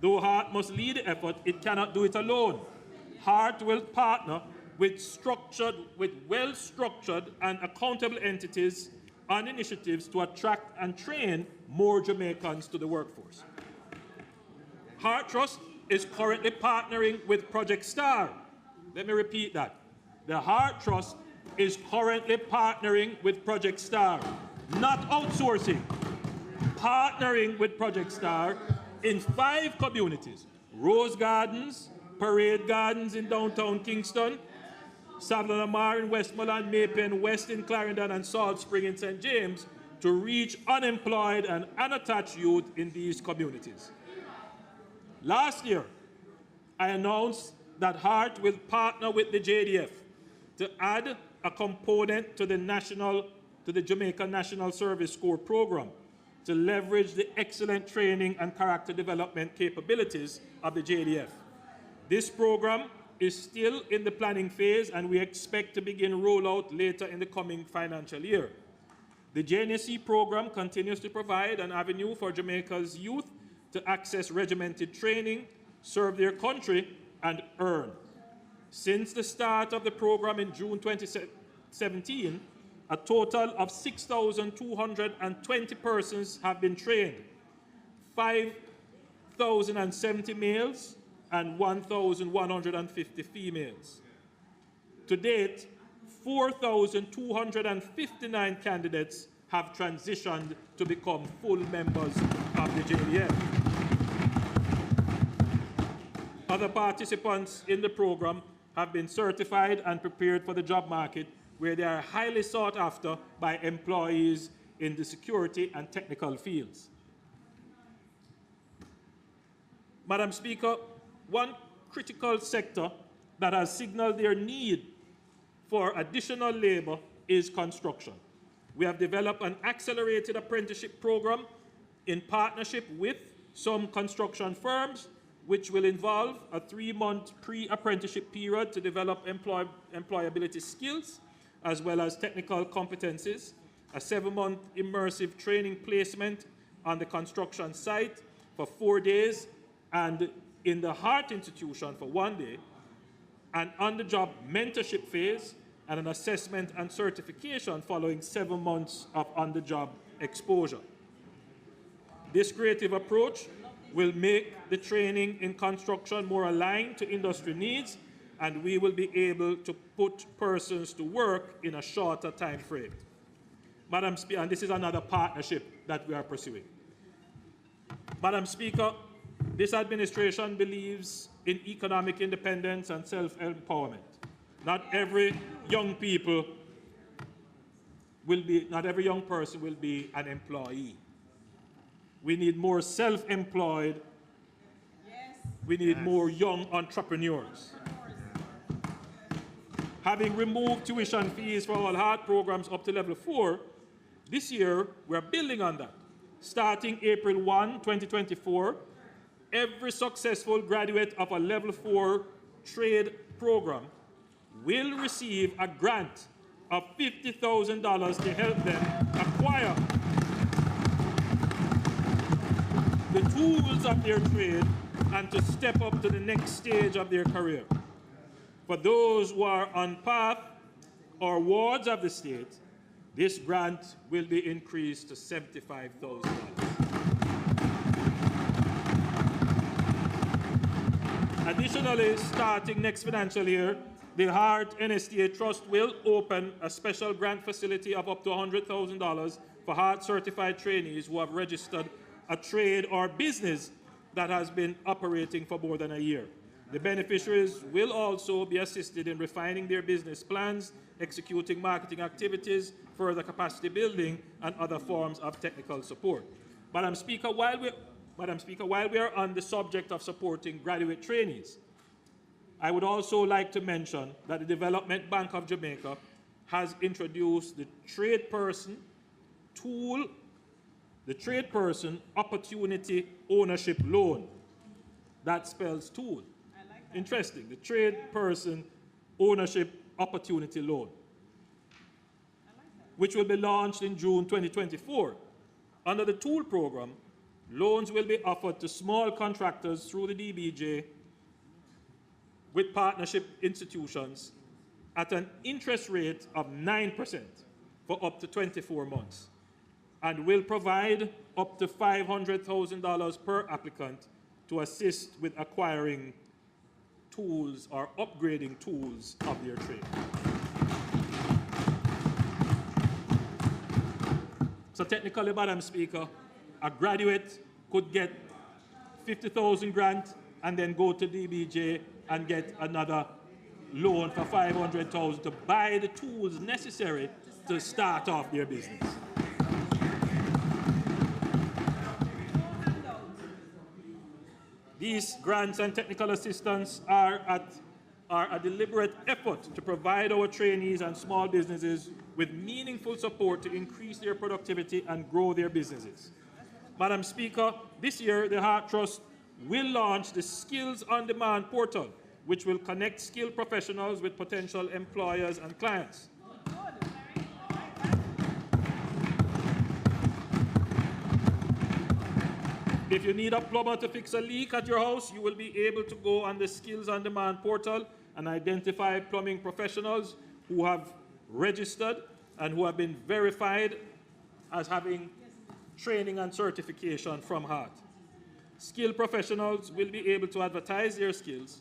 though HEART must lead the effort, it cannot do it alone. HEART will partner with well-structured and accountable entities on initiatives to attract and train more Jamaicans to the workforce. HEART Trust is currently partnering with Project STAR. Let me repeat that. The HEART Trust is currently partnering with Project STAR, not outsourcing, partnering with Project Star in 5 communities: Rose Gardens, Parade Gardens in downtown Kingston, Savannah Mar in Westmoreland, Maypen West in Clarendon, and Salt Spring in St. James, to reach unemployed and unattached youth in these communities. Last year, I announced that HEART will partner with the JDF to add a component to the Jamaica National Service Corps program to leverage the excellent training and character development capabilities of the JDF. This program is still in the planning phase, and we expect to begin rollout later in the coming financial year. The JNSC program continues to provide an avenue for Jamaica's youth to access regimented training, serve their country, and earn. Since the start of the program in June 2017, a total of 6,220 persons have been trained, 5,070 males and 1,150 females. To date, 4,259 candidates have transitioned to become full members of the JDF. Other participants in the program have been certified and prepared for the job market, where they are highly sought after by employees in the security and technical fields. Madam Speaker, one critical sector that has signaled their need for additional labor is construction. We have developed an accelerated apprenticeship program in partnership with some construction firms, which will involve a 3-month pre-apprenticeship period to develop employability skills as well as technical competencies, a 7-month immersive training placement on the construction site for 4 days, and in the HEART institution for 1 day, an on-the-job mentorship phase, and an assessment and certification following 7 months of on-the-job exposure. This creative approach will make the training in construction more aligned to industry needs, and we will be able to put persons to work in a shorter time frame. Madam Speaker, and this is another partnership that we are pursuing. Madam Speaker, this administration believes in economic independence and self-empowerment. Not every young person will be an employee. We need more self-employed. Yes. We need more young entrepreneurs. Having removed tuition fees for all HEART programs up to level 4, this year we're building on that. Starting April 1, 2024, every successful graduate of a level 4 trade program will receive a grant of $50,000 to help them acquire the tools of their trade and to step up to the next stage of their career. For those who are on path or wards of the state, this grant will be increased to $75,000. Additionally, starting next financial year, the HEART NSTA Trust will open a special grant facility of up to $100,000 for HEART certified trainees who have registered a trade or business that has been operating for more than a year. The beneficiaries will also be assisted in refining their business plans, executing marketing activities, further capacity building, and other forms of technical support. Madam Speaker, while we are on the subject of supporting graduate trainees, I would also like to mention that the Development Bank of Jamaica has introduced the trade person opportunity ownership loan. That spells tool. I like that. Interesting. The trade person ownership opportunity loan, which will be launched in June 2024. Under the tool program, loans will be offered to small contractors through the DBJ with partnership institutions at an interest rate of 9% for up to 24 months, and will provide up to $500,000 per applicant to assist with acquiring tools or upgrading tools of their trade. So technically, Madam Speaker, a graduate could get 50,000 grant and then go to DBJ and get another loan for 500,000 to buy the tools necessary to start off their business. These grants and technical assistance are a deliberate effort to provide our trainees and small businesses with meaningful support to increase their productivity and grow their businesses. Madam Speaker, this year the Heart Trust will launch the Skills on Demand portal, which will connect skilled professionals with potential employers and clients. If you need a plumber to fix a leak at your house, you will be able to go on the Skills on Demand portal and identify plumbing professionals who have registered and who have been verified as having training and certification from Heart. Skilled professionals will be able to advertise their skills,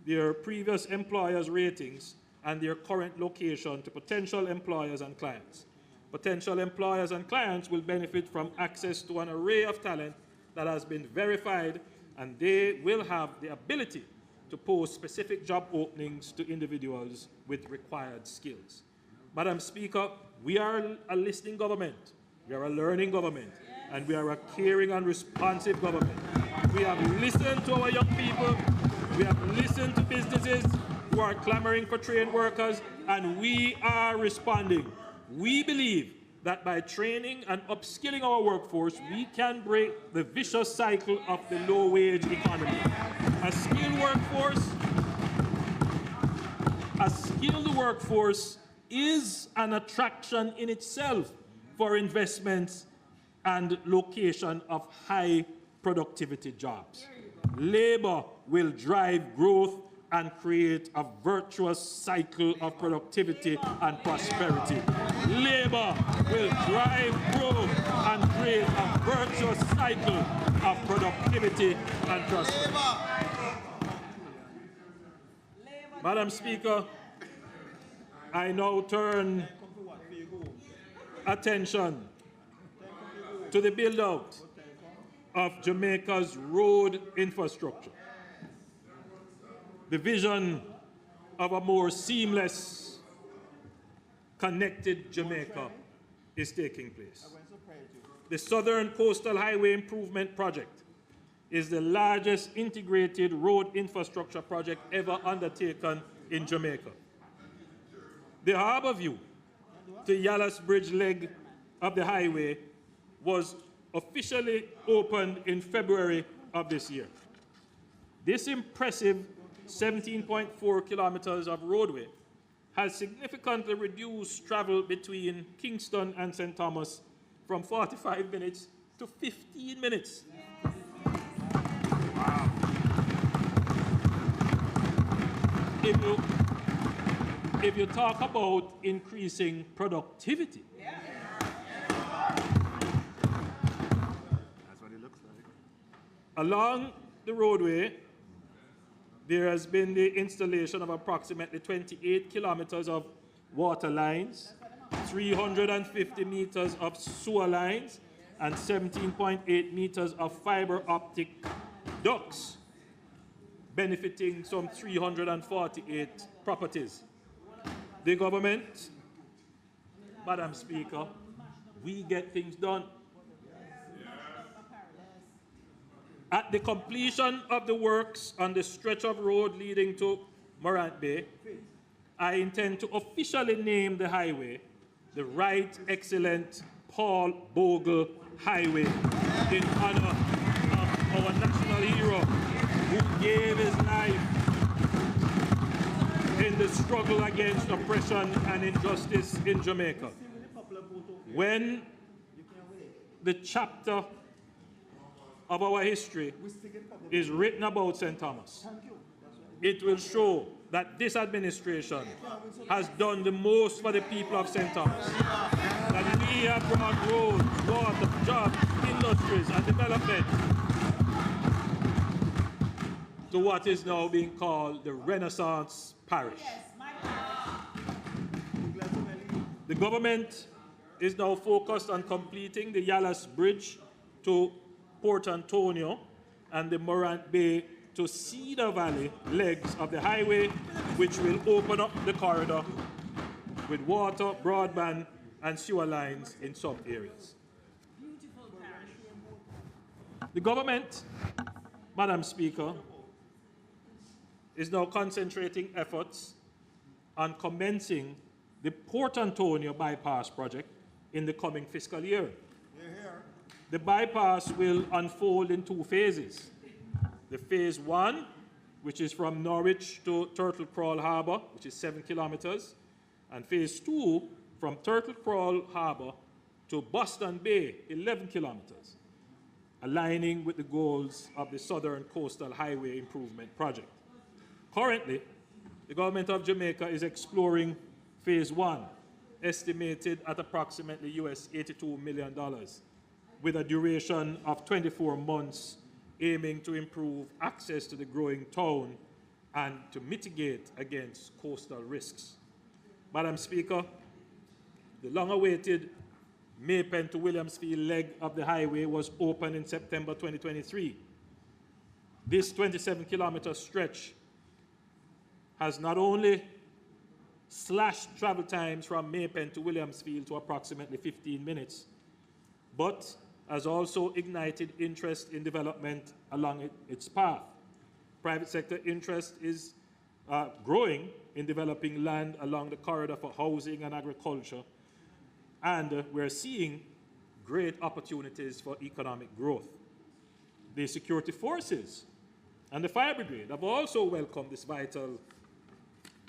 their previous employers' ratings, and their current location to potential employers and clients. Potential employers and clients will benefit from access to an array of talent that has been verified, and they will have the ability to post specific job openings to individuals with required skills. Madam Speaker, we are a listening government, we are a learning government, and we are a caring and responsive government. We have listened to our young people, we have listened to businesses who are clamoring for trained workers, and we are responding. We believe that by training and upskilling our workforce, we can break the vicious cycle of the low-wage economy. A skilled workforce is an attraction in itself for investments and location of high productivity jobs. Labor will drive growth and create a virtuous cycle of productivity and prosperity. Labor will drive growth and create a virtuous cycle of productivity and prosperity. Madam Speaker, I now turn attention to the build-out of Jamaica's road infrastructure. The vision of a more seamless, connected Jamaica is taking place. The Southern Coastal Highway Improvement Project is the largest integrated road infrastructure project ever undertaken in Jamaica. The Harbour View to Yallah's Bridge leg of the highway was officially opened in February of this year. This impressive 17.4 kilometers of roadway has significantly reduced travel between Kingston and St. Thomas from 45 minutes to 15 minutes. Wow. If you talk about increasing productivity, That's what it looks like. along the roadway, there has been the installation of approximately 28 kilometers of water lines, 350 meters of sewer lines, and 17.8 meters of fiber optic ducts, benefiting some 348 properties. The government, Madam Speaker, we get things done. At the completion of the works on the stretch of road leading to Morant Bay, I intend to officially name the highway the Right Excellent Paul Bogle Highway in honor of our national hero who gave his life in the struggle against oppression and injustice in Jamaica. When the chapter of our history is written about St. Thomas, it will show that this administration has done the most for the people of St. Thomas. That we have brought roads, water, jobs, industries, and development to what is now being called the Renaissance Parish. The government is now focused on completing the Yallah's Bridge to Port Antonio and the Morant Bay to Cedar Valley legs of the highway, which will open up the corridor with water, broadband, and sewer lines in some areas. The government, Madam Speaker, is now concentrating efforts on commencing the Port Antonio bypass project in the coming fiscal year. The bypass will unfold in 2 phases. The phase 1, which is from Norwich to Turtle Crawl Harbour, which is 7 kilometers, and phase 2 from Turtle Crawl Harbour to Boston Bay, 11 kilometers, aligning with the goals of the Southern Coastal Highway Improvement Project. Currently, the government of Jamaica is exploring phase 1, estimated at approximately US $82 million, with a duration of 24 months, aiming to improve access to the growing town and to mitigate against coastal risks. Madam Speaker, the long-awaited Maypen to Williamsfield leg of the highway was opened in September 2023. This 27-kilometer stretch has not only slashed travel times from Maypen to Williamsfield to approximately 15 minutes, but has also ignited interest in development along its path. Private sector interest is growing in developing land along the corridor for housing and agriculture, and we're seeing great opportunities for economic growth. The security forces and the fire brigade have also welcomed this vital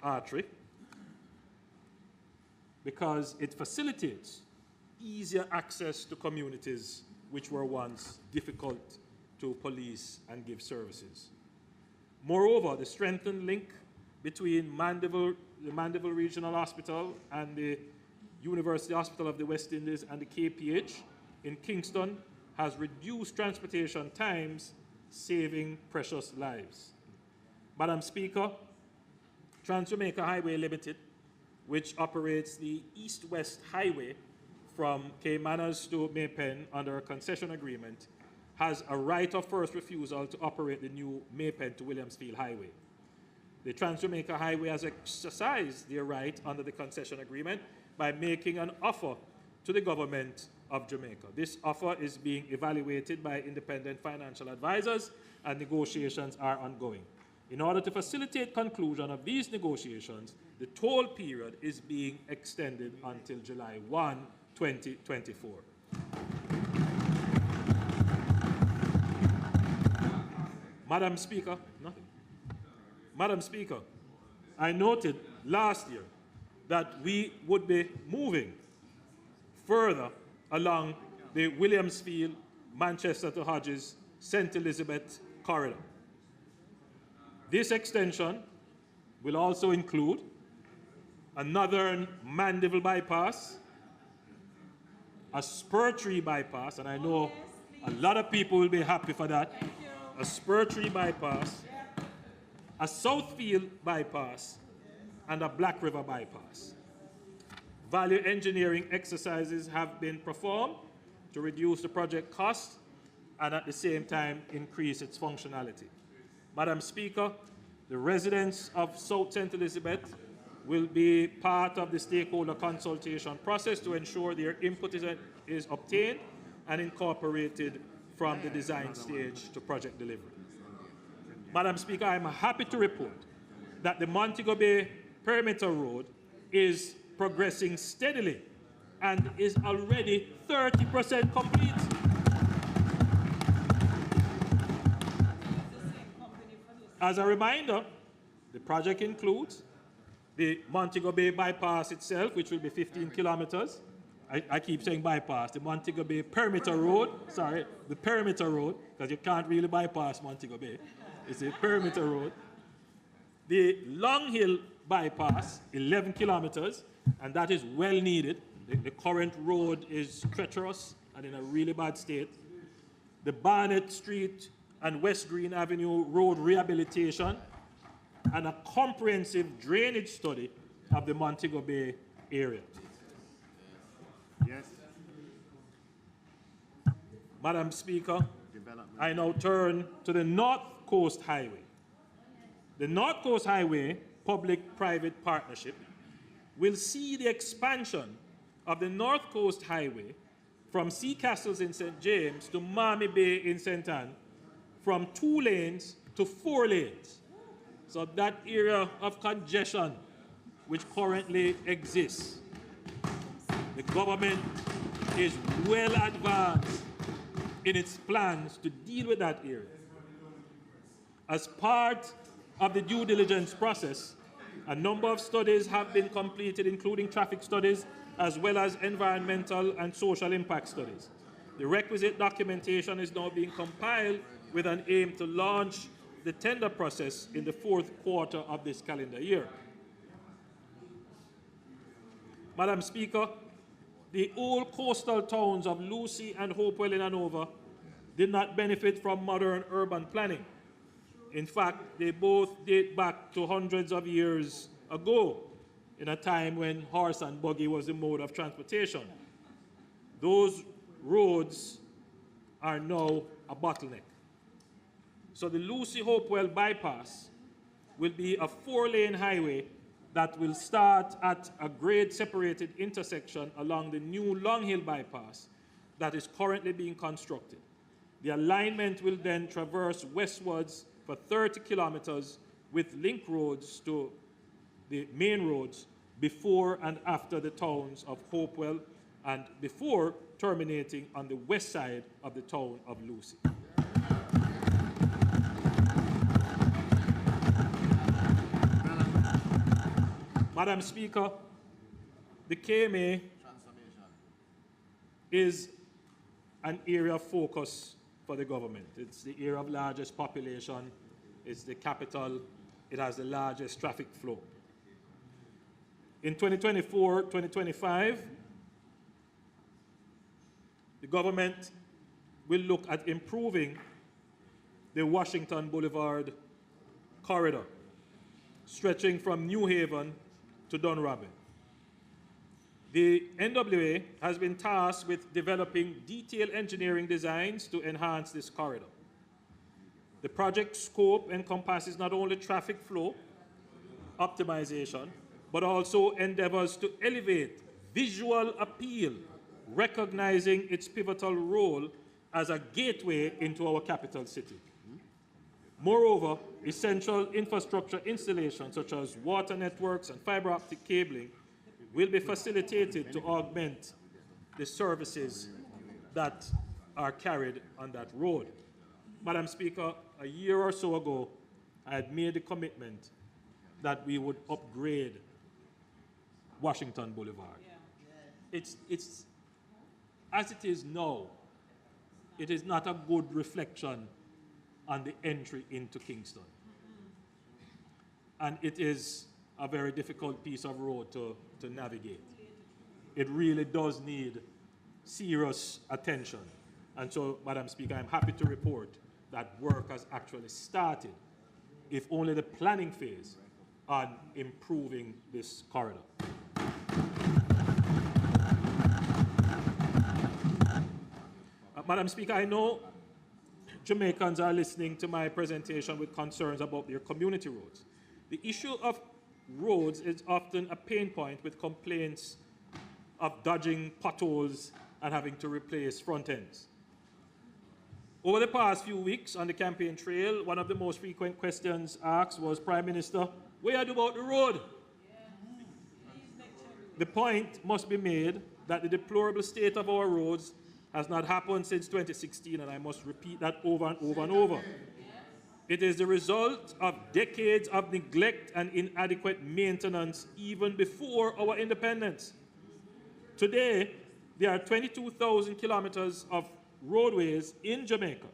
artery because it facilitates easier access to communities which were once difficult to police and give services. Moreover, the strengthened link between the Mandeville Regional Hospital and the University Hospital of the West Indies and the KPH in Kingston has reduced transportation times, saving precious lives. Madam Speaker, Trans-Jamaica Highway Limited, which operates the East-West Highway from Caymanas to Maypen under a concession agreement, has a right of first refusal to operate the new Maypen to Williamsfield Highway. The Trans-Jamaica Highway has exercised their right under the concession agreement by making an offer to the government of Jamaica. This offer is being evaluated by independent financial advisors, and negotiations are ongoing. In order to facilitate conclusion of these negotiations, the toll period is being extended until July 1, 2024. Madam Speaker, nothing. Madam Speaker, I noted last year that we would be moving further along the Williamsfield, Manchester to Hodges, St. Elizabeth corridor. This extension will also include a northern Mandeville bypass, a spur tree bypass, and I know a lot of people will be happy for that, a spur tree bypass, a Southfield bypass, and a Black River bypass. Value engineering exercises have been performed to reduce the project cost and at the same time increase its functionality. Madam Speaker, the residents of South St. Elizabeth will be part of the stakeholder consultation process to ensure their input is obtained and incorporated from the design stage to project delivery. Madam Speaker, I am happy to report that the Montego Bay Perimeter Road is progressing steadily and is already 30% complete. As a reminder, the project includes the Montego Bay bypass itself, which will be 15 kilometers. I keep saying bypass, the Montego Bay Perimeter Road, sorry, the Perimeter Road, because you can't really bypass Montego Bay. It's a perimeter road. The Long Hill bypass, 11 kilometers, and that is well needed. The current road is treacherous and in a really bad state. The Barnett Street and West Green Avenue road rehabilitation, and a comprehensive drainage study of the Montego Bay area. Yes. Madam Speaker, I now turn to the North Coast Highway. The North Coast Highway public-private partnership will see the expansion of the North Coast Highway from Sea Castles in St. James to Miami Bay in St. Anne from 2 lanes to 4 lanes. So that area of congestion which currently exists, the government is well advanced in its plans to deal with that area. As part of the due diligence process, a number of studies have been completed, including traffic studies, as well as environmental and social impact studies. The requisite documentation is now being compiled with an aim to launch the tender process in the 4th quarter of this calendar year. Madam Speaker, the old coastal towns of Lucy and Hopewell in Hanover did not benefit from modern urban planning. In fact, they both date back to hundreds of years ago, in a time when horse and buggy was the mode of transportation. Those roads are now a bottleneck. So the Lucy Hopewell bypass will be a 4-lane highway that will start at a grade-separated intersection along the new Long Hill bypass that is currently being constructed. The alignment will then traverse westwards for 30 kilometers with link roads to the main roads before and after the towns of Hopewell and before terminating on the west side of the town of Lucy. Madam Speaker, the KMA is an area of focus for the government. It's the area of largest population, it's the capital, it has the largest traffic flow. In 2024-2025, the government will look at improving the Washington Boulevard corridor, stretching from New Haven to Dunrabin. The NWA has been tasked with developing detailed engineering designs to enhance this corridor. The project scope encompasses not only traffic flow optimization, but also endeavors to elevate visual appeal, recognizing its pivotal role as a gateway into our capital city. Moreover, essential infrastructure installations such as water networks and fiber optic cabling will be facilitated to augment the services that are carried on that road. Madam Speaker, a year or so ago, I had made the commitment that we would upgrade Washington Boulevard. It's as it is now, it is not a good reflection on the entry into Kingston. And it is a very difficult piece of road to navigate. It really does need serious attention. And so, Madam Speaker, I'm happy to report that work has actually started, if only the planning phase, on improving this corridor. Madam Speaker, I know Jamaicans are listening to my presentation with concerns about their community roads. The issue of roads is often a pain point with complaints of dodging potholes and having to replace front ends. Over the past few weeks on the campaign trail, one of the most frequent questions asked was, Prime Minister, where are you about the road? The point must be made that the deplorable state of our roads has not happened since 2016, and I must repeat that over and over and over. It is the result of decades of neglect and inadequate maintenance even before our independence. Today, there are 22,000 kilometers of roadways in Jamaica,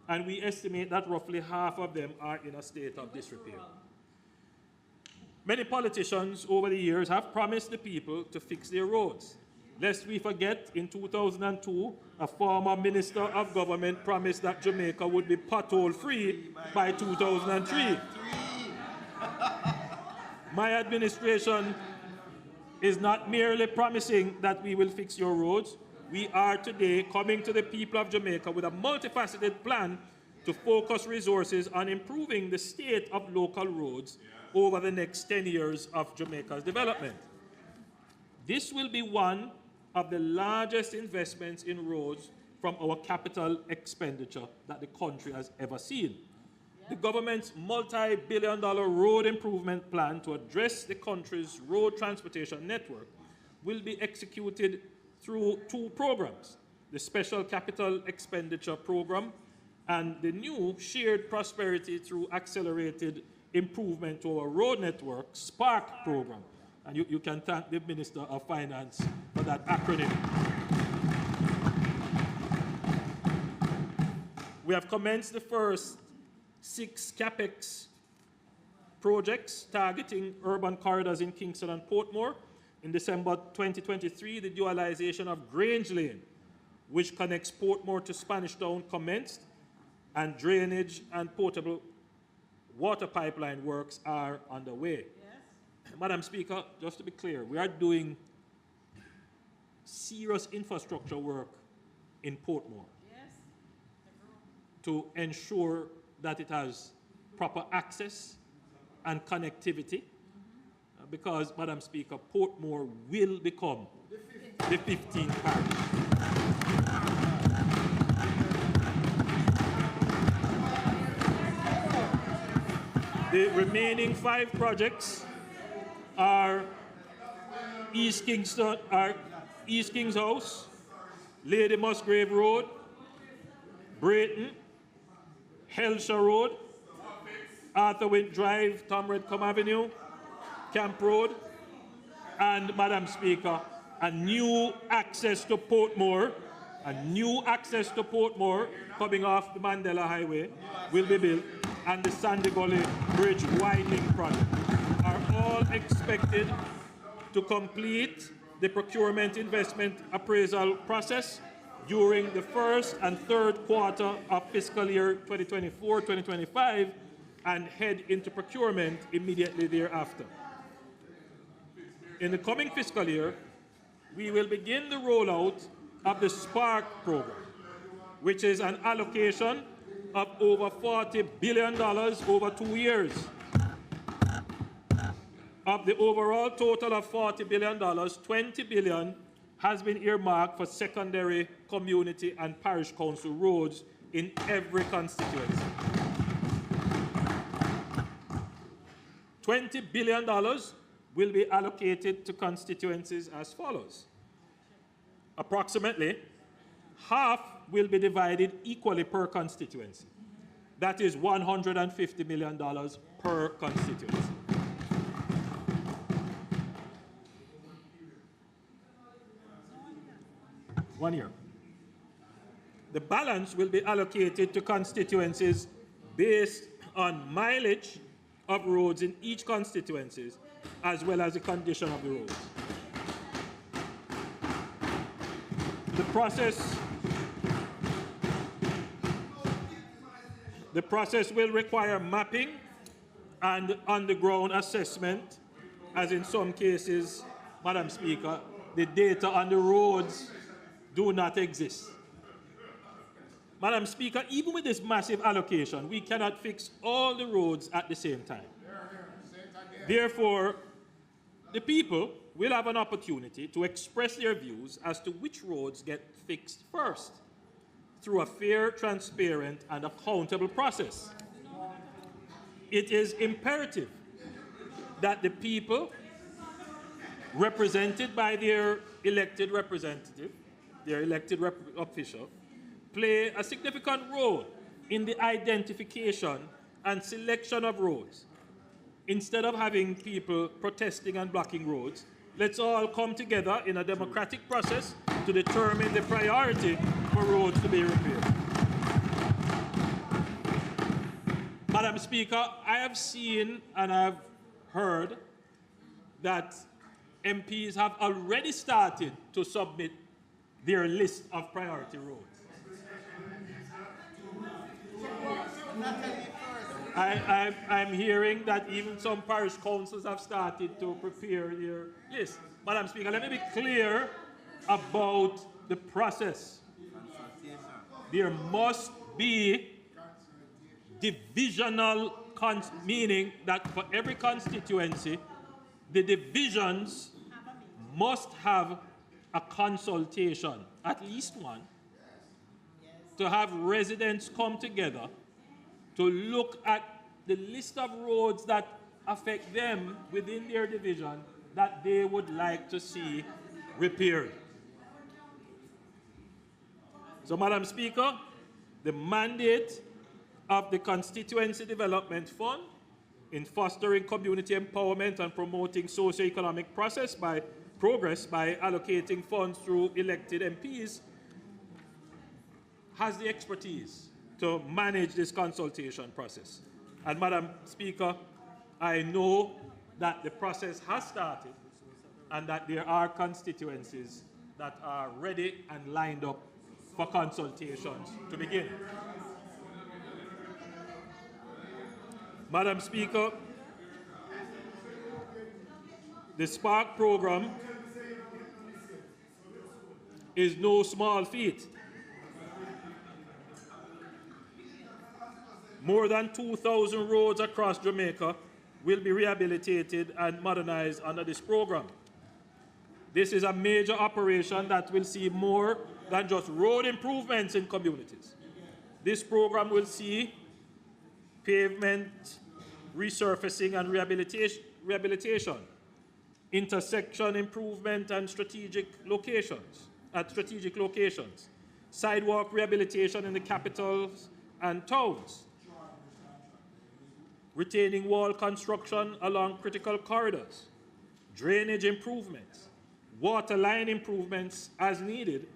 and we estimate that roughly half of them are in a state of disrepair. Many politicians over the years have promised the people to fix their roads. Lest we forget, in 2002, a former Minister of Government promised that Jamaica would be pothole-free by 2003. My administration is not merely promising that we will fix your roads, we are today coming to the people of Jamaica with a multifaceted plan to focus resources on improving the state of local roads over the next 10 years of Jamaica's development. This will be one of the largest investments in roads from our capital expenditure that the country has ever seen. The government's multi-billion-dollar road improvement plan to address the country's road transportation network will be executed through two programs, the Special Capital Expenditure Program and the new Shared Prosperity through Accelerated Improvement to our Road Network, SPARK program. And you can thank the Minister of Finance for that acronym. We have commenced the first 6 CAPEX projects targeting urban corridors in Kingston and Portmore. In December 2023, the dualization of Grange Lane, which connects Portmore to Spanish Town, commenced, and drainage and potable water pipeline works are underway. Yes. Madam Speaker, just to be clear, we are doing serious infrastructure work in Portmore, yes, to ensure that it has proper access and connectivity. Because, Madam Speaker, Portmore will become the 15th parish. The remaining 5 projects are East Kings House, Lady Musgrave Road, Brayton, Helshaw Road, Arthur Wint Drive, Tom Redcombe Avenue, Camp Road, and, Madam Speaker, a new access to Portmore coming off the Mandela Highway will be built, and the Sandy Gully Bridge widening project are all expected to complete the procurement investment appraisal process during the first and third quarter of fiscal year 2024-2025 and head into procurement immediately thereafter. In the coming fiscal year, we will begin the rollout of the SPARK program, which is an allocation of over $40 billion over 2 years. Of the overall total of $40 billion, $20 billion has been earmarked for secondary, community, and parish council roads in every constituency. $20 billion will be allocated to constituencies as follows. Approximately half will be divided equally per constituency. That is $150 million per constituency. One year. The balance will be allocated to constituencies based on mileage of roads in each constituency, as well as the condition of the roads. The process will require mapping and on-the-ground assessment, as in some cases, Madam Speaker, the data on the roads do not exist. Madam Speaker, even with this massive allocation, we cannot fix all the roads at the same time. Therefore, the people will have an opportunity to express their views as to which roads get fixed first through a fair, transparent, and accountable process. It is imperative that the people, represented by their elected representative, their elected official, play a significant role in the identification and selection of roads. Instead of having people protesting and blocking roads, let's all come together in a democratic process to determine the priority for roads to be repaired. Madam Speaker, I have seen and I've heard that MPs have already started to submit their list of priority roads. I'm hearing that even some parish councils have started to prepare their list. Madam Speaker, let me be clear about the process. There must be divisional, meaning that for every constituency, the divisions must have a consultation, at least one, to have residents come together to look at the list of roads that affect them within their division that they would like to see repaired. So, Madam Speaker, the mandate of the Constituency Development Fund in fostering community empowerment and promoting socio-economic progress by allocating funds through elected MPs has the expertise to manage this consultation process. And Madam Speaker, I know that the process has started and that there are constituencies that are ready and lined up for consultations to begin. Madam Speaker, the Spark program is no small feat. More than 2,000 roads across Jamaica will be rehabilitated and modernized under this program. This is a major operation that will see more than just road improvements in communities. This program will see pavement resurfacing and rehabilitation, intersection improvement and strategic locations, sidewalk rehabilitation in the capitals and towns, retaining wall construction along critical corridors, drainage improvements, water line improvements as needed,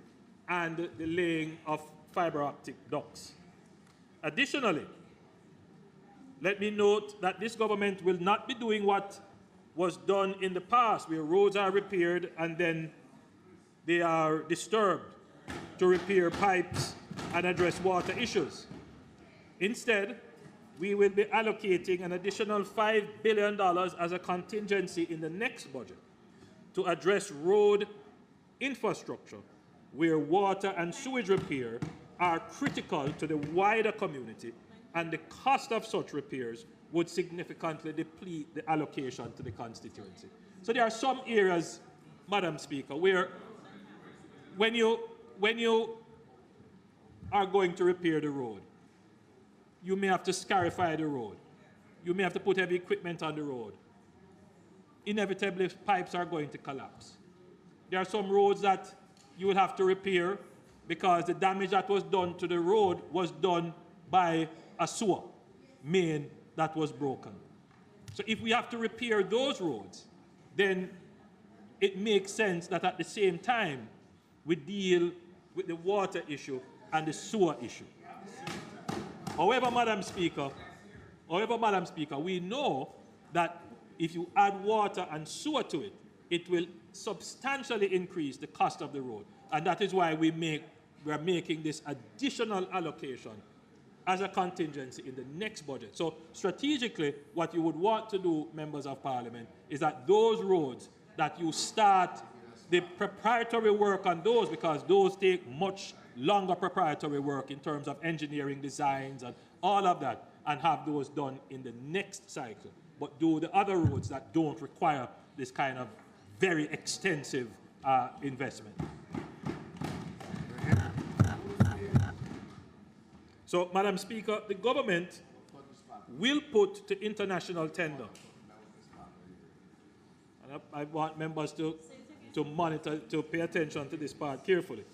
and the laying of fiber optic ducts. Additionally, let me note that this government will not be doing what was done in the past, where roads are repaired and then they are disturbed to repair pipes and address water issues. Instead, we will be allocating an additional $5 billion as a contingency in the next budget to address road infrastructure where water and sewage repair are critical to the wider community, and the cost of such repairs would significantly deplete the allocation to the constituency. So there are some areas, Madam Speaker, where when you are going to repair the road, you may have to scarify the road. You may have to put heavy equipment on the road. Inevitably, pipes are going to collapse. There are some roads that you will have to repair because the damage that was done to the road was done by a sewer main that was broken. So if we have to repair those roads, then it makes sense that at the same time we deal with the water issue and the sewer issue. However, Madam Speaker, we know that if you add water and sewer to it, it will substantially increase the cost of the road. And that is why we are making this additional allocation as a contingency in the next budget. So strategically, what you would want to do, members of parliament, is that those roads that you start the preparatory work on those, because those take much longer preparatory work in terms of engineering designs and all of that, and have those done in the next cycle. But do the other roads that don't require this kind of very extensive investment. So, Madam Speaker, the government will put to international tender. And I want members to monitor, to pay attention to this part carefully.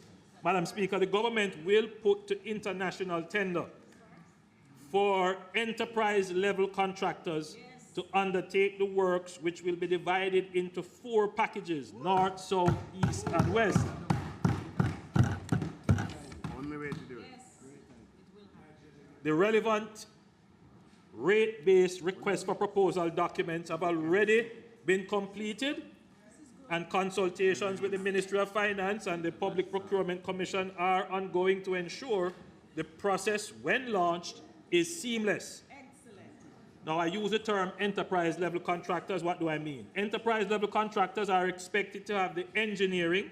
Madam Speaker, the government will put to international tender for enterprise-level contractors to undertake the works, which will be divided into 4 packages: north, south, east, and west. Only way to do it. The relevant rate-based request for proposal documents have already been completed, and consultations with the Ministry of Finance and the Public Procurement Commission are ongoing to ensure the process, when launched, is seamless. Now, I use the term enterprise-level contractors. What do I mean? Enterprise-level contractors are expected to have the engineering,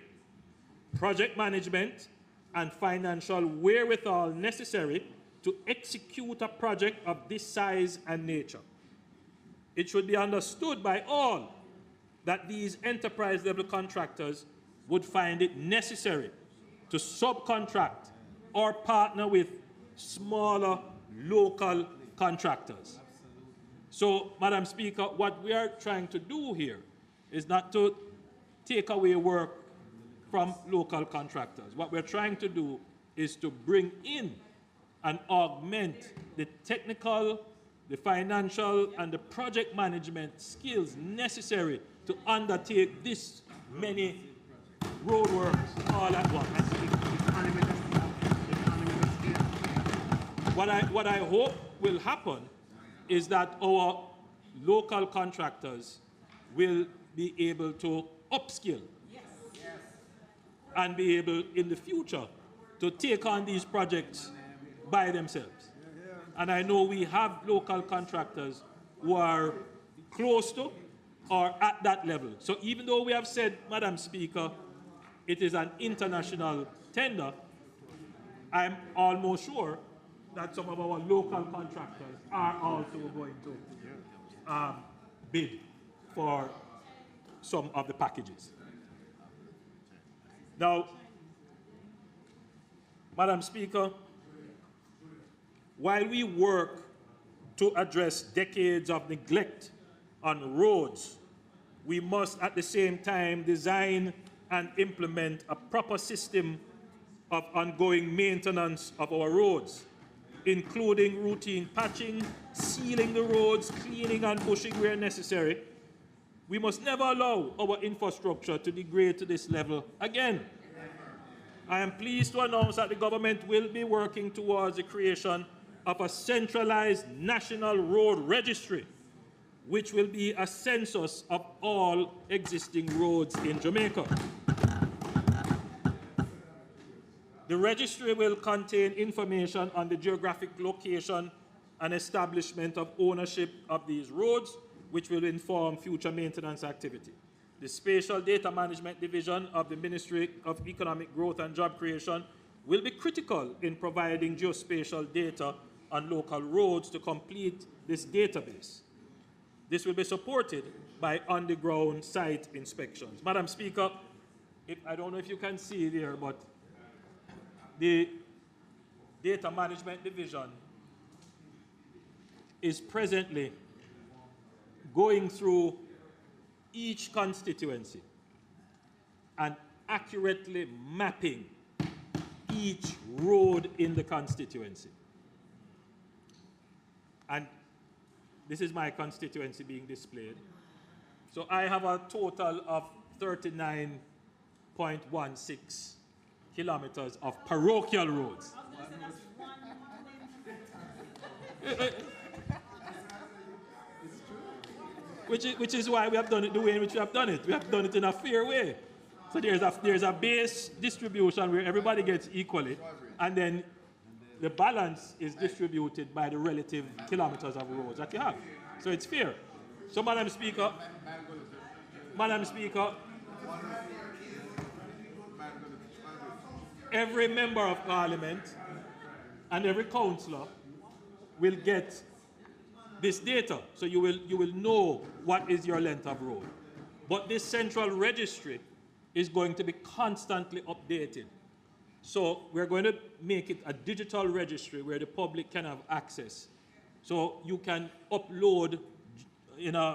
project management, and financial wherewithal necessary to execute a project of this size and nature. It should be understood by all that these enterprise-level contractors would find it necessary to subcontract or partner with smaller local contractors. So, Madam Speaker, what we are trying to do here is not to take away work from local contractors. What we're trying to do is to bring in and augment the technical, the financial, and the project management skills necessary to undertake this many roadworks all at once. What I hope will happen is that our local contractors will be able to upskill and be able in the future to take on these projects by themselves. And I know we have local contractors who are close to or at that level. So even though we have said, Madam Speaker, it is an international tender, I'm almost sure that some of our local contractors are also going to bid for some of the packages. Now, Madam Speaker, while we work to address decades of neglect on roads, we must at the same time design and implement a proper system of ongoing maintenance of our roads, including routine patching, sealing the roads, cleaning and bushing where necessary. We must never allow our infrastructure to degrade to this level again. I am pleased to announce that the government will be working towards the creation of a centralized national road registry, which will be a census of all existing roads in Jamaica. The registry will contain information on the geographic location and establishment of ownership of these roads, which will inform future maintenance activity. The Spatial Data Management Division of the Ministry of Economic Growth and Job Creation will be critical in providing geospatial data on local roads to complete this database. This will be supported by on-the-ground site inspections. Madam Speaker, I don't know if you can see there, but the Data Management Division is presently going through each constituency and accurately mapping each road in the constituency. And this is my constituency being displayed. So I have a total of 39.16 kilometers of parochial roads. Which is why we have done it the way in which we have done it. We have done it in a fair way. So there's a base distribution where everybody gets equally, and then the balance is distributed by the relative kilometers of roads that you have. So it's fair. So Madam Speaker, every member of parliament and every councillor will get this data, so you will know what is your length of road. But this central registry is going to be constantly updated. So we're going to make it a digital registry where the public can have access. So you can upload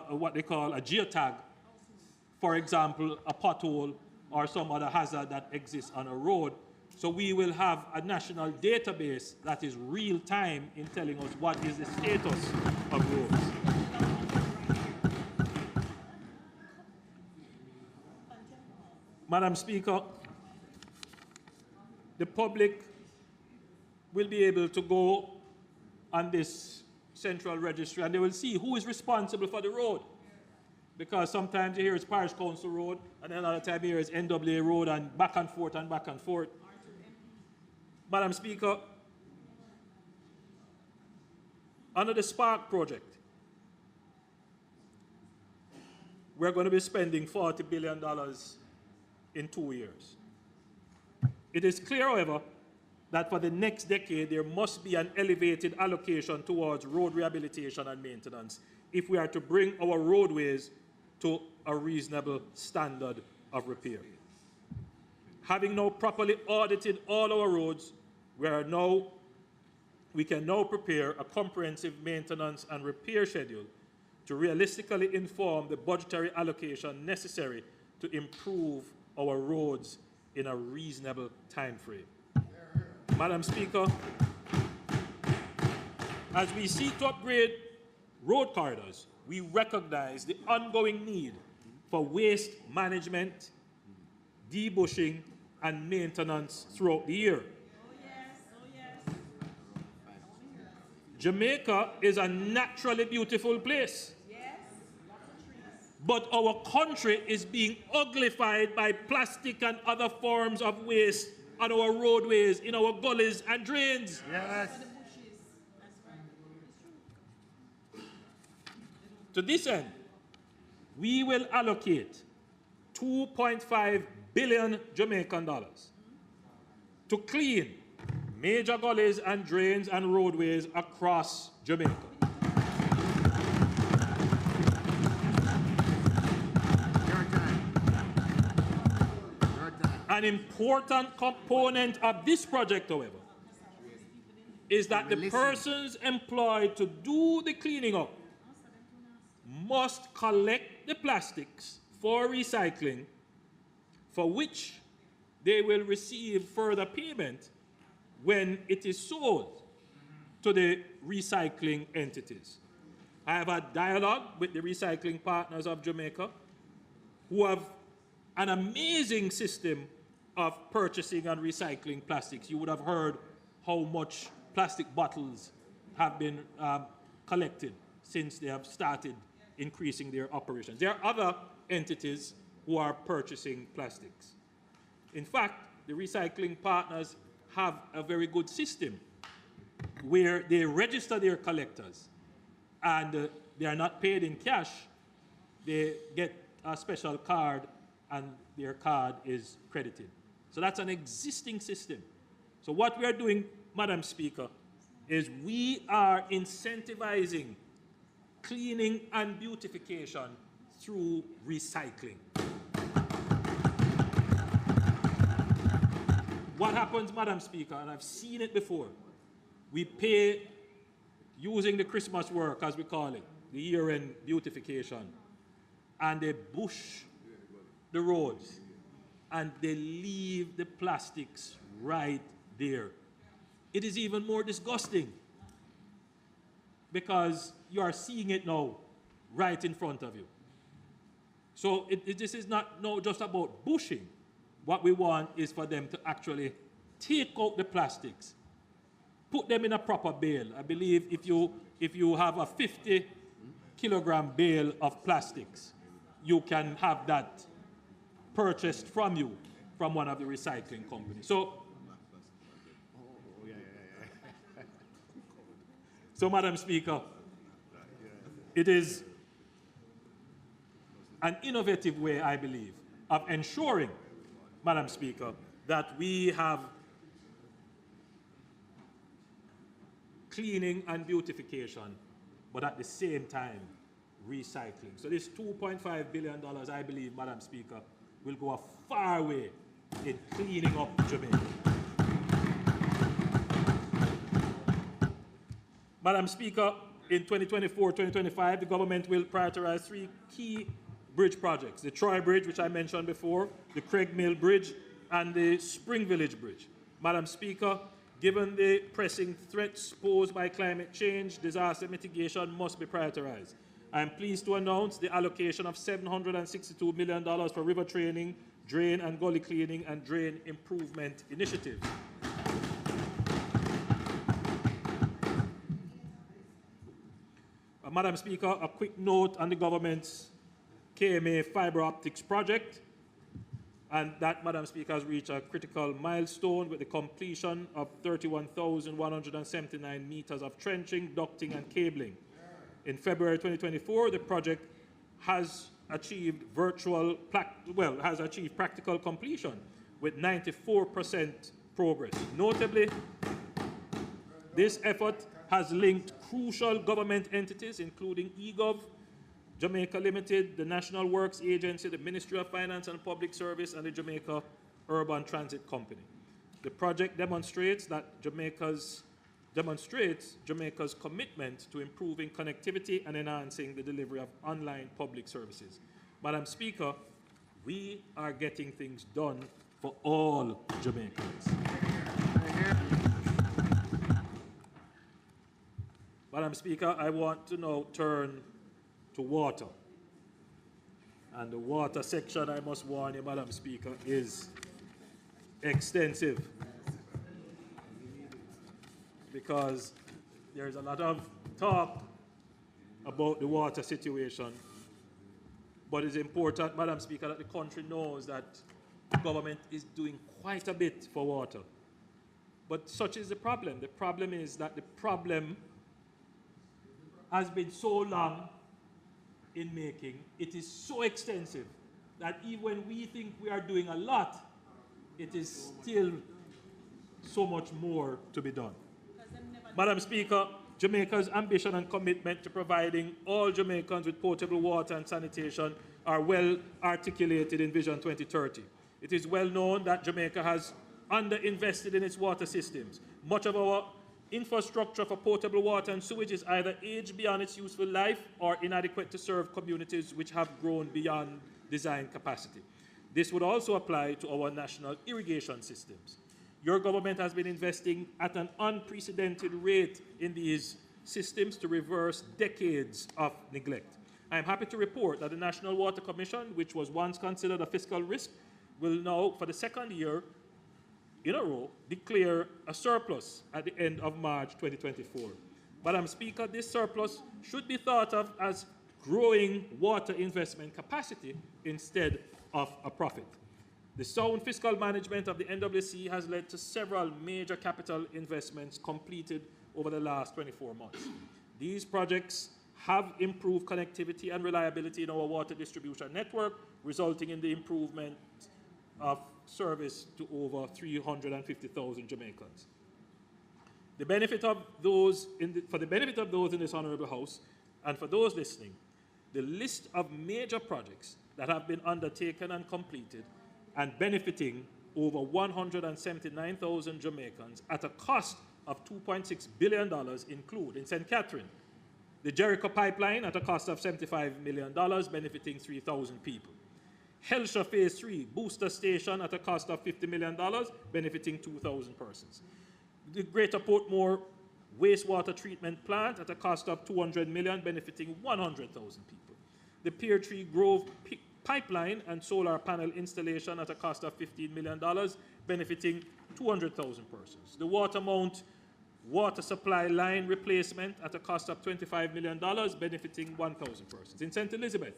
what they call a geotag, for example, a pothole or some other hazard that exists on a road. So we will have a national database that is real time in telling us what is the status of roads. Madam Speaker, the public will be able to go on this central registry and they will see who is responsible for the road. Because sometimes you hear it's Parish Council Road, and then another time you hear it's NWA Road, and back and forth and back and forth. Madam Speaker, under the Spark project, we're going to be spending $40 billion in 2 years. It is clear, however, that for the next decade, there must be an elevated allocation towards road rehabilitation and maintenance if we are to bring our roadways to a reasonable standard of repair. Having now properly audited all our roads, we can now prepare a comprehensive maintenance and repair schedule to realistically inform the budgetary allocation necessary to improve our roads in a reasonable time frame. Madam Speaker, as we seek to upgrade road corridors, we recognize the ongoing need for waste management, debushing, and maintenance throughout the year. Jamaica is a naturally beautiful place. But our country is being uglified by plastic and other forms of waste on our roadways, in our gullies and drains. Yes. To this end, we will allocate 2.5 billion Jamaican dollars to clean major gullies and drains and roadways across Jamaica. An important component of this project, however, is that the persons employed to do the cleaning up must collect the plastics for recycling, for which they will receive further payment when it is sold to the recycling entities. I have had dialogue with the recycling partners of Jamaica, who have an amazing system of purchasing and recycling plastics. You would have heard how much plastic bottles have been collected since they have started increasing their operations. There are other entities who are purchasing plastics. In fact, the recycling partners have a very good system where they register their collectors and they are not paid in cash. They get a special card and their card is credited. So that's an existing system. So what we are doing, Madam Speaker, is we are incentivizing cleaning and beautification through recycling. What happens, Madam Speaker, and I've seen it before, we pay, using the Christmas work, as we call it, the year-end beautification, and they bush the roads, and they leave the plastics right there. It is even more disgusting because you are seeing it now right in front of you. So this is not just about bushing. What we want is for them to actually take out the plastics, put them in a proper bale. I believe if you have a 50-kilogram bale of plastics, you can have that purchased from you from one of the recycling companies. So Madam Speaker, it is an innovative way, I believe, of ensuring, Madam Speaker, that we have cleaning and beautification, but at the same time, recycling. So this $2.5 billion, I believe, Madam Speaker, will go a far way in cleaning up Jamaica. Madam Speaker, in 2024-2025, the government will prioritize 3 key bridge projects: the Troy Bridge, which I mentioned before, the Craig Mill Bridge, and the Spring Village Bridge. Madam Speaker, given the pressing threats posed by climate change, disaster mitigation must be prioritized. I am pleased to announce the allocation of $762 million for river training, drain and gully cleaning, and drain improvement initiatives. Madam Speaker, a quick note on the government's KMA fiber optics project, and that, Madam Speaker, has reached a critical milestone with the completion of 31,179 meters of trenching, ducting, and cabling. In February 2024, the project has achieved practical completion with 94% progress. Notably, this effort has linked crucial government entities, including eGov, Jamaica Limited, the National Works Agency, the Ministry of Finance and Public Service, and the Jamaica Urban Transit Company. The project demonstrates Jamaica's commitment to improving connectivity and enhancing the delivery of online public services. Madam Speaker, we are getting things done for all Jamaicans. Madam Speaker, I want to now turn to water. And the water section, I must warn you, Madam Speaker, is extensive. Because there's a lot of talk about the water situation. But it's important, Madam Speaker, that the country knows that the government is doing quite a bit for water. But such is the problem. The problem is that the problem has been so long in making, it is so extensive, that even when we think we are doing a lot, it is still so much more to be done. Madam Speaker, Jamaica's ambition and commitment to providing all Jamaicans with potable water and sanitation are well articulated in Vision 2030. It is well known that Jamaica has underinvested in its water systems. Much of our infrastructure for potable water and sewage is either aged beyond its useful life or inadequate to serve communities which have grown beyond design capacity. This would also apply to our national irrigation systems. Your government has been investing at an unprecedented rate in these systems to reverse decades of neglect. I am happy to report that the National Water Commission, which was once considered a fiscal risk, will now, for the second year in a row, declare a surplus at the end of March 2024. Madam Speaker, this surplus should be thought of as growing water investment capacity instead of a profit. The sound fiscal management of the NWC has led to several major capital investments completed over the last 24 months. These projects have improved connectivity and reliability in our water distribution network, resulting in the improvement of service to over 350,000 Jamaicans. For the benefit of those in this Honourable House and for those listening, the list of major projects that have been undertaken and completed and benefiting over 179,000 Jamaicans at a cost of $2.6 billion include, in St. Catherine, the Jericho Pipeline at a cost of $75 million, benefiting 3,000 people. Helsha Phase 3 Booster Station at a cost of $50 million, benefiting 2,000 persons. The Greater Portmore Wastewater Treatment Plant at a cost of $200 million, benefiting 100,000 people. The Pear Tree Grove Pipeline and solar panel installation at a cost of $15 million, benefiting 200,000 persons. The Watermount Water Supply Line Replacement at a cost of $25 million, benefiting 1,000 persons. In St. Elizabeth,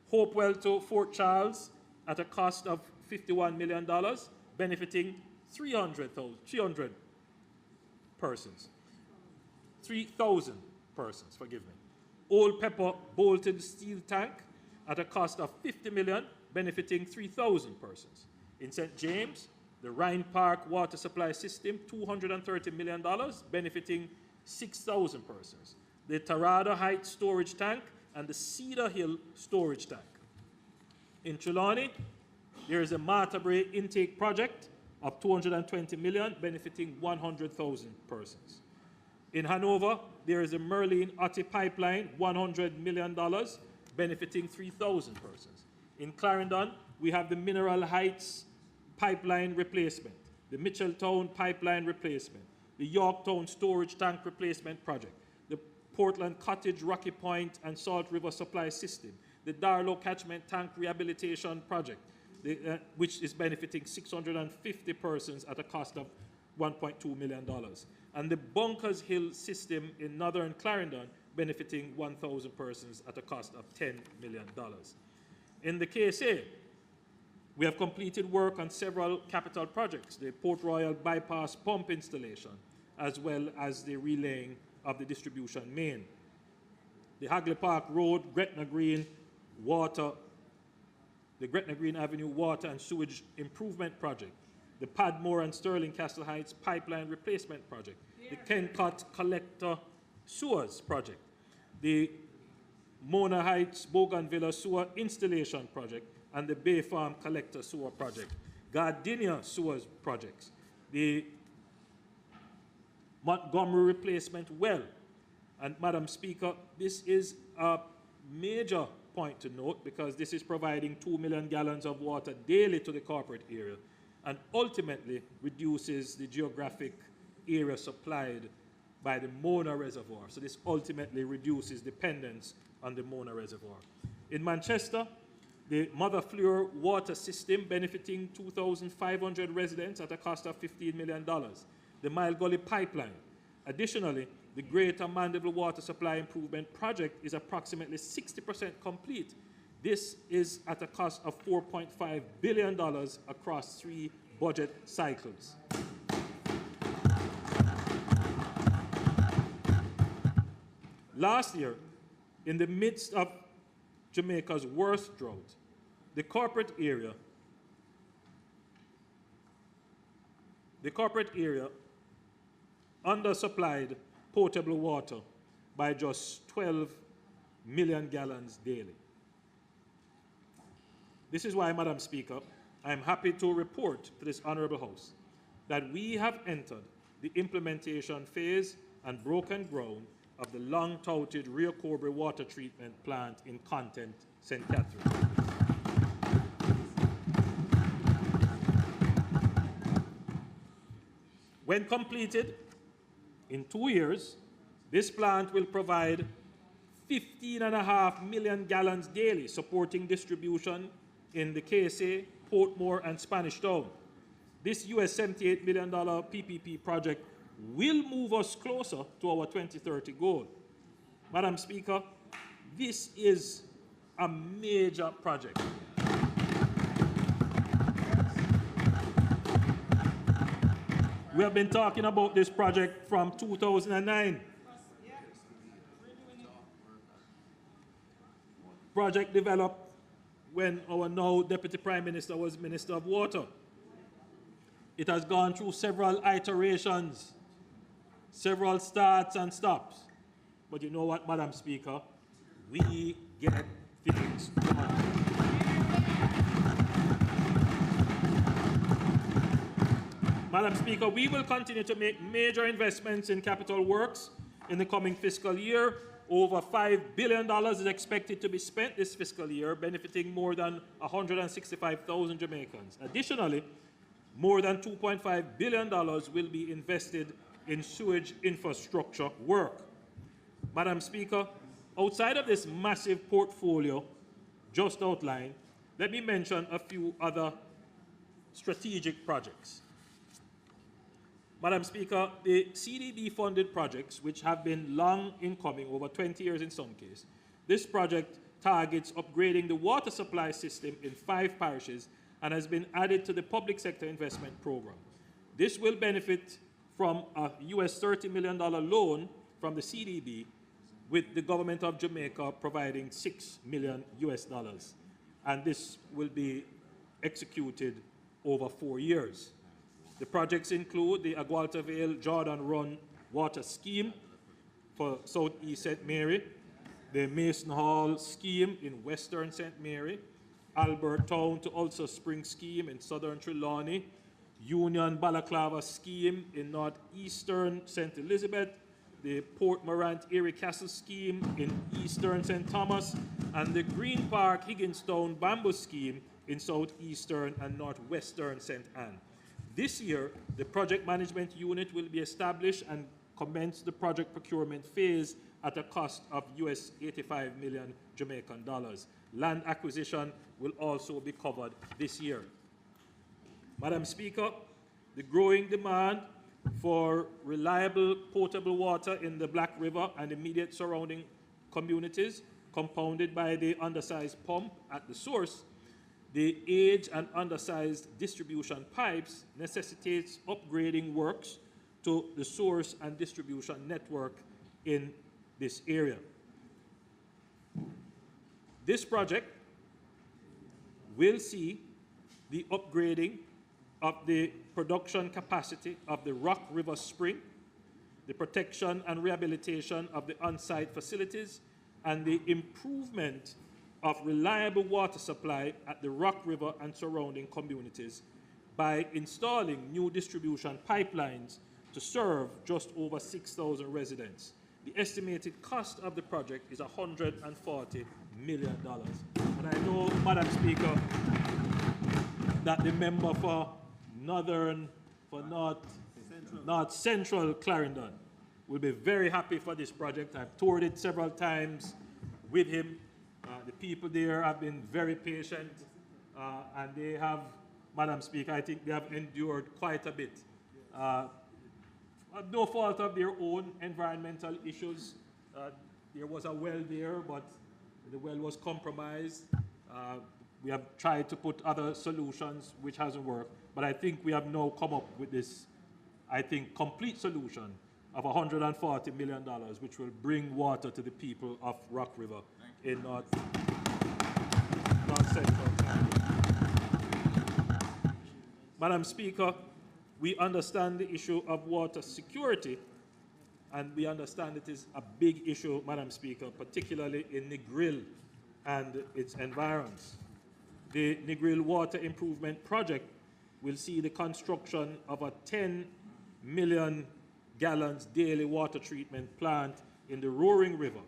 Hopewell to Fort Charles at a cost of $51 million, benefiting 3,000 persons. 3,000 persons, forgive me. Old Pepper Bolted Steel Tank at a cost of $50 million, benefiting 3,000 persons. In St. James, the Rhine Park Water Supply System, $230 million, benefiting 6,000 persons. The Tarada Heights Storage Tank and the Cedar Hill Storage Tank. In Trelawney, there is a Martha Brae Intake Project of $220 million, benefiting 100,000 persons. In Hanover, there is a Merlin Otti Pipeline, $100 million, benefiting 3,000 persons. In Clarendon, we have the Mineral Heights Pipeline Replacement, the Mitchelltown Pipeline Replacement, the Yorktown Storage Tank Replacement Project, the Portland Cottage Rocky Point and Salt River Supply System, the Darlow Catchment Tank Rehabilitation Project, which is benefiting 650 persons at a cost of $1.2 million, and the Bunkers Hill System in Northern Clarendon, benefiting 1,000 persons at a cost of $10 million. In the KSA, we have completed work on several capital projects, the Port Royal Bypass Pump Installation, as well as the relaying of the distribution main. The Hagley Park Road, Gretna Green Water the Gretna Green Avenue Water and Sewage Improvement Project, the Padmore and Sterling Castle Heights Pipeline Replacement Project, the Kencott Collector Sewers Project, the Mona Heights Bougainvillea Sewer Installation Project, and the Bay Farm Collector Sewer Project, Gardenia Sewers Projects, the Montgomery Replacement Well. And Madam Speaker, this is a major point to note because this is providing 2 million gallons of water daily to the corporate area and ultimately reduces the geographic area supplied by the Mona Reservoir. So this ultimately reduces dependence on the Mona Reservoir. In Manchester, the Mother Fleur water system benefiting 2,500 residents at a cost of $15 million. The Mile Gully Pipeline. Additionally, the Greater Mandeville Water Supply Improvement Project is approximately 60% complete. This is at a cost of $4.5 billion across 3 budget cycles. Last year, in the midst of Jamaica's worst drought, the corporate area undersupplied potable water by just 12 million gallons daily. This is why, Madam Speaker, I am happy to report to this Honourable House that we have entered the implementation phase and broken ground of the long-touted Rio Cobre water treatment plant in Content, St. Catherine. When completed, in 2 years, this plant will provide 15.5 million gallons daily, supporting distribution in the KSA, Portmore, and Spanish Town. This US $78 million PPP project will move us closer to our 2030 goal. Madam Speaker, this is a major project. We have been talking about this project from 2009. Project developed when our now Deputy Prime Minister was Minister of Water. It has gone through several iterations, several starts and stops. But you know what, Madam Speaker? We get things done. Madam Speaker, we will continue to make major investments in capital works in the coming fiscal year. Over $5 billion is expected to be spent this fiscal year, benefiting more than 165,000 Jamaicans. Additionally, more than $2.5 billion will be invested in sewage infrastructure work. Madam Speaker, outside of this massive portfolio just outlined, let me mention a few other strategic projects. Madam Speaker, the CDB-funded projects, which have been long in coming, over 20 years in some cases, this project targets upgrading the water supply system in 5 parishes and has been added to the public sector investment program. This will benefit from a US $30 million loan from the CDB, with the government of Jamaica providing $6 million US. And this will be executed over 4 years. The projects include the Agualta Vale Jordan Run Water Scheme for Southeast St. Mary, the Mason Hall Scheme in Western St. Mary, Albert Town to Ulster Spring Scheme in Southern Trelawney, Union Balaclava Scheme in Northeastern St. Elizabeth, the Port Morant Erie Castle Scheme in Eastern St. Thomas, and the Green Park Higginstown Bamboo Scheme in Southeastern and Northwestern St. Anne. This year, the project management unit will be established and commence the project procurement phase at a cost of US 85 million Jamaican dollars. Land acquisition will also be covered this year. Madam Speaker, the growing demand for reliable potable water in the Black River and immediate surrounding communities, compounded by the undersized pump at the source, the age and undersized distribution pipes necessitates upgrading works to the source and distribution network in this area. This project will see the upgrading of the production capacity of the Rock River Spring, the protection and rehabilitation of the on-site facilities, and the improvement of reliable water supply at the Rock River and surrounding communities by installing new distribution pipelines to serve just over 6,000 residents. The estimated cost of the project is $140 million. And I know, Madam Speaker, that the member for North Central Clarendon will be very happy for this project. I've toured it several times with him. The people there have been very patient, and they have, Madam Speaker, I think they have endured quite a bit. No fault of their own environmental issues. There was a well there, but the well was compromised. We have tried to put other solutions which hasn't worked, but I think we have now come up with this, I think, complete solution of $140 million, which will bring water to the people of Rock River in North Central. Madam Speaker, we understand the issue of water security, and we understand it is a big issue, Madam Speaker, particularly in Negril and its environs. The Negril Water Improvement Project will see the construction of a 10 million gallons daily water treatment plant in the Roaring River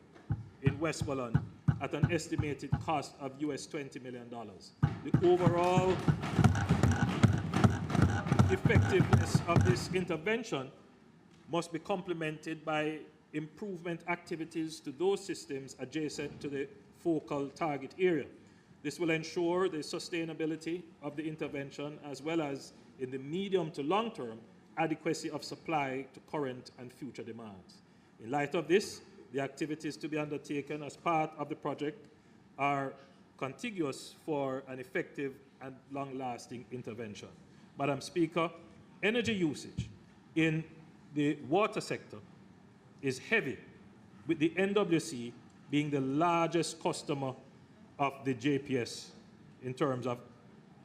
in Westmoreland at an estimated cost of US $20 million. The overall effectiveness of this intervention must be complemented by improvement activities to those systems adjacent to the focal target area. This will ensure the sustainability of the intervention, as well as, in the medium to long term, adequacy of supply to current and future demands. In light of this, the activities to be undertaken as part of the project are contiguous for an effective and long-lasting intervention. Madam Speaker, energy usage in the water sector is heavy, with the NWC being the largest customer of the JPS in terms of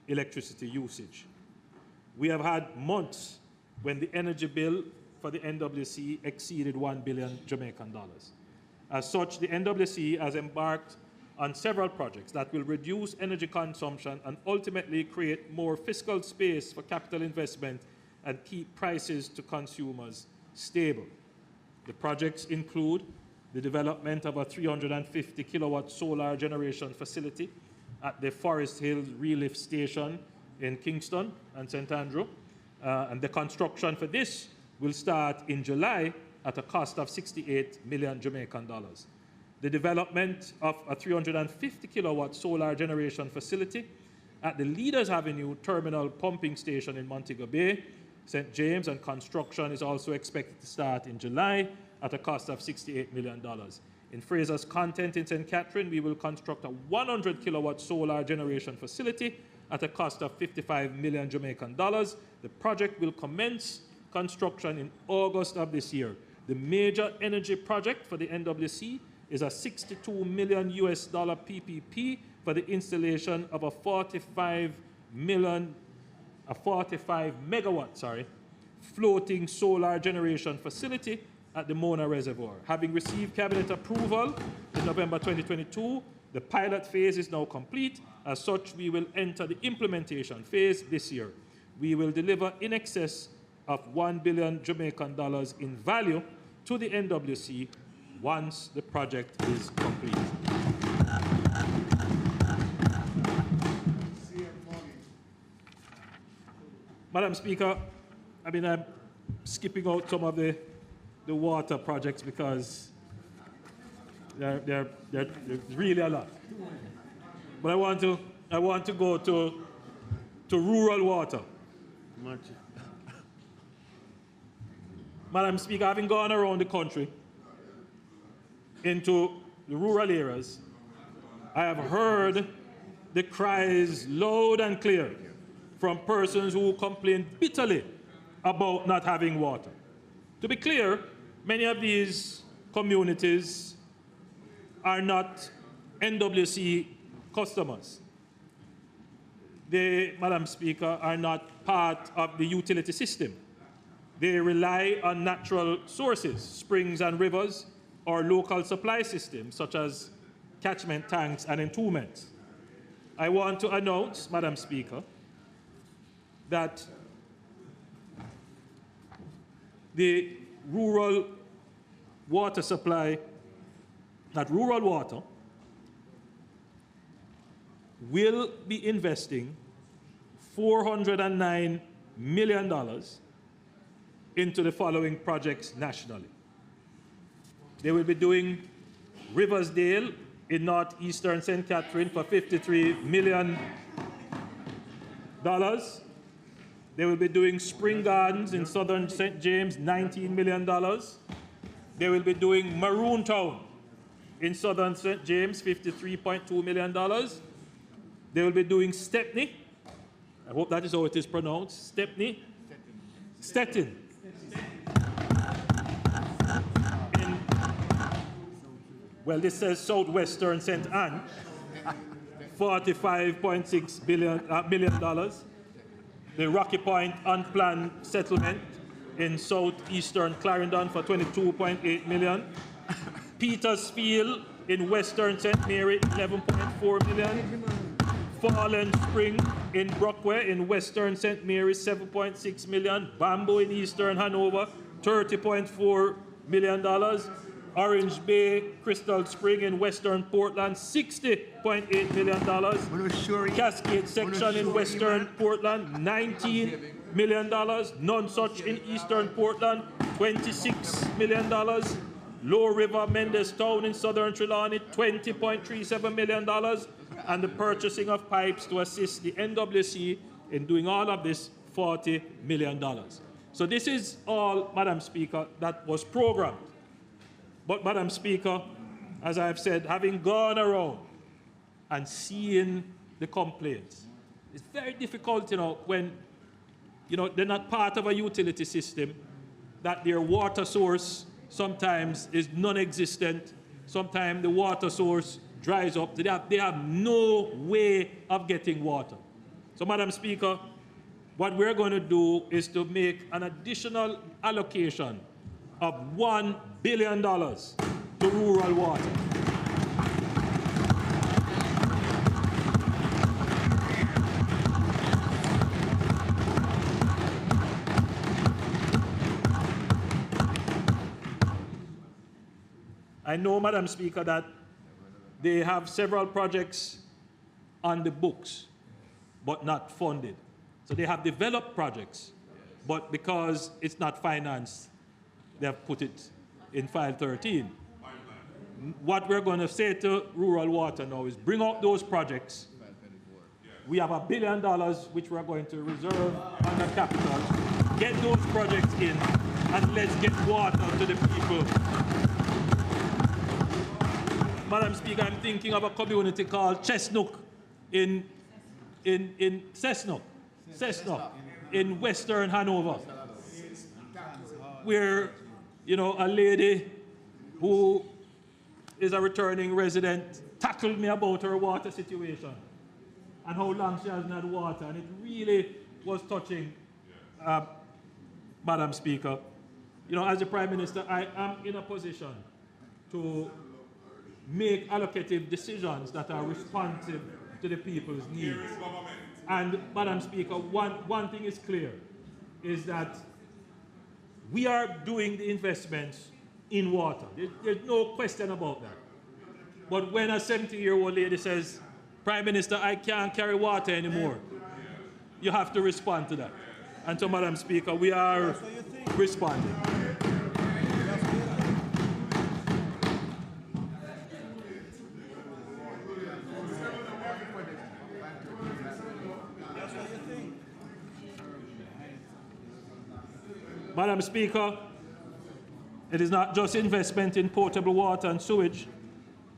electricity usage. We have had months when the energy bill for the NWC exceeded 1 billion Jamaican dollars. As such, the NWC has embarked on several projects that will reduce energy consumption and ultimately create more fiscal space for capital investment and keep prices to consumers stable. The projects include the development of a 350 kilowatt solar generation facility at the Forest Hills Relief Station in Kingston and St. Andrew. And the construction for this will start in July at a cost of 68 million Jamaican dollars. The development of a 350 kilowatt solar generation facility at the Leaders Avenue Terminal Pumping Station in Montego Bay, St. James, and construction is also expected to start in July at a cost of $68 million. In Fraser's Content in St. Catherine, we will construct a 100 kilowatt solar generation facility at a cost of 55 million Jamaican dollars. The project will commence construction in August of this year. The major energy project for the NWC is a $62 million US PPP for the installation of a 45 megawatt floating solar generation facility at the Mona Reservoir. Having received cabinet approval in November 2022, the pilot phase is now complete. As such, we will enter the implementation phase this year. We will deliver in excess of 1 billion Jamaican dollars in value to the NWC once the project is complete. Madam Speaker, I'm skipping out some of the water projects because they're really a lot. But I want to go to rural water. Madam Speaker, having gone around the country into the rural areas, I have heard the cries loud and clear from persons who complain bitterly about not having water. To be clear, many of these communities are not NWC customers. they, Madam Speaker, are not part of the utility system. They rely on natural sources, springs and rivers, or local supply systems, such as catchment tanks and entombments. I want to announce, Madam Speaker, that the rural water supply, that rural water, will be investing $409 million into the following projects nationally. They will be doing Riversdale in northeastern St. Catherine for $53 million. They will be doing Spring Gardens in southern St. James, $19 million. They will be doing Maroon Town in southern St. James, $53.2 million. They will be doing Stepney. I hope that is how it is pronounced. Stepney. Stettin. Well, this says southwestern St. Anne, $45.6 million. The Rocky Point unplanned settlement in southeastern Clarendon for $22.8 million. Petersfield in western St. Mary, $11.4 million. Fallen Spring in Brockway in western St. Mary, $7.6 million. Bamboo in eastern Hanover, $30.4 million. Orange Bay Crystal Spring in western Portland, $60.8 million. Cascade Section in western Portland, $19 million. None Such in eastern Portland, $26 million. Low River Mendes Town in southern Trelawney, $20.37 million. And the purchasing of pipes to assist the NWC in doing all of this, $40 million. So this is all, Madam Speaker, that was programmed. But, Madam Speaker, as I've said, having gone around and seeing the complaints, it's very difficult, when, they're not part of a utility system, that their water source sometimes is non-existent, sometimes the water source dries up. They have no way of getting water. So, Madam Speaker, what we're going to do is to make an additional allocation of $1 billion to rural water. I know, Madam Speaker, that they have several projects on the books, but not funded. So they have developed projects, but because it's not financed, they have put it in File 13. What we're going to say to rural water now is bring out those projects. We have $1 billion which we're going to reserve under capital. Get those projects in and let's get water to the people. Madam Speaker, I'm thinking of a community called Chestnook in Cessnock in western Hanover, where a lady who is a returning resident tackled me about her water situation and how long she hasn't had water. And it really was touching, Madam Speaker. As the Prime Minister, I am in a position to make allocative decisions that are responsive to the people's needs. And, Madam Speaker, one thing is clear, is that we are doing the investments in water. There's no question about that. But when a 70-year-old lady says, Prime Minister, I can't carry water anymore, you have to respond to that. And so, Madam Speaker, we are responding. Madam Speaker, it is not just investment in potable water and sewage.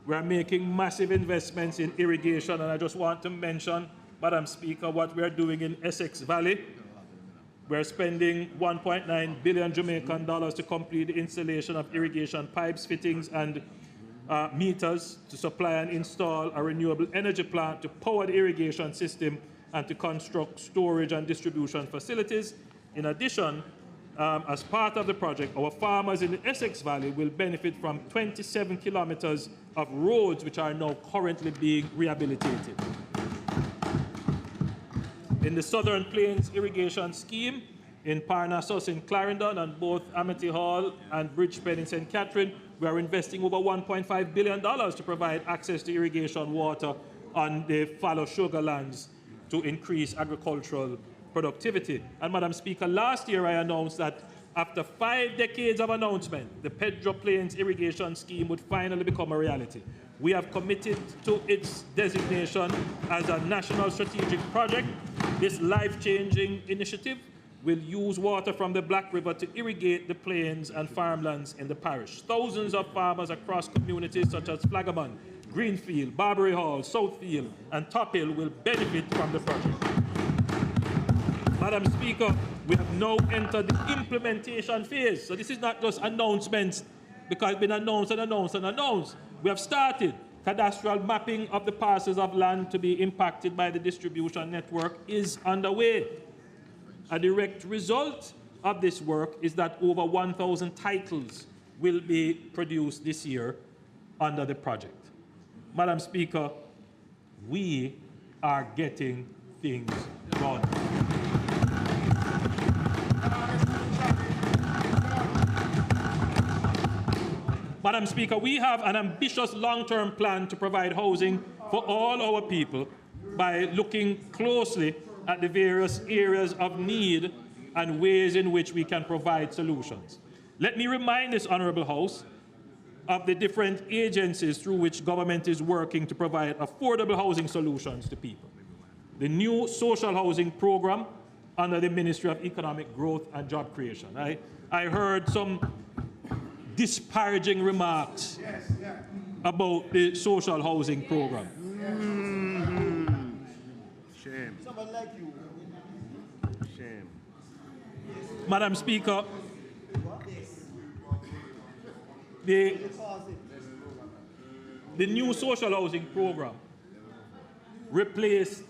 We are making massive investments in irrigation, and I just want to mention, Madam Speaker, what we are doing in Essex Valley. We are spending 1.9 billion Jamaican dollars to complete the installation of irrigation pipes, fittings, and meters to supply and install a renewable energy plant to power the irrigation system and to construct storage and distribution facilities. In addition, as part of the project, our farmers in the Essex Valley will benefit from 27 kilometers of roads which are now currently being rehabilitated. In the Southern Plains Irrigation Scheme, in Parnassus in Clarendon and both Amity Hall and Bridgepen in St. Catherine, we are investing over $1.5 billion to provide access to irrigation water on the fallow sugar lands to increase agricultural productivity. And Madam Speaker, last year I announced that after 5 decades of announcement, the Pedro Plains Irrigation Scheme would finally become a reality. We have committed to its designation as a national strategic project. This life-changing initiative will use water from the Black River to irrigate the plains and farmlands in the parish. Thousands of farmers across communities such as Flagaman, Greenfield, Barbary Hall, Southfield, and Top Hill will benefit from the project. Madam Speaker, we have now entered the implementation phase. So this is not just announcements because it's been announced and announced and announced. We have started. Cadastral mapping of the parcels of land to be impacted by the distribution network is underway. A direct result of this work is that over 1,000 titles will be produced this year under the project. Madam Speaker, we are getting things done. Madam Speaker, we have an ambitious long-term plan to provide housing for all our people by looking closely at the various areas of need and ways in which we can provide solutions. Let me remind this Honourable House of the different agencies through which government is working to provide affordable housing solutions to people. The new social housing program under the Ministry of Economic Growth and Job Creation. I heard some disparaging remarks about the social housing program. Shame. Someone like you. Shame. Madam Speaker, the new social housing program replaced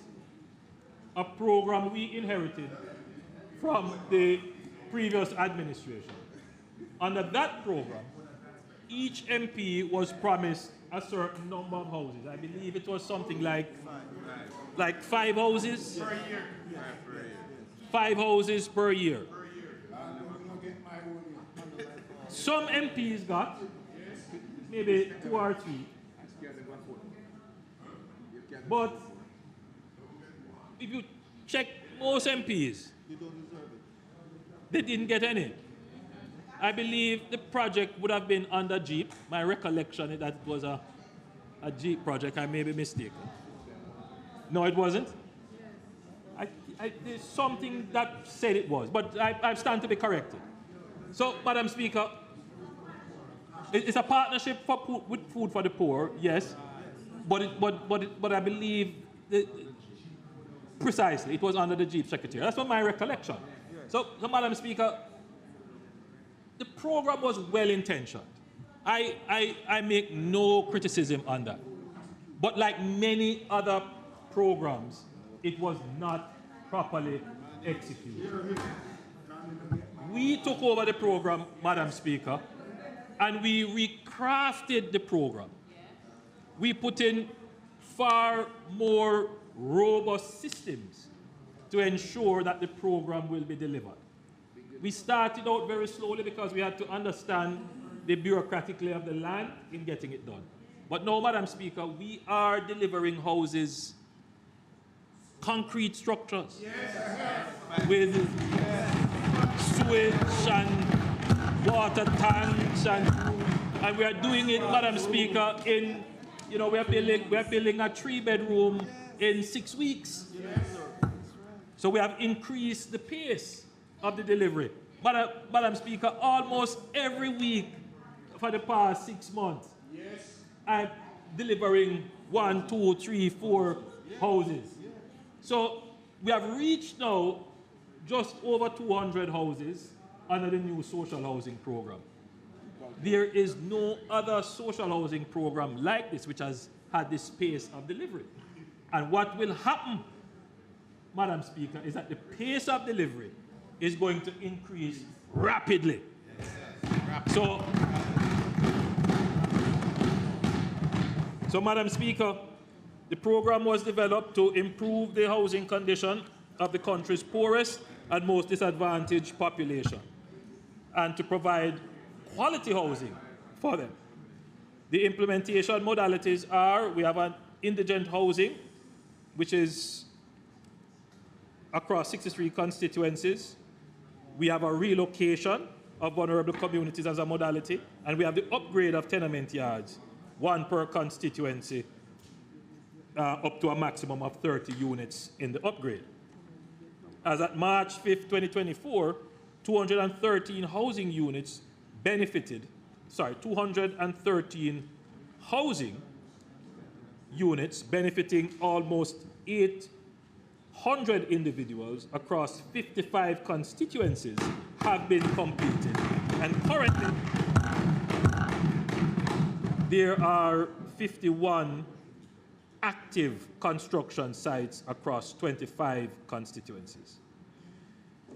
a program we inherited from the previous administration. Under that program, each MP was promised a certain number of houses. I believe it was something like 5 houses per year. 5 houses per year. Some MPs got maybe 2 or 3. But if you check most MPs, they didn't get any. I believe the project would have been under JEEP. My recollection is that it was a JEEP project. I may be mistaken. No, it wasn't? There's something that said it was, but I stand to be corrected. So, Madam Speaker, it's a partnership with Food for the Poor, yes, but I believe precisely it was under the JEEP Secretary. That's what my recollection. So Madam Speaker, the program was well-intentioned. I make no criticism on that. But like many other programs, it was not properly executed. We took over the program, Madam Speaker, and we recrafted the program. We put in far more robust systems to ensure that the program will be delivered. We started out very slowly because we had to understand the bureaucratic lay of the land in getting it done. But now, Madam Speaker, we are delivering houses, concrete structures, with sewage and water tanks, and we are doing it, Madam Speaker, in, we are building a 3-bedroom in 6 weeks. So we have increased the pace of the delivery. Madam Speaker, almost every week for the past 6 months, I'm delivering 1, 2, 3, 4 houses. So we have reached now just over 200 houses under the new social housing program. There is no other social housing program like this which has had this pace of delivery. And what will happen Madam Speaker, is that the pace of delivery is going to increase rapidly. So, Madam Speaker, the program was developed to improve the housing condition of the country's poorest and most disadvantaged population, and to provide quality housing for them. The implementation modalities are, we have an indigent housing, which is across 63 constituencies. We have a relocation of vulnerable communities as a modality, and we have the upgrade of tenement yards, 1 per constituency, up to a maximum of 30 units in the upgrade. As at March 5th, 2024, 213 housing units benefited, 213 housing units benefiting almost 800 individuals across 55 constituencies have been completed. And currently, there are 51 active construction sites across 25 constituencies.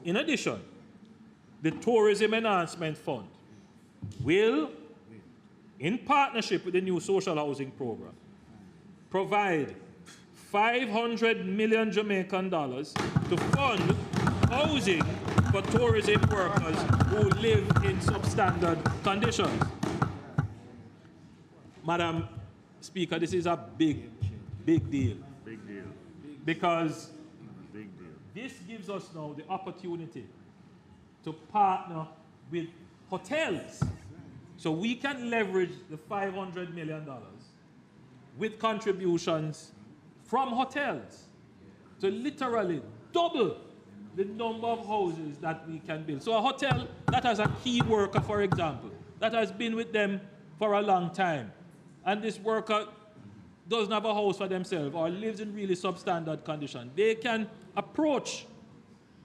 In addition, the Tourism Enhancement Fund will, in partnership with the new social housing program, provide 500 million Jamaican dollars to fund housing for tourism workers who live in substandard conditions. Madam Speaker, this is a big deal. Big deal. Because Big deal. this gives us now the opportunity to partner with hotels. So we can leverage the $500 million with contributions from hotels to literally double the number of houses that we can build. So a hotel that has a key worker, for example, that has been with them for a long time, and this worker doesn't have a house for themselves or lives in really substandard condition, they can approach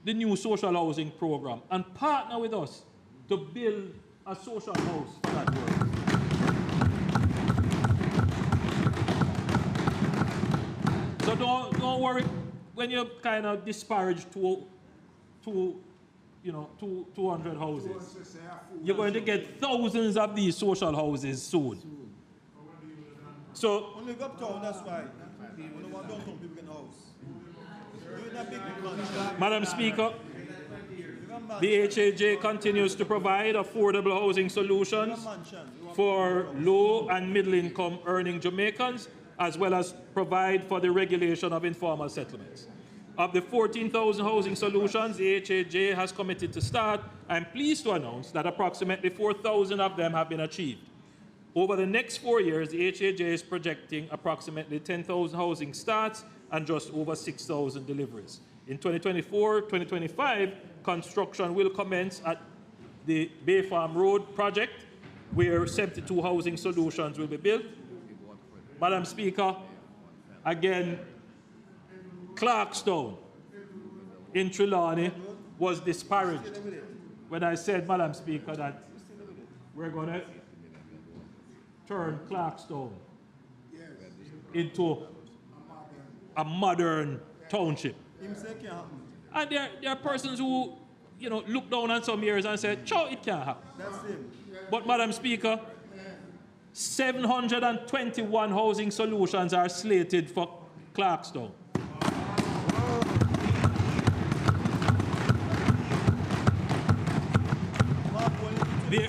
the new social housing program and partner with us to build a social house for that worker. So don't worry when you kind of disparage 200 houses. You're going to get thousands of these social houses soon. So only go uptown, that's why. When you want downtown, people get a house. Doing a big contract. Madam Speaker, the HAJ continues to provide affordable housing solutions for low and middle income earning Jamaicans, as well as provide for the regulation of informal settlements. Of the 14,000 housing solutions the HAJ has committed to start, I'm pleased to announce that approximately 4,000 of them have been achieved. Over the next 4 years, the HAJ is projecting approximately 10,000 housing starts and just over 6,000 deliveries. In 2024-2025, construction will commence at the Bay Farm Road project, where 72 housing solutions will be built. Madam Speaker, again, Clarkstown in Trelawney was disparaged when I said, Madam Speaker, that we're going to turn Clarkstown into a modern township. And there are persons who, look down on some years and say, "Chow, it can't happen." That's him. But Madam Speaker, 721 housing solutions are slated for Clarkstown.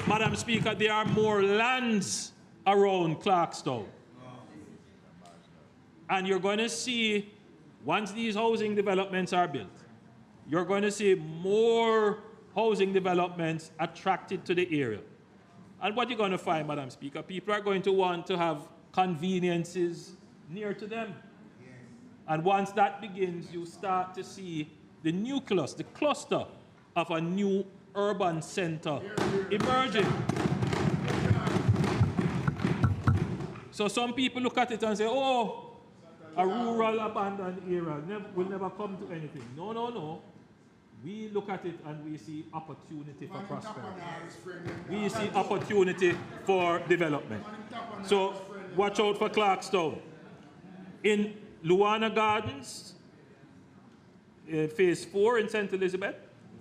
Madam Speaker, there are more lands around Clarkstown. And you're going to see, once these housing developments are built, you're going to see more housing developments attracted to the area. And what you're going to find, Madam Speaker, people are going to want to have conveniences near to them. And once that begins, you start to see the nucleus, the cluster of a new urban center emerging. So some people look at it and say, "Oh, a rural abandoned area will never come to anything." No, no, no. We look at it and we see opportunity for prosperity. We see opportunity for development. So watch out for Clarkstown. In Luana Gardens, Phase 4 in St. Elizabeth,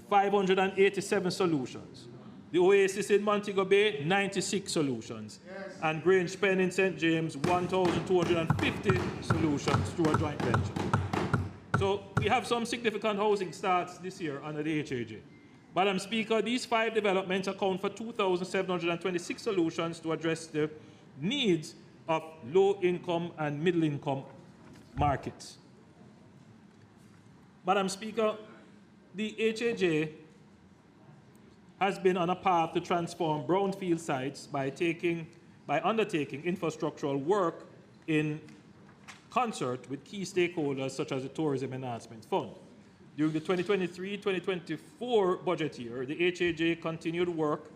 587 solutions. The Oasis in Montego Bay, 96 solutions. Yes. And Grange Pen in St. James, 1,250 solutions through a joint venture. So we have some significant housing starts this year under the HAJ. Madam Speaker, these 5 developments account for 2,726 solutions to address the needs of low-income and middle-income markets. Madam Speaker, the HAJ has been on a path to transform brownfield sites by undertaking infrastructural work in concert with key stakeholders such as the Tourism Enhancement Fund. During the 2023-2024 budget year, the HAJ continued work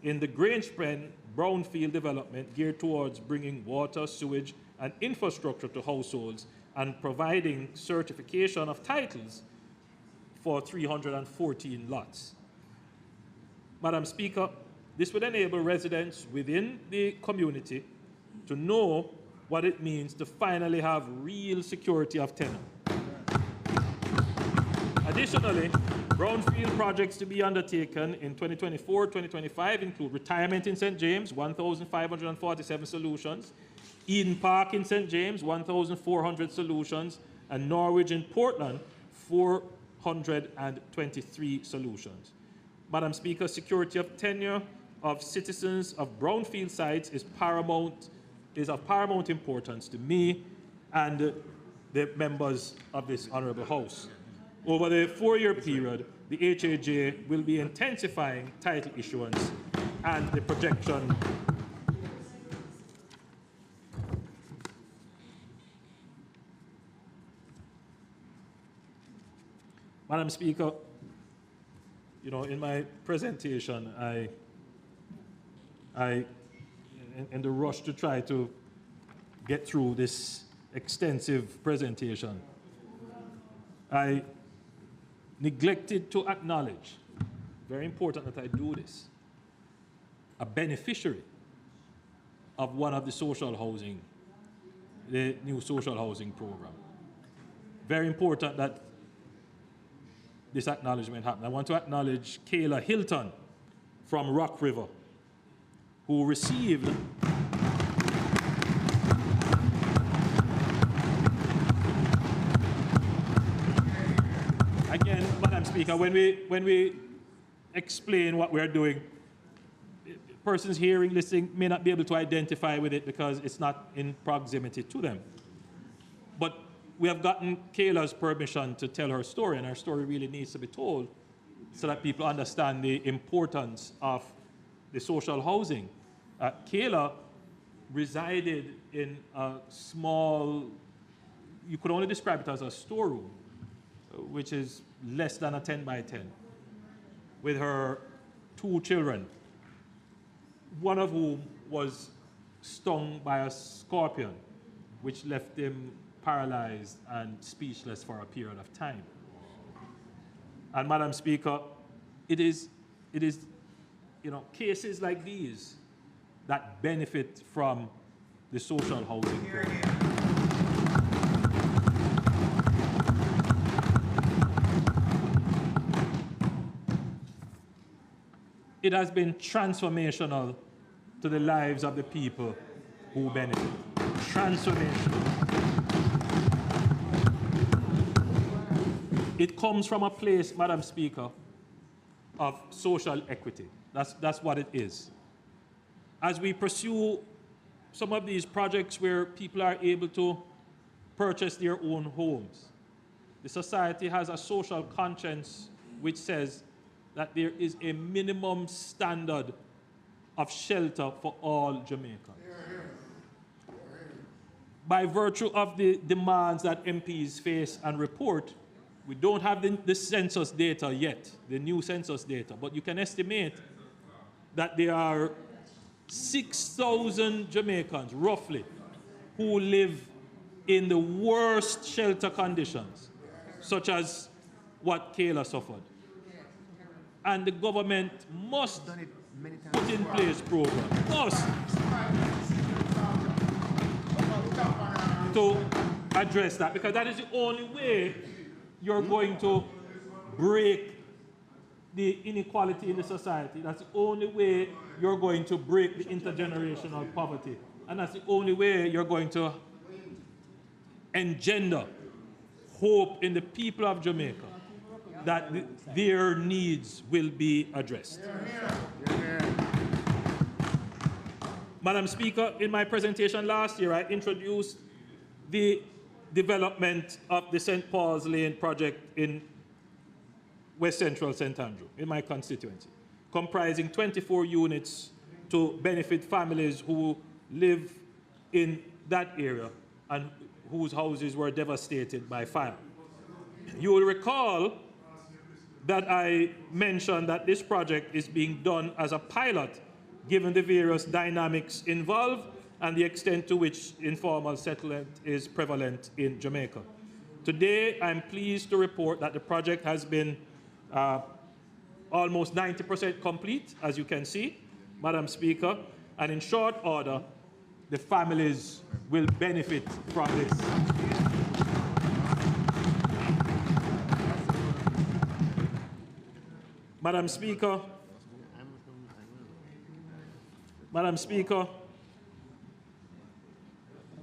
in the Grange Pen brownfield development geared towards bringing water, sewage, and infrastructure to households and providing certification of titles for 314 lots. Madam Speaker, this would enable residents within the community to know what it means to finally have real security of tenure. Additionally, brownfield projects to be undertaken in 2024-2025 include retirement in St. James, 1,547 solutions, Eden Park in St. James, 1,400 solutions, and Norwich in Portland, 423 solutions. Madam Speaker, security of tenure of citizens of brownfield sites is of paramount importance to me and the members of this Honourable House. Over the 4-year period, the HAJ will be intensifying title issuance and the projection Madam Speaker, you know, in my presentation, in the rush to try to get through this extensive presentation, I neglected to acknowledge, very important that I do this, a beneficiary of one of the social housing, the new social housing program. Very important that this acknowledgement happened. I want to acknowledge Kayla Hilton from Rock River, who received again, Madam Speaker, when we explain what we're doing, persons hearing, listening may not be able to identify with it because it's not in proximity to them. But we have gotten Kayla's permission to tell her story, and her story really needs to be told so that people understand the importance of the social housing. Kayla resided in a small, you could only describe it as a storeroom, which is less than a 10 by 10, with her 2 children, one of whom was stung by a scorpion, which left him paralyzed and speechless for a period of time. And Madam Speaker, it is, you know, cases like these that benefit from the social housing program. It has been transformational to the lives of the people who benefit. Transformational. It comes from a place, Madam Speaker, of social equity. That's what it is. As we pursue some of these projects where people are able to purchase their own homes, the society has a social conscience which says that there is a minimum standard of shelter for all Jamaicans. By virtue of the demands that MPs face and report, we don't have the census data yet, the new census data, but you can estimate that there are 6,000 Jamaicans, roughly, who live in the worst shelter conditions, such as what Kayla suffered. And the government must put in place programs, must, to address that, because that is the only way you're going to break the inequality in the society. That's the only way you're going to break the intergenerational poverty. And that's the only way you're going to engender hope in the people of Jamaica that their needs will be addressed. Madam Speaker, in my presentation last year, I introduced the development of the St. Paul's Lane project in West Central St. Andrew, in my constituency, comprising 24 units to benefit families who live in that area and whose houses were devastated by fire. You will recall that I mentioned that this project is being done as a pilot, given the various dynamics involved and the extent to which informal settlement is prevalent in Jamaica. Today, I'm pleased to report that the project has been almost 90% complete, as you can see, Madam Speaker, and in short order, the families will benefit from this. Madam Speaker,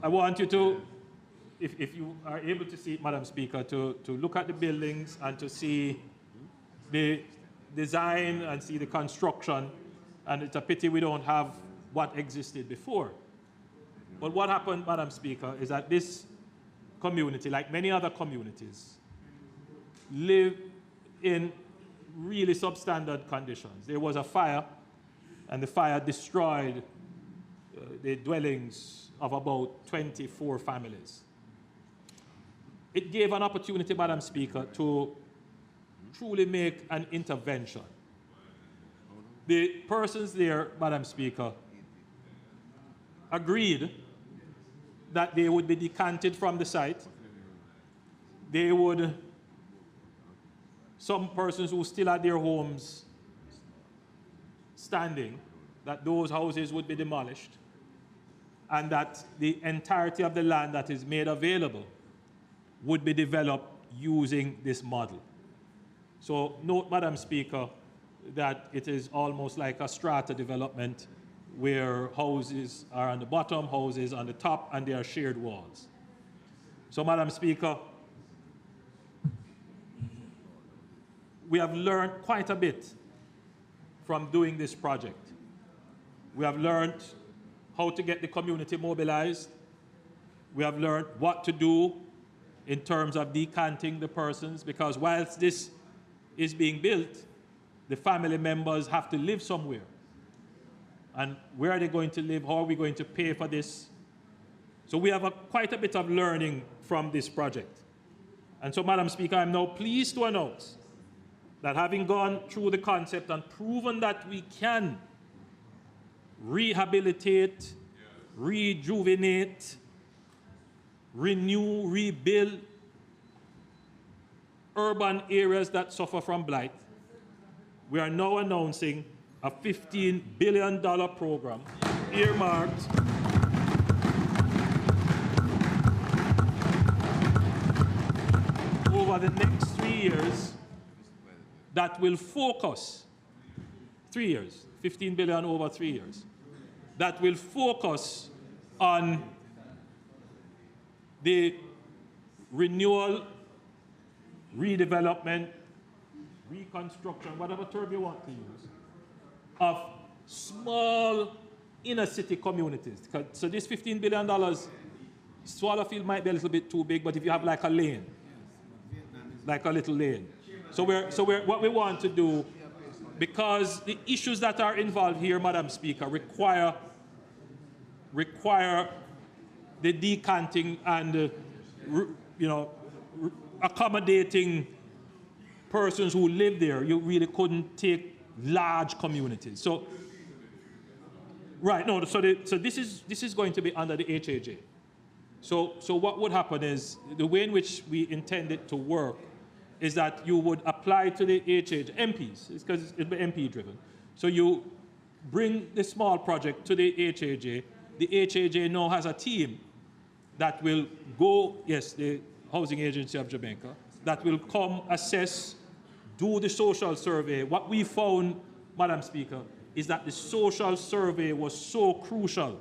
I want you to, if you are able to see it, Madam Speaker, to look at the buildings and to see the design and see the construction. And it's a pity we don't have what existed before. But what happened, Madam Speaker, is that this community, like many other communities, live in really substandard conditions. There was a fire, and the fire destroyed the dwellings of about 24 families. It gave an opportunity, Madam Speaker, to truly make an intervention. The persons there, Madam Speaker, agreed that they would be decanted from the site. They would, some persons who still had their homes standing, that those houses would be demolished, and that the entirety of the land that is made available would be developed using this model. So note, Madam Speaker, that it is almost like a strata development where houses are on the bottom, houses on the top, and there are shared walls. So, Madam Speaker, we have learned quite a bit from doing this project. We have learned how to get the community mobilized. We have learned what to do in terms of decanting the persons, because whilst this is being built, the family members have to live somewhere. And where are they going to live? How are we going to pay for this? So we have quite a bit of learning from this project. And so, Madam Speaker, I'm now pleased to announce that having gone through the concept and proven that we can rehabilitate, rejuvenate, renew, rebuild urban areas that suffer from blight, we are now announcing a $15 billion program earmarked over the next 3 years that will focus, 3 years, 15 billion over 3 years, that will focus on the renewal, redevelopment, reconstruction, whatever term you want to use, of small inner city communities. So this $15 billion, Swallowfield might be a little bit too big, but if you have like a lane, like a little lane. So what we want to do, because the issues that are involved here, Madam Speaker, require the decanting and accommodating persons who live there. You really couldn't take large communities. So, right, no, so this is going to be under the HAJ. So what would happen is, the way in which we intend it to work is that you would apply to the HAJ, MPs, it's because it'll be MP driven. So you bring the small project to the HAJ. The HAJ now has a team that will go, yes, the Housing Agency of Jamaica, that will come, assess, do the social survey. What we found, Madam Speaker, is that the social survey was so crucial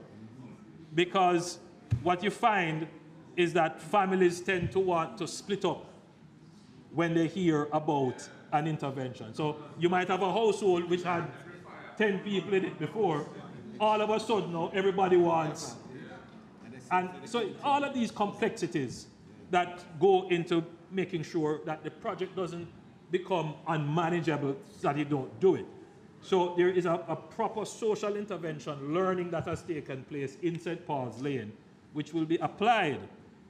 because what you find is that families tend to want to split up when they hear about an intervention. So you might have a household which had 10 people in it before. All of a sudden now everybody wants. And so all of these complexities that go into making sure that the project doesn't become unmanageable so that you don't do it. So there is a proper social intervention learning that has taken place in St. Paul's Lane, which will be applied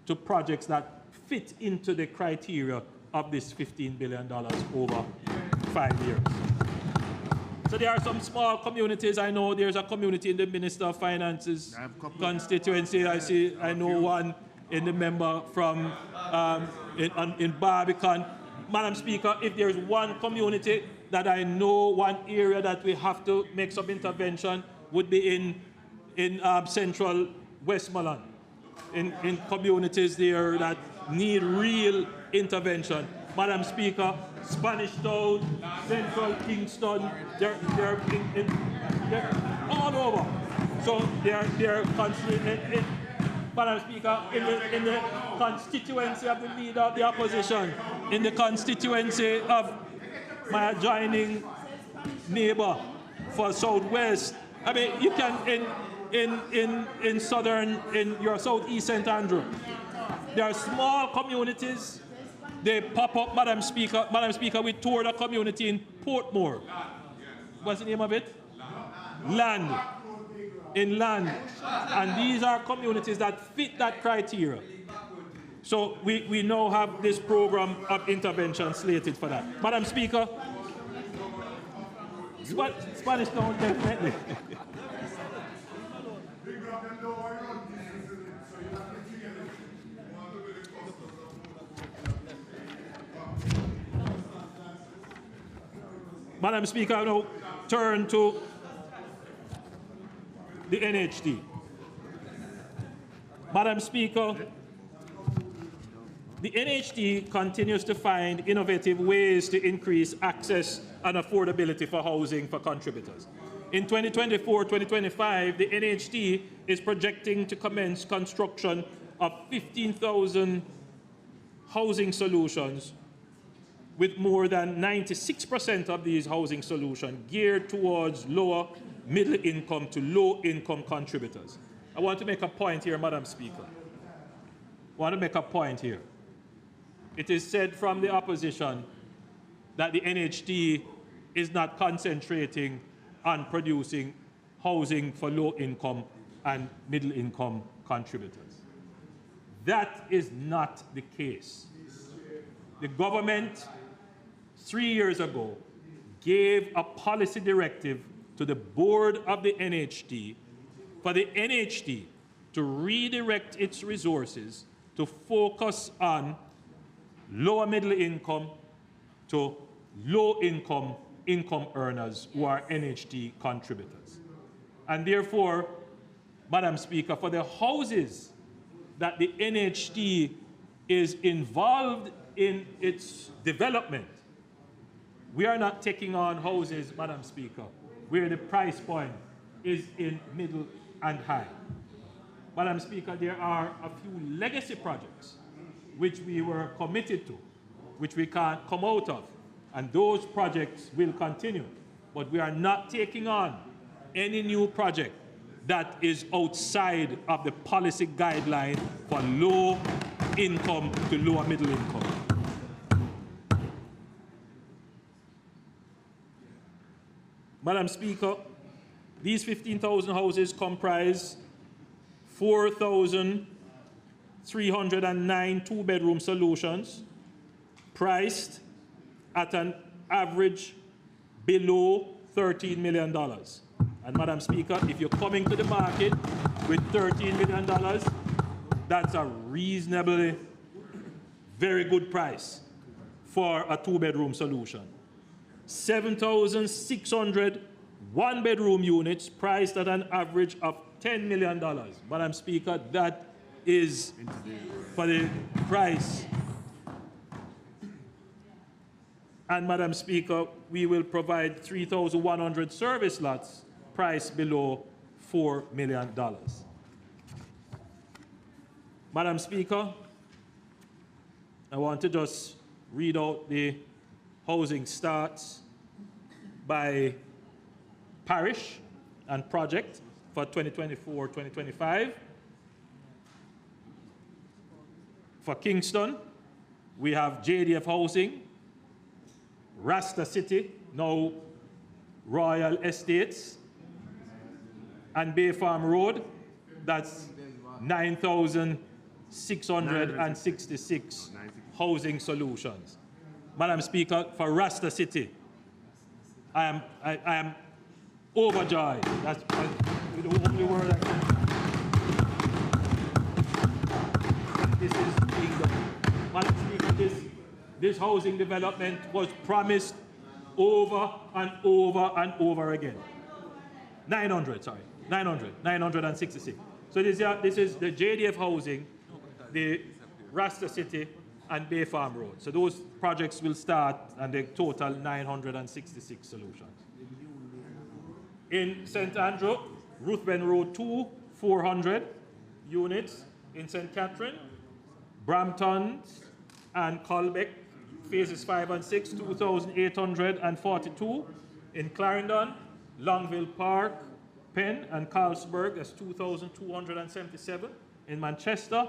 to projects that fit into the criteria of this $15 billion over 5 years. So there are some small communities. I know there's a community in the Minister of Finance's constituency. I know one in the member from in Barbican. Madam Speaker, if there's one community that I know, one area that we have to make some intervention would be in central Westmoreland, in communities there that need real intervention. Madam Speaker, Spanish Town, Central Kingston, they're all over. So they're constantly, Madam Speaker, in the constituency of the leader of the opposition, in the constituency of my adjoining neighbor for Southwest. I mean, you can, in southern, in your Southeast St. Andrew, there are small communities. They pop up, Madam Speaker. Madam Speaker, we toured a community in Portmore. What's the name of it? Land. In Land. And these are communities that fit that criteria. So we now have this program of intervention slated for that. Madam Speaker, Spanish Town, definitely. Madam Speaker, I now turn to the NHD. Madam Speaker, the NHD continues to find innovative ways to increase access and affordability for housing for contributors. In 2024-2025, the NHD is projecting to commence construction of 15,000 housing solutions, with more than 96% of these housing solutions geared towards lower middle income to low income contributors. I want to make a point here, Madam Speaker. I want to make a point here. It is said from the opposition that the NHD is not concentrating on producing housing for low income and middle income contributors. That is not the case. The government 3 years ago gave a policy directive to the board of the NHD for the NHD to redirect its resources to focus on lower middle income to low income earners who are NHD contributors. And therefore, Madam Speaker, for the houses that the NHD is involved in its development, we are not taking on houses, Madam Speaker, where the price point is in middle and high. Madam Speaker, there are a few legacy projects which we were committed to, which we can't come out of, and those projects will continue. But we are not taking on any new project that is outside of the policy guideline for low income to lower middle income. Madam Speaker, these 15,000 houses comprise 4,309 two-bedroom solutions priced at an average below $13 million. And Madam Speaker, if you're coming to the market with $13 million, that's a reasonably very good price for a two-bedroom solution. 7,600 one-bedroom units priced at an average of $10 million. Madam Speaker, that is for the price And Madam Speaker, we will provide 3,100 service lots priced below $4 million. Madam Speaker, I want to just read out the housing starts by parish and project for 2024-2025. For Kingston, we have JDF Housing, Rasta City, now Royal Estates, and Bay Farm Road, that's 9,666 housing solutions. Madam Speaker, for Rasta City, I am overjoyed. That's the only word I can. This is being done. Madam Speaker, this housing development was promised over and over and over again. 966. So this is the JDF Housing, the Rasta City, and Bay Farm Road. So those projects will start and they total 966 solutions. In St. Andrew, Ruthven Road 2, 400 units. In St. Catherine, Brampton and Colbeck, phases 5 and 6, 2,842. In Clarendon, Longville Park, Penn and Carlsberg, that's 2,277. In Manchester,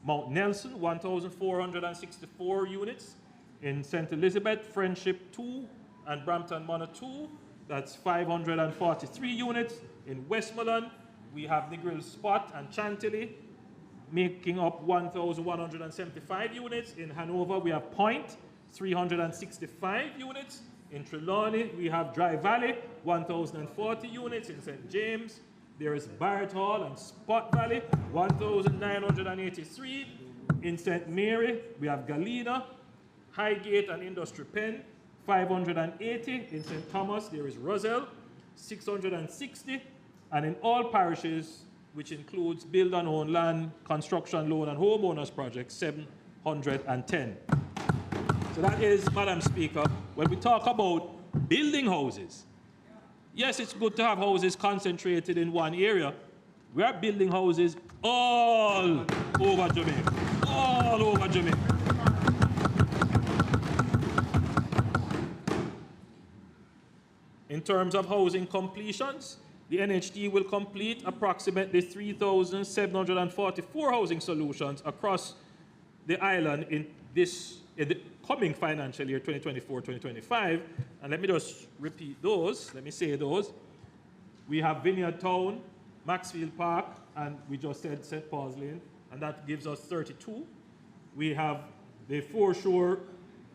Mount Nelson, 1,464 units. In St. Elizabeth, Friendship 2 and Brampton Manor 2, that's 543 units. In Westmoreland, we have Negril Spot and Chantilly, making up 1,175 units. In Hanover, we have Point, 365 units. In Trelawney, we have Dry Valley, 1,040 units. In St. James, there is Barrett Hall and Spot Valley, 1,983. In St. Mary, we have Galena, Highgate and Industry Pen, 580. In St. Thomas, there is Roselle, 660. And in all parishes, which includes build and own land, construction loan and homeowners projects, 710. So that is, Madam Speaker, when we talk about building houses, yes, it's good to have houses concentrated in one area. We are building houses all over Jamaica, all over Jamaica. In terms of housing completions, the NHD will complete approximately 3,744 housing solutions across the island in the coming financial year, 2024-2025. And let me just repeat those. Let me say those. We have Vineyard Town, Maxfield Park, and we just said St. Paul's Lane, and that gives us 32. We have the Foreshore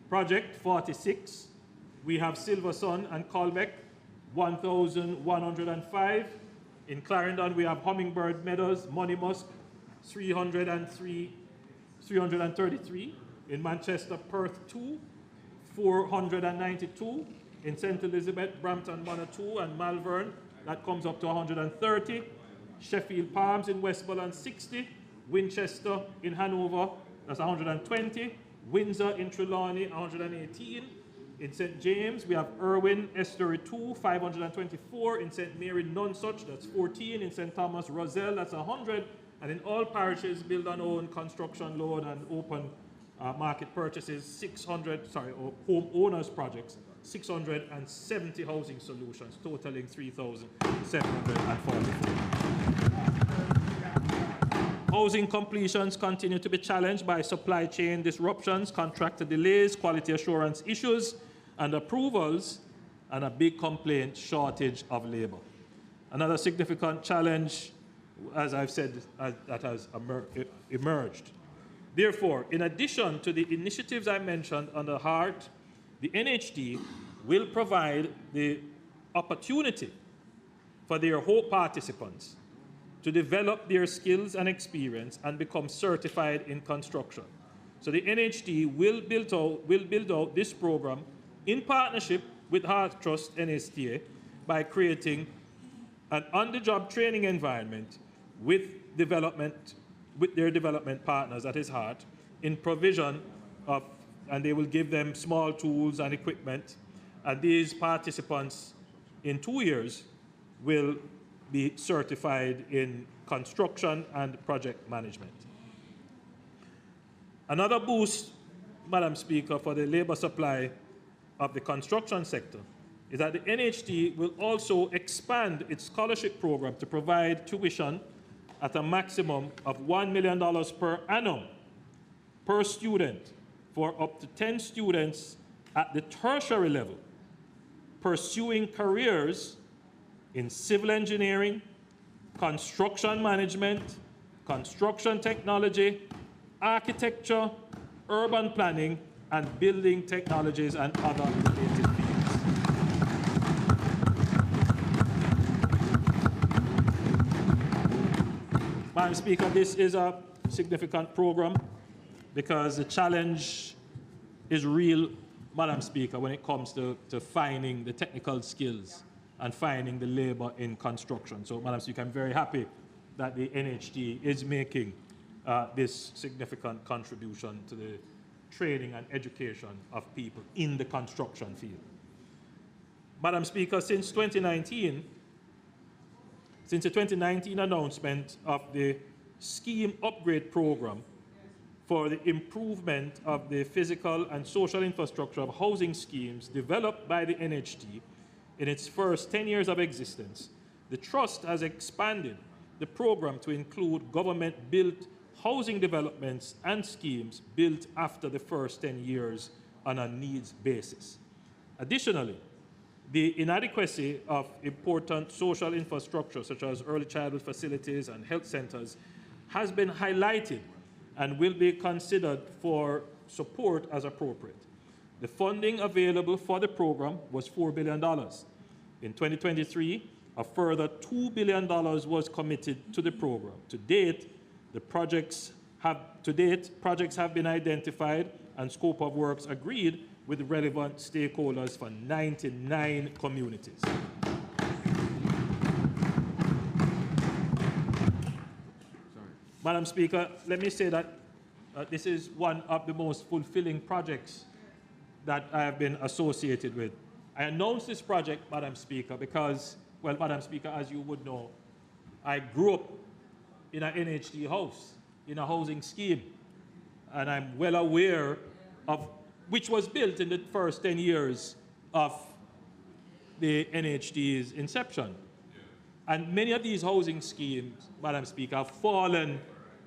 Project, 46. We have Silver Sun and Colbeck, 1,105. In Clarendon, we have Hummingbird Meadows, Money Musk, 333. In Manchester, Perth 2, 492. In St. Elizabeth, Brampton Manor 2 and Malvern, that comes up to 130. Sheffield Palms in Westmoreland, 60. Winchester in Hanover, that's 120. Windsor in Trelawney, 118. In St. James, we have Irwin, Estuary 2, 524. In St. Mary, Nonsuch, that's 14. In St. Thomas, Roselle, that's 100. And in all parishes, build and own, construction loan, and open market purchases, or home owners projects, 670 housing solutions, totaling 3,744. Housing completions continue to be challenged by supply chain disruptions, contractor delays, quality assurance issues, and approvals, and a big complaint, shortage of labor. Another significant challenge, as I've said, that has emerged. Therefore, in addition to the initiatives I mentioned under HEART, the NHD will provide the opportunity for their whole participants to develop their skills and experience and become certified in construction. So the NHD will build out this program in partnership with Heart Trust NSTA by creating an on-the-job training environment with their development partners, that is HEART, in provision of and they will give them small tools and equipment. And these participants in 2 years will be certified in construction and project management. Another boost, Madam Speaker, for the labor supply of the construction sector is that the NHT will also expand its scholarship program to provide tuition at a maximum of $1 million per annum per student for up to 10 students at the tertiary level pursuing careers in civil engineering, construction management, construction technology, architecture, urban planning, and building technologies and other related fields. Madam Speaker, this is a significant program because the challenge is real, Madam Speaker, when it comes to finding the technical skills and finding the labor in construction. So, Madam Speaker, I'm very happy that the NHT is making this significant contribution to the training and education of people in the construction field. Madam Speaker, since the 2019 announcement of the scheme upgrade program for the improvement of the physical and social infrastructure of housing schemes developed by the NHT in its first 10 years of existence, the Trust has expanded the program to include government-built housing developments and schemes built after the first 10 years on a needs basis. Additionally, the inadequacy of important social infrastructure, such as early childhood facilities and health centers, has been highlighted and will be considered for support as appropriate. The funding available for the program was $4 billion. In 2023, a further $2 billion was committed to the program. To date, projects have been identified and scope of works agreed with relevant stakeholders for 99 communities. Madam Speaker, let me say that this is one of the most fulfilling projects that I have been associated with. I announced this project, Madam Speaker, because, well, Madam Speaker, as you would know, I grew up in an NHT house, in a housing scheme, and I'm well aware of which was built in the first 10 years of the NHT's inception. And many of these housing schemes, Madam Speaker, have fallen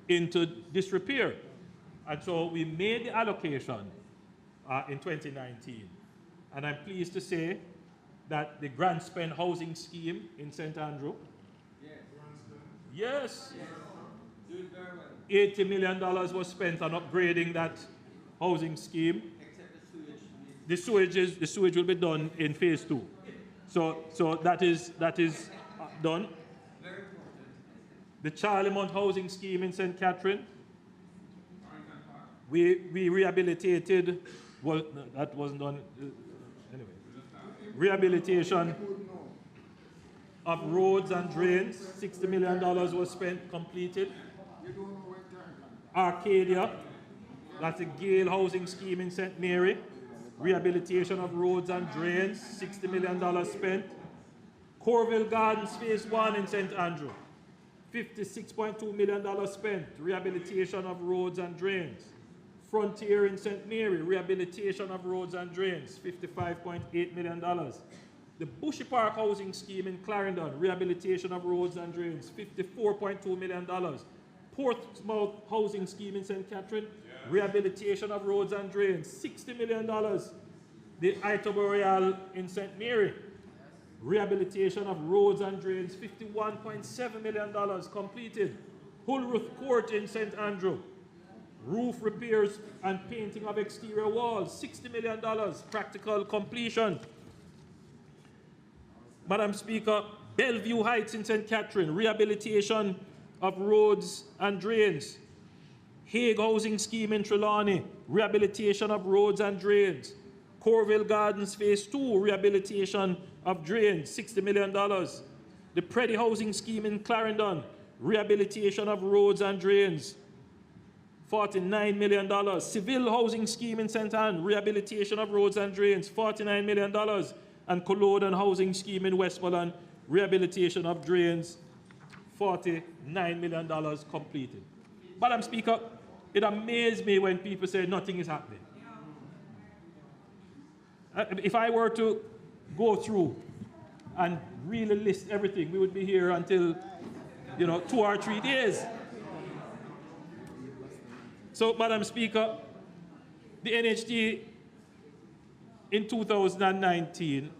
into disrepair. And so we made the allocation in 2019. And I'm pleased to say that the Grant Spend housing scheme in St. Andrew, yes, $80 million was spent on upgrading that housing scheme. The sewage will be done in phase 2. So that is done. The Charlie Mount housing scheme in St. Catherine, we rehabilitated, well, that wasn't done, anyway. Rehabilitation of roads and drains, $60 million was spent, completed. Arcadia, that's a Gale housing scheme in St. Mary. Rehabilitation of roads and drains, $60 million spent. Corville Gardens Phase 1 in St. Andrew, $56.2 million spent. Rehabilitation of roads and drains. Frontier in St. Mary, rehabilitation of roads and drains, $55.8 million. The Bushy Park housing scheme in Clarendon, rehabilitation of roads and drains, $54.2 million. Portsmouth housing scheme in St. Catherine, rehabilitation of roads and drains, $60 million. The Ito Boreal in St. Mary, rehabilitation of roads and drains, $51.7 million completed. Hulruth Court in St. Andrew, roof repairs and painting of exterior walls, $60 million, practical completion. Madam Speaker, Bellevue Heights in St. Catherine, rehabilitation of roads and drains. Hague Housing Scheme in Trelawney, rehabilitation of roads and drains. Corville Gardens Phase 2, rehabilitation of drains, $60 million. The Preddy Housing Scheme in Clarendon, rehabilitation of roads and drains, $49 million. Civil housing scheme in St. Anne, rehabilitation of roads and drains, $49 million. And Culloden housing scheme in Westmoreland, rehabilitation of drains, $49 million completed. Madam Speaker, it amazed me when people say nothing is happening. If I were to go through and really list everything, we would be here until, 2 or 3 days. So, Madam Speaker, the NHT in 2019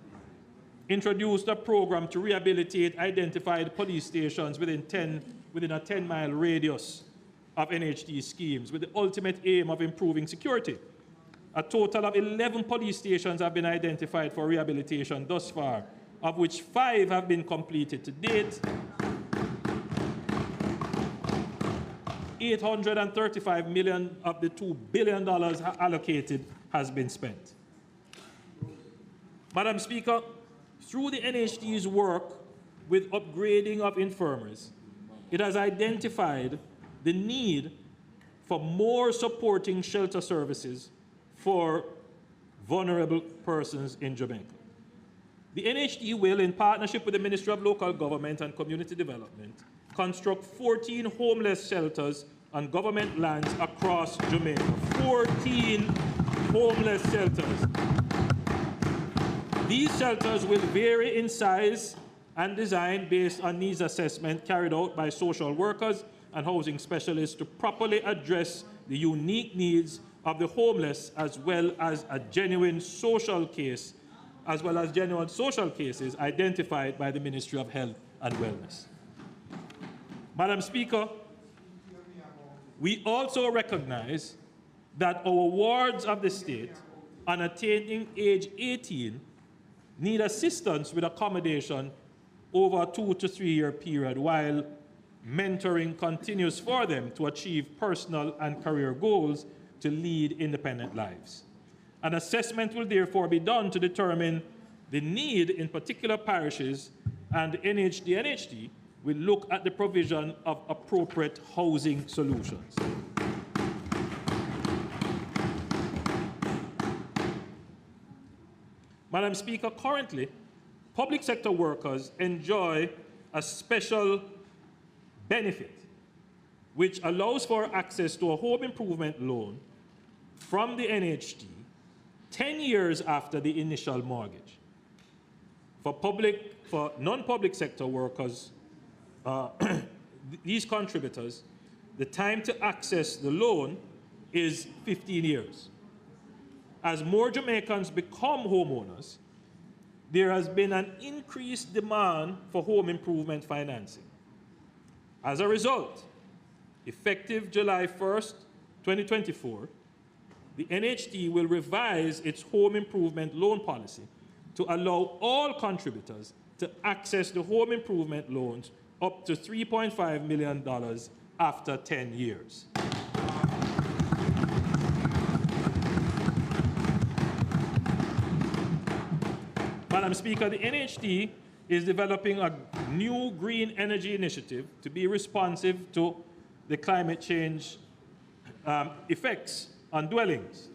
introduced a program to rehabilitate identified police stations within a 10-mile radius of NHT schemes, with the ultimate aim of improving security. A total of 11 police stations have been identified for rehabilitation thus far, of which 5 have been completed to date. $835 million of the $2 billion allocated has been spent. Madam Speaker, through the NHT's work with upgrading of infirmaries, it has identified the need for more supporting shelter services for vulnerable persons in Jamaica. The NHT will, in partnership with the Ministry of Local Government and Community Development, construct 14 homeless shelters on government lands across Jamaica. 14 homeless shelters. These shelters will vary in size and design based on needs assessment carried out by social workers and housing specialists to properly address the unique needs of the homeless, as well as genuine social cases identified by the Ministry of Health and Wellness. Madam Speaker, we also recognize that our wards of the state on attaining age 18 need assistance with accommodation over a 2 to 3 year period, while mentoring continues for them to achieve personal and career goals to lead independent lives. An assessment will therefore be done to determine the need in particular parishes, and NHT will look at the provision of appropriate housing solutions. Madam Speaker, currently, public sector workers enjoy a special benefit which allows for access to a home improvement loan from the NHT 10 years after the initial mortgage. For non-public sector workers, these contributors, the time to access the loan is 15 years. As more Jamaicans become homeowners, there has been an increased demand for home improvement financing. As a result, effective July 1st, 2024, the NHT will revise its home improvement loan policy to allow all contributors to access the home improvement loans up to $3.5 million after 10 years. Madam Speaker, the NHT is developing a new green energy initiative to be responsive to the climate change effects on dwellings.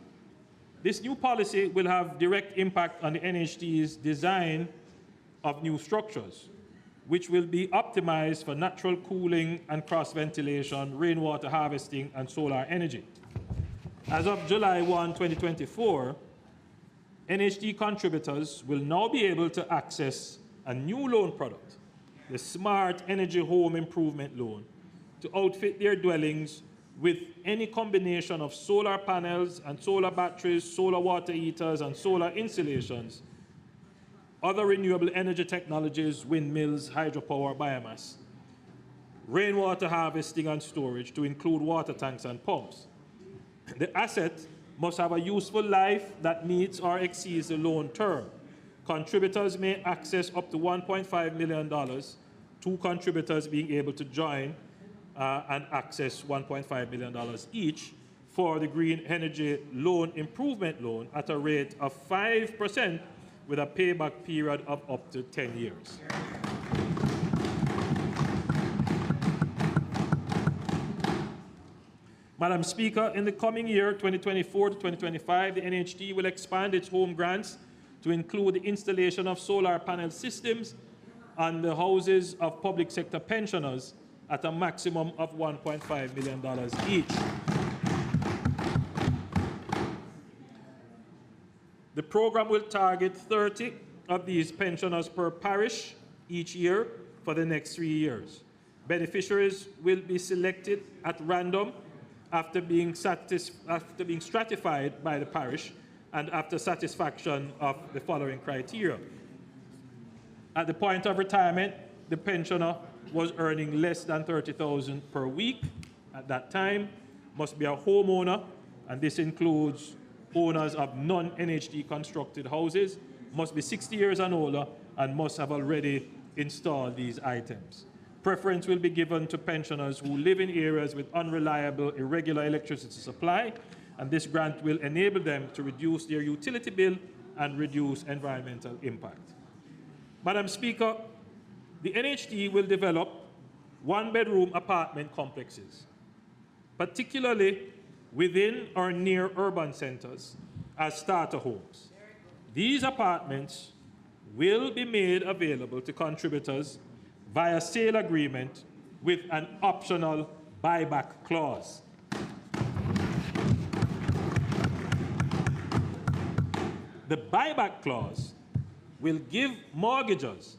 This new policy will have direct impact on the NHT's design of new structures, which will be optimized for natural cooling and cross-ventilation, rainwater harvesting, and solar energy. As of July 1, 2024, NHT contributors will now be able to access a new loan product, the Smart Energy Home Improvement Loan, to outfit their dwellings with any combination of solar panels and solar batteries, solar water heaters, and solar installations, other renewable energy technologies, windmills, hydropower, biomass, rainwater harvesting and storage to include water tanks and pumps. The asset must have a useful life that meets or exceeds the loan term. Contributors may access up to $1.5 million, 2 contributors being able to join and access $1.5 million each for the Green Energy Loan Improvement Loan at a rate of 5% with a payback period of up to 10 years. Madam Speaker, in the coming year, 2024 to 2025, the NHT will expand its home grants to include the installation of solar panel systems on the houses of public sector pensioners at a maximum of $1.5 million each. The program will target 30 of these pensioners per parish each year for the next 3 years. Beneficiaries will be selected at random after being stratified by the parish and after satisfaction of the following criteria. At the point of retirement, the pensioner was earning less than $30,000 per week at that time, must be a homeowner, and this includes owners of non-NHT constructed houses, must be 60 years and older, and must have already installed these items. Preference will be given to pensioners who live in areas with unreliable, irregular electricity supply, and this grant will enable them to reduce their utility bill and reduce environmental impact. Madam Speaker, the NHT will develop one-bedroom apartment complexes, particularly within or near urban centers, as starter homes. These apartments will be made available to contributors via sale agreement with an optional buyback clause. The buyback clause will give mortgagors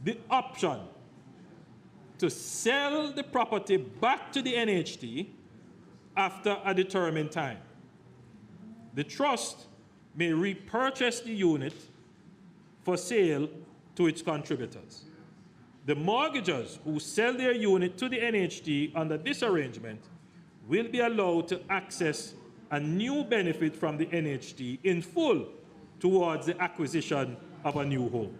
the option to sell the property back to the NHT after a determined time. The trust may repurchase the unit for sale to its contributors. The mortgagors who sell their unit to the NHT under this arrangement will be allowed to access a new benefit from the NHT in full towards the acquisition of a new home.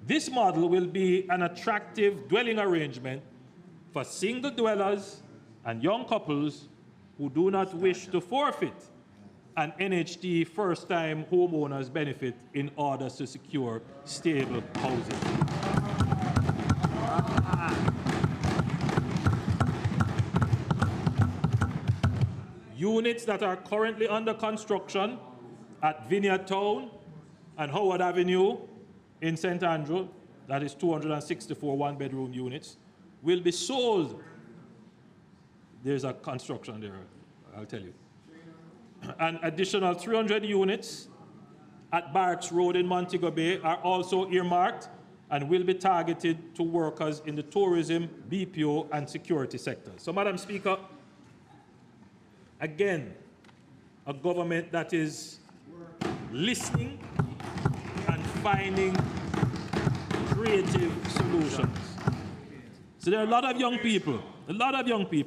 This model will be an attractive dwelling arrangement for single dwellers and young couples who do not wish to forfeit an NHT first-time homeowners benefit in order to secure stable housing. Units that are currently under construction at Vineyard Town and Howard Avenue in St. Andrew, that is 264 one-bedroom units, will be sold. There's a construction there, I'll tell you. An additional 300 units at Barracks Road in Montego Bay are also earmarked and will be targeted to workers in the tourism, BPO, and security sectors. So, Madam Speaker, again, a government that is listening and finding creative solutions. So there are a lot of young people,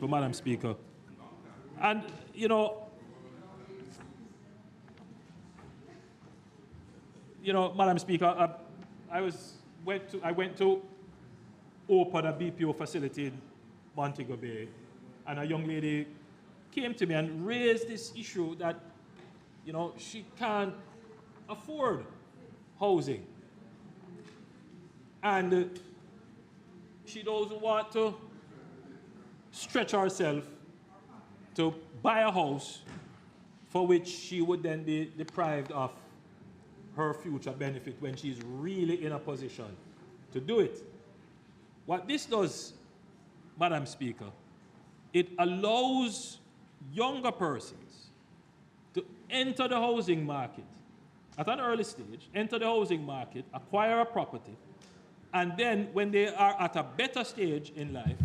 Madam Speaker. And, Madam Speaker, I went to open a BPO facility in Montego Bay, and a young lady came to me and raised this issue that, she can't afford housing. And she doesn't want to stretch herself to buy a house for which she would then be deprived of her future benefit when she's really in a position to do it. What this does, Madam Speaker, it allows younger persons to enter the housing market at an early stage, enter the housing market, acquire a property, and then when they are at a better stage in life,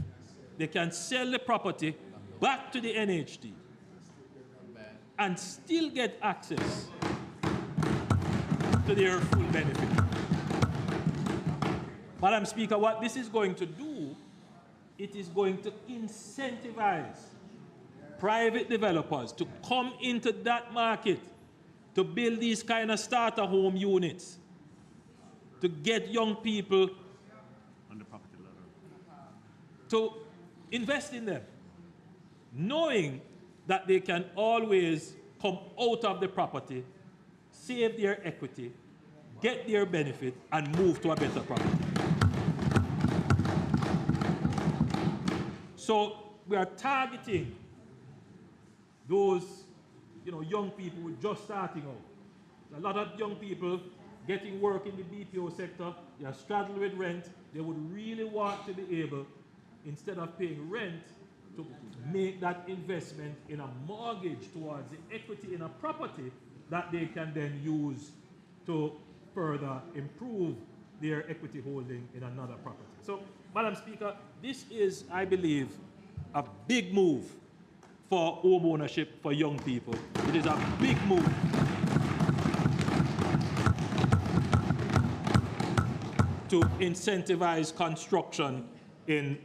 they can sell the property back to the NHT and still get access to their full benefit. Madam Speaker, what this is going to do, it is going to incentivize private developers to come into that market to build these kind of starter home units, to get young people on the property ladder, to invest in them, knowing that they can always come out of the property, save their equity, get their benefit, and move to a better property. So we are targeting those young people who are just starting out. A lot of young people getting work in the BPO sector, they are straddled with rent. They would really want to be able, instead of paying rent, to make that investment in a mortgage towards the equity in a property that they can then use to further improve their equity holding in another property. So, Madam Speaker, this is, I believe, a big move for home ownership for young people. It is a big move to incentivize construction in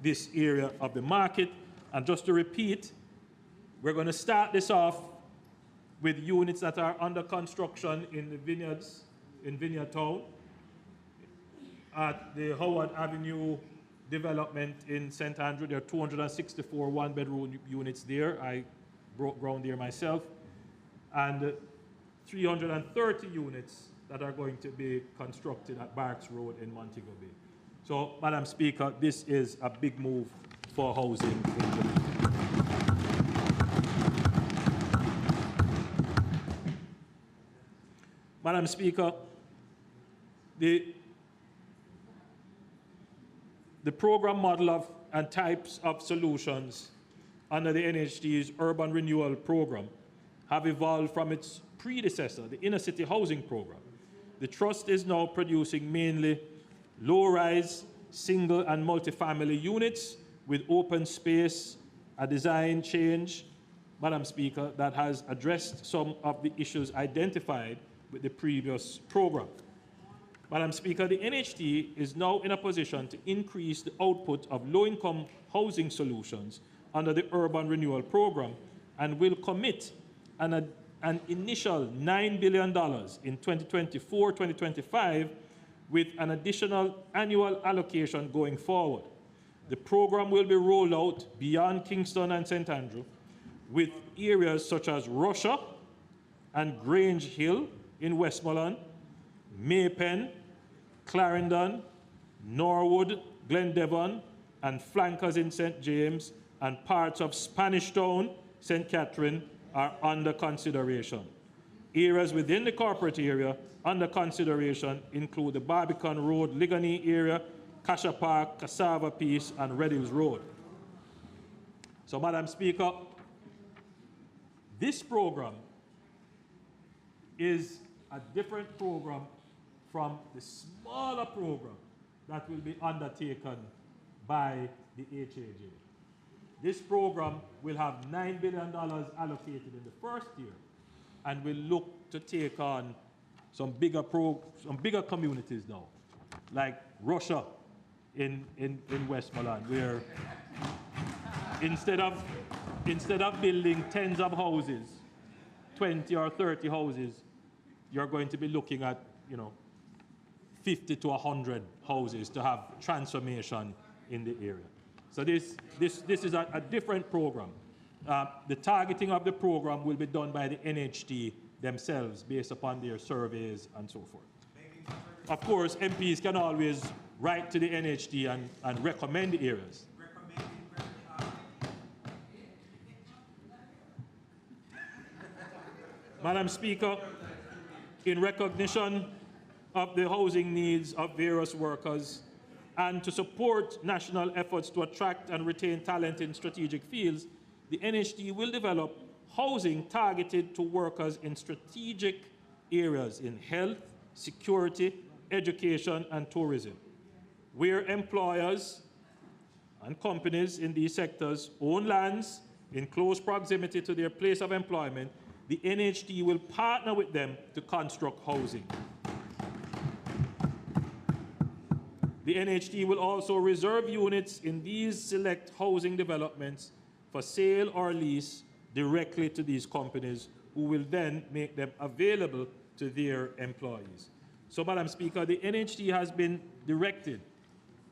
this area of the market. And just to repeat, we're going to start this off with units that are under construction in the vineyards, in Vineyard Town, at the Howard Avenue development in St. Andrew. There are 264 one-bedroom units there. I broke ground there myself. And 330 units that are going to be constructed at Barracks Road in Montego Bay. So, Madam Speaker, this is a big move for housing in Jamaica. Madam Speaker, the program model and types of solutions under the NHD's Urban Renewal Program have evolved from its predecessor, the Inner City Housing Program. The Trust is now producing mainly low-rise, single and multi-family units with open space, a design change, Madam Speaker, that has addressed some of the issues identified with the previous program. Madam Speaker, the NHD is now in a position to increase the output of low-income housing solutions under the Urban Renewal Program and will commit an initial $9 billion in 2024-2025 with an additional annual allocation going forward. The program will be rolled out beyond Kingston and St. Andrew with areas such as Russia and Grange Hill in Westmoreland, Maypen, Clarendon, Norwood, Glendevon, and flankers in St. James, and parts of Spanish Town, St. Catherine, are under consideration. Areas within the corporate area under consideration include the Barbican Road, Ligony area, Cassia Park, Cassava Peace, and Red Hills Road. So, Madam Speaker, this program is a different program from the smaller program that will be undertaken by the HAJ. This program will have $9 billion allocated in the first year and will look to take on some bigger communities now, like Russia in Westmoreland, where instead of building tens of houses, 20 or 30 houses, you're going to be looking at 50 to 100 houses to have transformation in the area. So this is a different program. The targeting of the program will be done by the NHD themselves based upon their surveys and so forth. Of course, MPs can always write to the NHD and recommend the areas. Madam Speaker, in recognition of the housing needs of various workers and to support national efforts to attract and retain talent in strategic fields, the NHD will develop housing targeted to workers in strategic areas in health, security, education, and tourism, where employers and companies in these sectors own lands in close proximity to their place of employment. The NHD will partner with them to construct housing. The NHD will also reserve units in these select housing developments for sale or lease directly to these companies, who will then make them available to their employees. So, Madam Speaker, the NHD has been directed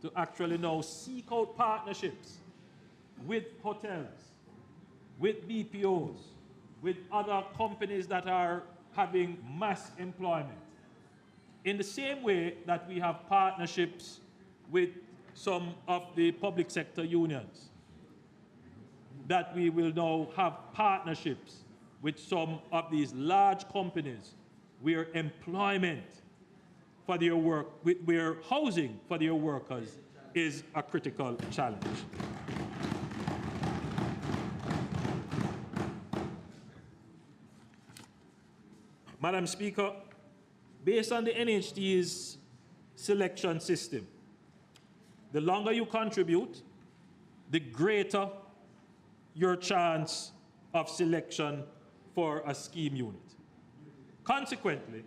to actually now seek out partnerships with hotels, with BPOs, with other companies that are having mass employment, in the same way that we have partnerships with some of the public sector unions, that we will now have partnerships with some of these large companies where employment for their work, where housing for their workers is a critical challenge. Madam Speaker, based on the NHT's selection system, the longer you contribute, the greater your chance of selection for a scheme unit. Consequently,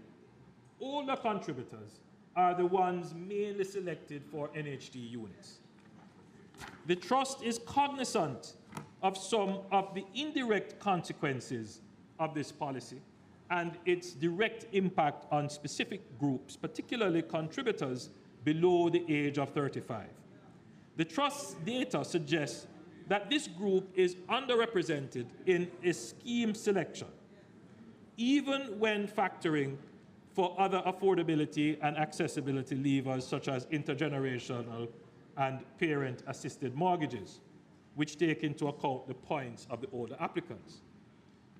older contributors are the ones mainly selected for NHT units. The Trust is cognizant of some of the indirect consequences of this policy and its direct impact on specific groups, particularly contributors below the age of 35. The Trust's data suggests that this group is underrepresented in a scheme selection, even when factoring for other affordability and accessibility levers such as intergenerational and parent-assisted mortgages, which take into account the points of the older applicants.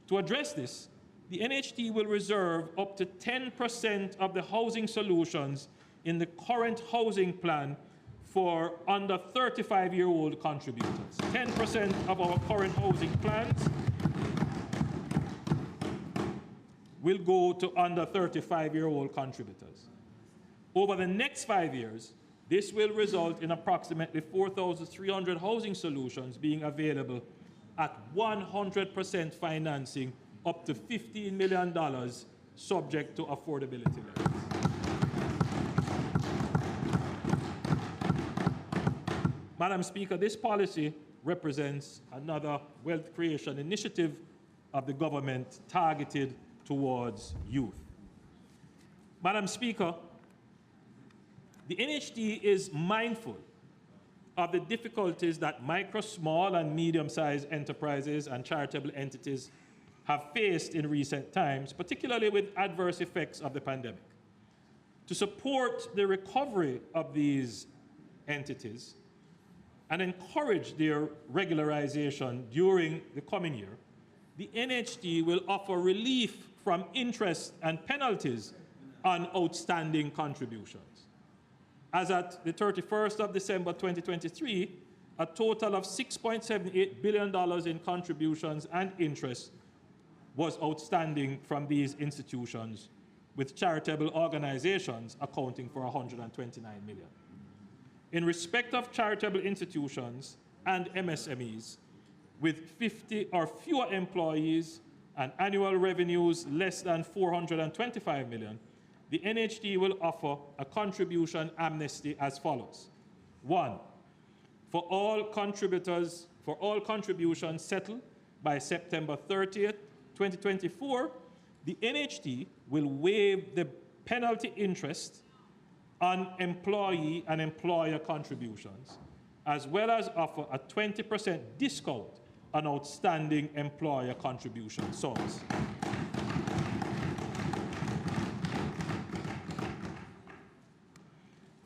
To address this, the NHT will reserve up to 10% of the housing solutions in the current housing plan for under 35-year-old contributors. 10% of our current housing plans will go to under 35-year-old contributors. Over the next 5 years, this will result in approximately 4,300 housing solutions being available at 100% financing up to $15 million subject to affordability levels. Madam Speaker, this policy represents another wealth creation initiative of the government targeted towards youth. Madam Speaker, the NHT is mindful of the difficulties that micro, small, and medium-sized enterprises and charitable entities have faced in recent times, particularly with adverse effects of the pandemic. To support the recovery of these entities and encourage their regularization during the coming year, the NHT will offer relief from interest and penalties on outstanding contributions. As at the 31st of December 2023, a total of $6.78 billion in contributions and interest was outstanding from these institutions, with charitable organizations accounting for $129 million. In respect of charitable institutions and MSMEs with 50 or fewer employees and annual revenues less than $425 million, the NHT will offer a contribution amnesty as follows. 1, for all contributions settled by September 30th, 2024, the NHT will waive the penalty interest on employee and employer contributions, as well as offer a 20% discount on outstanding employer contribution sums.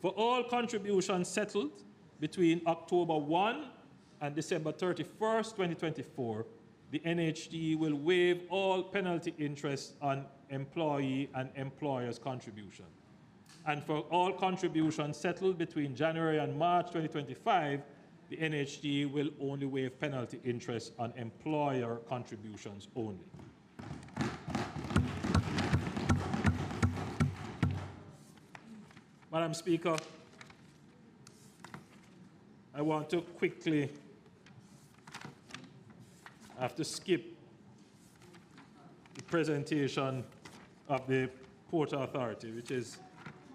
For all contributions settled between October 1 and December 31st, 2024, the NHT will waive all penalty interest on employee and employer's contribution. And for all contributions settled between January and March 2025, the NHT will only waive penalty interest on employer contributions only. Madam Speaker, I want to quickly, I have to skip the presentation of the Port Authority, which is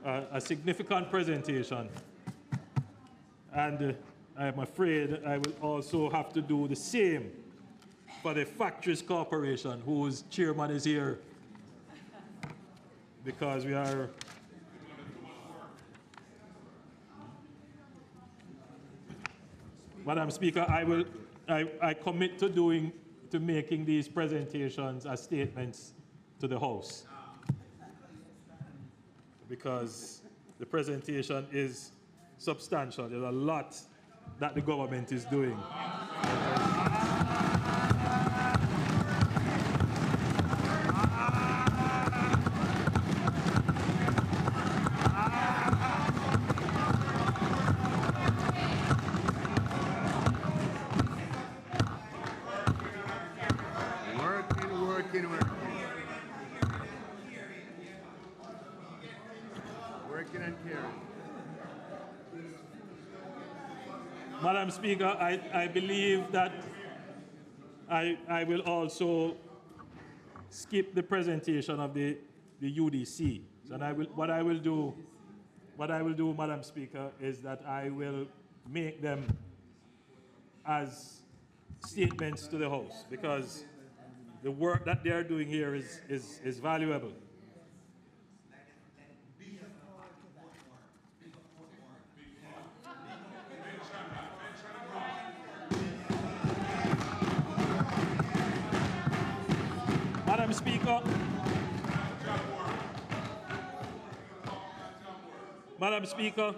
a significant presentation. And I'm afraid I will also have to do the same for the Factories Corporation, whose chairman is here, because we are Madam Speaker, I commit to making these presentations as statements to the House. because the presentation is substantial. There's a lot that the government is doing. Working and caring. Madam Speaker, I believe that I will also skip the presentation of the UDC. So what I will do, Madam Speaker, is that I will make them as statements to the House, because the work that they are doing here is valuable. Madam Speaker, Madam Speaker,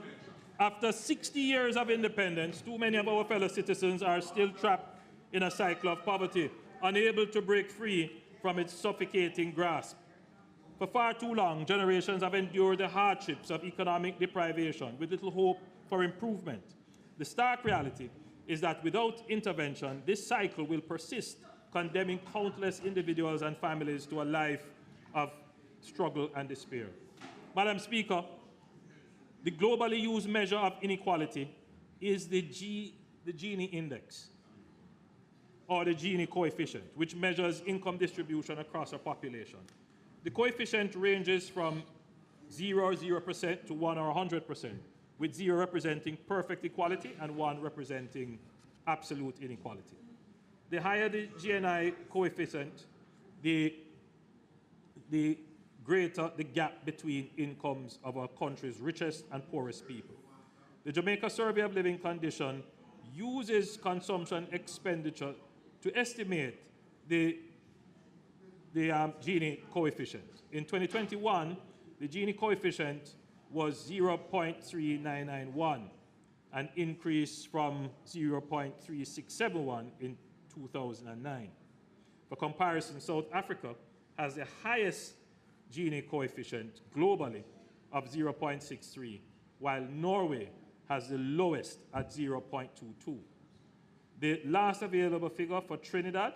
after 60 years of independence, too many of our fellow citizens are still trapped in a cycle of poverty, unable to break free from its suffocating grasp. For far too long, generations have endured the hardships of economic deprivation with little hope for improvement. The stark reality is that without intervention, this cycle will persist, condemning countless individuals and families to a life of struggle and despair. Madam Speaker, the globally used measure of inequality is the Gini index, or the Gini coefficient, which measures income distribution across a population. The coefficient ranges from 0% to 1 or 100%, with 0 representing perfect equality and 1 representing absolute inequality. The higher the GNI coefficient, the greater the gap between incomes of our country's richest and poorest people. The Jamaica Survey of Living Condition uses consumption expenditure to estimate the Gini coefficient. In 2021, the Gini coefficient was 0.3991, an increase from 0.3671 in 2009. For comparison, South Africa has the highest Gini coefficient globally of 0.63, while Norway has the lowest at 0.22. The last available figure for Trinidad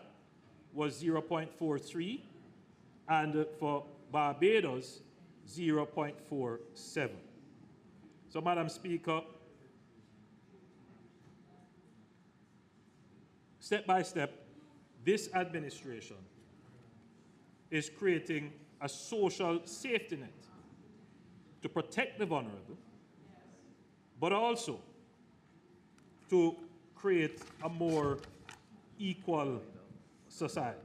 was 0.43, and for Barbados, 0.47. So, Madam Speaker, step by step, this administration is creating a social safety net to protect the vulnerable, but also to create a more equal society.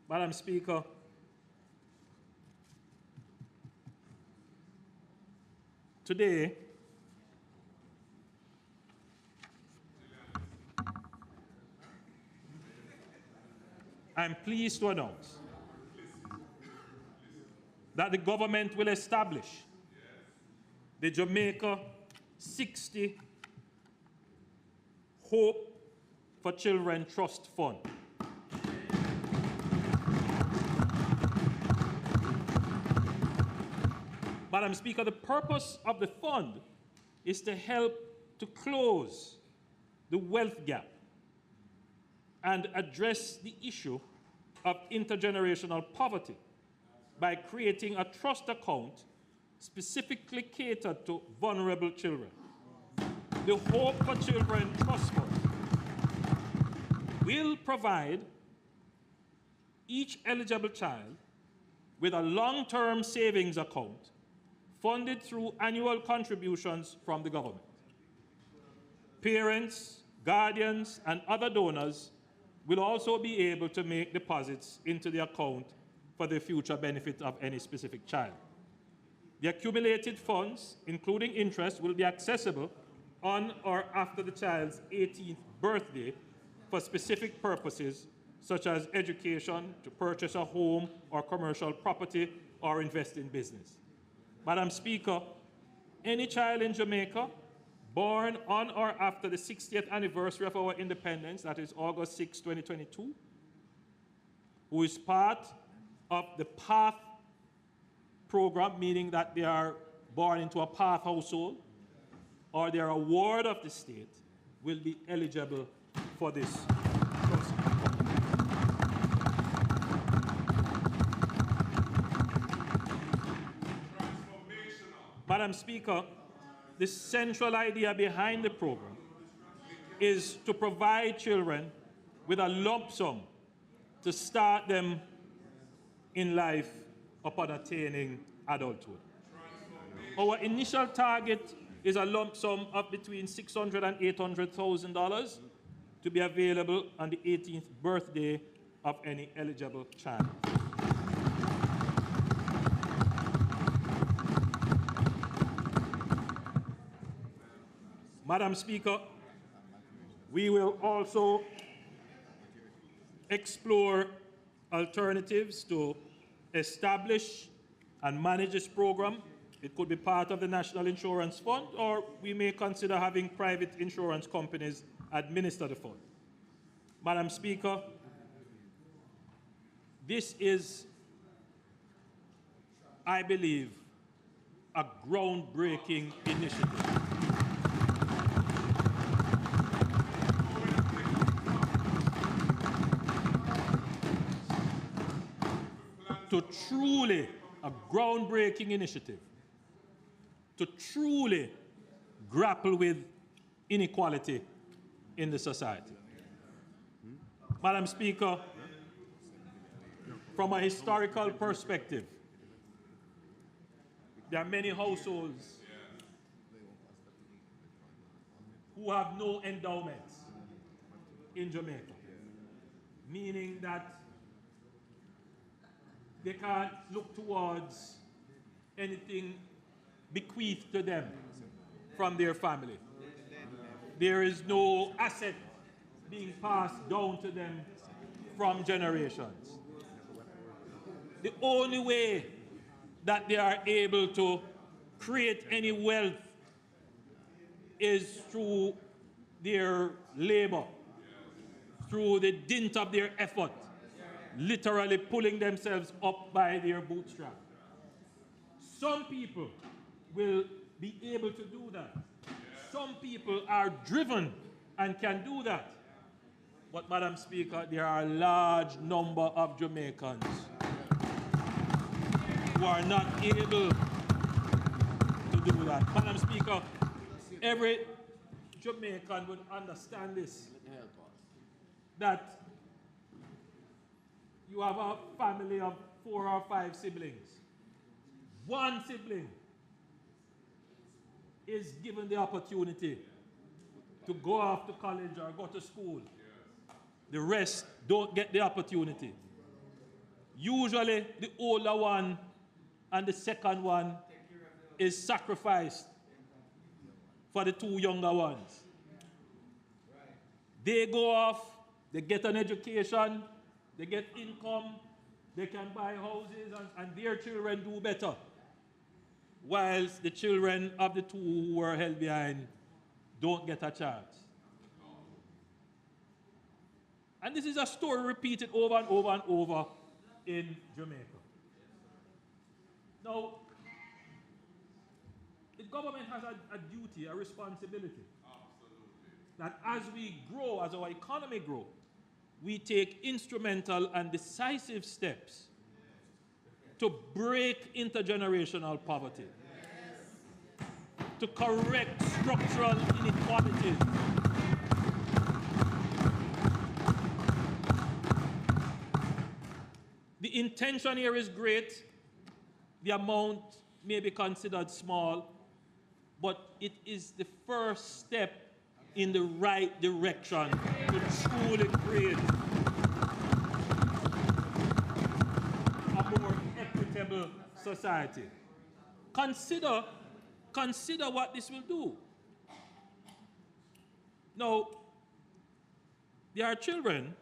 Madam Speaker, today, I'm pleased to announce that the government will establish the Jamaica 60 Hope for Children Trust Fund. Madam Speaker, the purpose of the fund is to help to close the wealth gap and address the issue of intergenerational poverty by creating a trust account specifically catered to vulnerable children. The Hope for Children Trust Fund will provide each eligible child with a long-term savings account funded through annual contributions from the government. Parents, guardians, and other donors will also be able to make deposits into the account for the future benefit of any specific child. The accumulated funds, including interest, will be accessible on or after the child's 18th birthday for specific purposes such as education, to purchase a home or commercial property, or invest in business. Madam Speaker, any child in Jamaica born on or after the 60th anniversary of our independence, that is August 6, 2022, who is part of the PATH program, meaning that they are born into a PATH household, or they are a ward of the state, will be eligible for this. Madam Speaker, the central idea behind the program is to provide children with a lump sum to start them in life upon attaining adulthood. Our initial target is a lump sum of between $600,000 and $800,000 to be available on the 18th birthday of any eligible child. Madam Speaker, we will also explore alternatives to establish and manage this program. It could be part of the National Insurance Fund, or we may consider having private insurance companies administer the fund. Madam Speaker, this is, I believe, a groundbreaking initiative. To truly, a groundbreaking initiative, to truly grapple with inequality in the society. Madam Speaker, from a historical perspective, there are many households who have no endowments in Jamaica, meaning that they can't look towards anything bequeathed to them from their family. There is no asset being passed down to them from generations. The only way that they are able to create any wealth is through their labor, through the dint of their effort, literally pulling themselves up by their bootstrap. Some people will be able to do that. Some people are driven and can do that. But, Madam Speaker, there are a large number of Jamaicans who are not able to do that. Madam Speaker, every Jamaican would understand this, that you have a family of 4 or 5 siblings. One sibling is given the opportunity to go off to college or go to school. The rest don't get the opportunity. Usually, the older one and the second one is sacrificed for the 2 younger ones. They go off, they get an education, they get income, they can buy houses, and their children do better, whilst the children of the 2 who were held behind don't get a chance. And this is a story repeated over and over and over in Jamaica. Now, the government has a duty, a responsibility, that as we grow, as our economy grows, we take instrumental and decisive steps to break intergenerational poverty, to correct structural inequalities, the intention here is great. The amount may be considered small, but it is the first step in the right direction to truly create a more equitable society. Consider what this will do. Now, there are children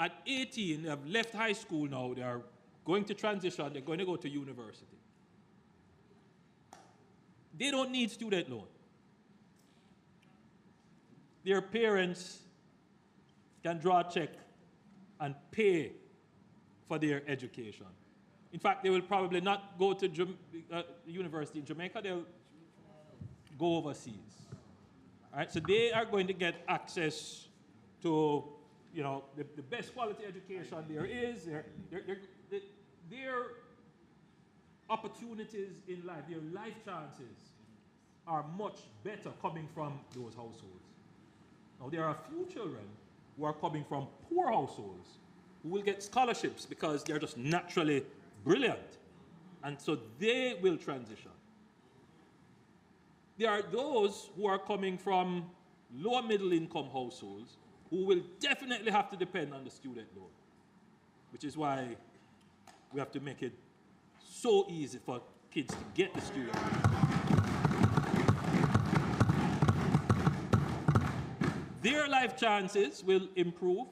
at 18, they have left high school now, they are going to transition, they're going to go to university. They don't need student loan. Their parents can draw a check and pay for their education. In fact, they will probably not go to university in Jamaica, they'll go overseas. All right, so they are going to get access to, you know, the best quality education there is. Their opportunities in life, their life chances are much better coming from those households. Now, there are a few children who are coming from poor households who will get scholarships because they're just naturally brilliant. And so they will transition. There are those who are coming from lower middle income households who will definitely have to depend on the student loan, which is why we have to make it so easy for kids to get the student loan. Their life chances will improve,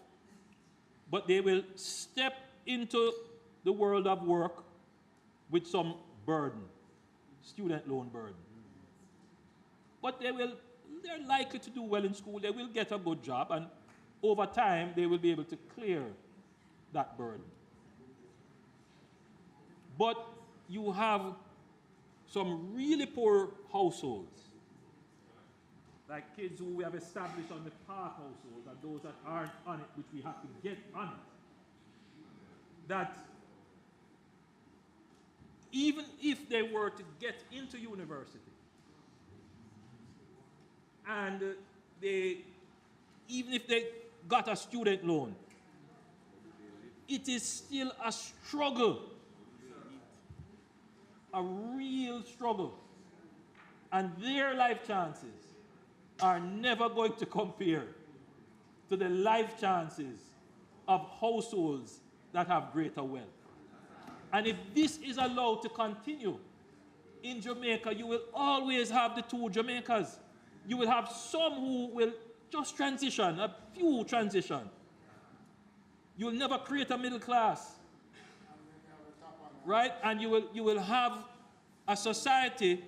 but they will step into the world of work with some burden, student loan burden. But they're likely to do well in school, they will get a good job, and over time they will be able to clear that burden. But you have some really poor households, like kids who we have established on the Park household, and those that aren't on it, which we have to get on it, that even if they were to get into university, and even if they got a student loan, it is still a struggle, a real struggle. And their life chances are never going to compare to the life chances of households that have greater wealth. And if this is allowed to continue, in Jamaica, you will always have the two Jamaicas. You will have some who will just transition, a few transition. You will never create a middle class, right? And you will have a society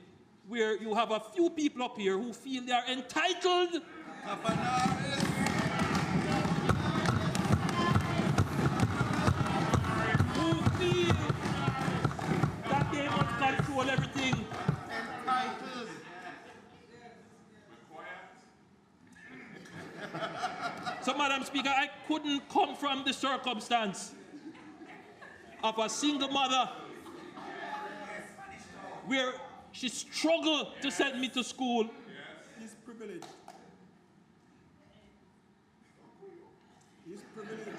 where you have a few people up here who feel they are entitled who feel that they must control everything. So, Madam Speaker, I couldn't come from the circumstance of a single mother where she struggled to send me to school. He's privileged. He's privileged.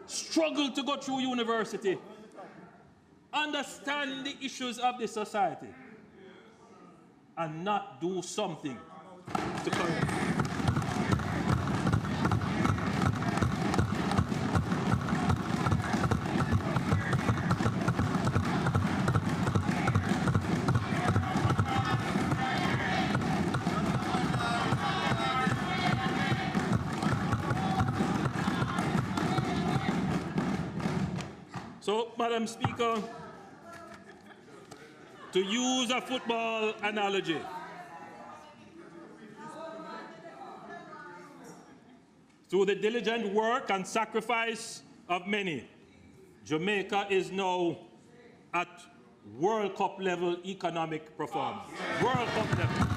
Struggled to go through university. Understand the issues of the society. And not do something to correct. So, Madam Speaker, to use a football analogy, through the diligent work and sacrifice of many, Jamaica is now at World Cup level economic performance. World Cup level.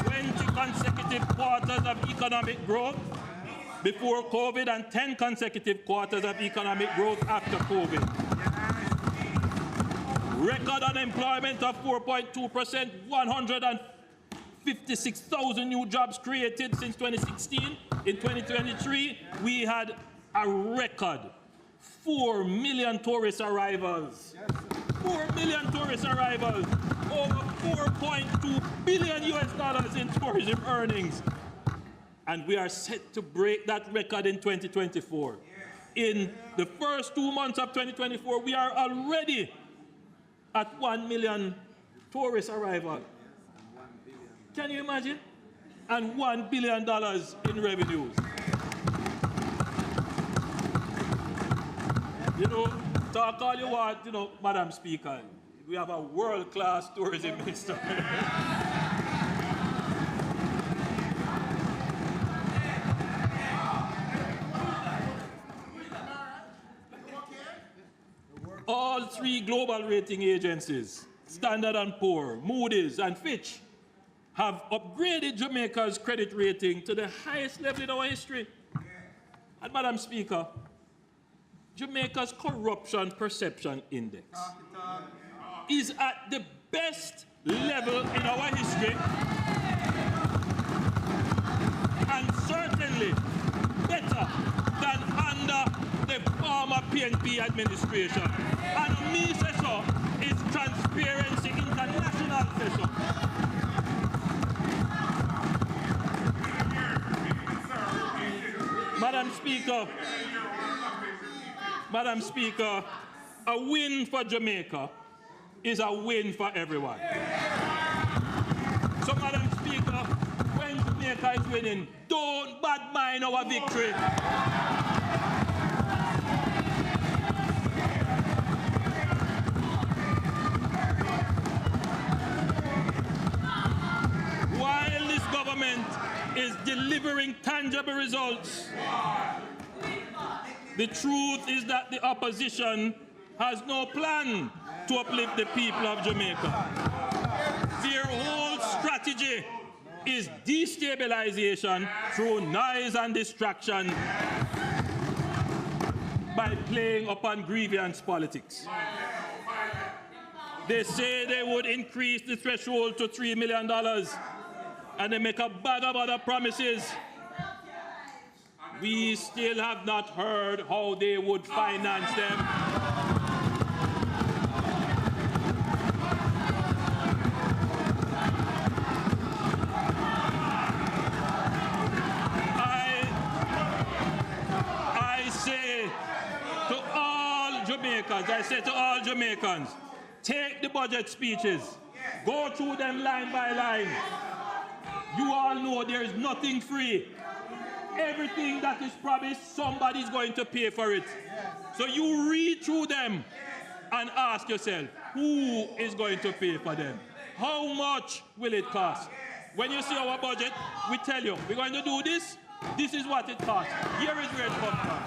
20 consecutive quarters of economic growth before COVID and 10 consecutive quarters of economic growth after COVID. Record unemployment of 4.2%, 156,000 new jobs created since 2016. In 2023, we had a record 4 million tourist arrivals. 4 million tourist arrivals, over $4.2 billion in tourism earnings. And we are set to break that record in 2024. In the first 2 months of 2024, we are already at 1 million tourist arrivals. Can you imagine? And $1 billion in revenues. You know, talk all you want, you know, Madam Speaker. We have a world-class tourism minister. All three global rating agencies, Standard & Poor, Moody's, and Fitch, have upgraded Jamaica's credit rating to the highest level in our history. And Madam Speaker, Jamaica's corruption perception index is at the best level in our history, and certainly better than under the former PNP administration. And me say so is Transparency International say so. Madam Speaker, a win for Jamaica is a win for everyone. So, Madam Speaker, when Jamaica is winning, don't bad mind our victory. While this government is delivering tangible results, the truth is that the opposition has no plan to uplift the people of Jamaica. Their whole strategy is destabilization through noise and distraction by playing upon grievance politics. They say they would increase the threshold to $3 million, and they make a bag of other promises. We still have not heard how they would finance them. I say to all Jamaicans, take the budget speeches, go through them line by line. You all know there is nothing free. Everything that is promised, somebody's going to pay for it. So you read through them and ask yourself, who is going to pay for them? How much will it cost? When you see our budget, we tell you, we're going to do this, this is what it costs. Here is where it comes from.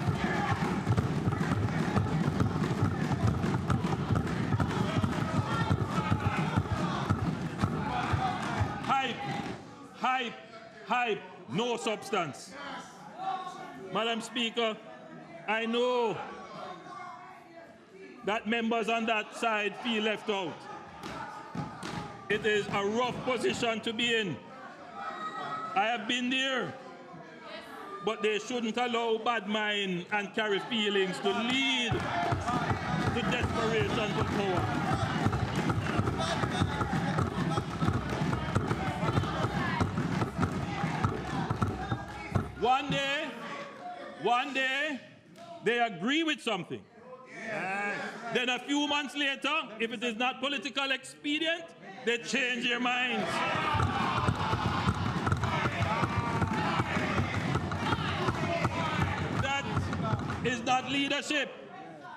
Hype, no substance. Madam Speaker, I know that members on that side feel left out. It is a rough position to be in. I have been there, but they shouldn't allow bad mind and carry feelings to lead to desperation for power. One day, they agree with something. Then a few months later, if it is not political expedient, they change their minds. That is not leadership.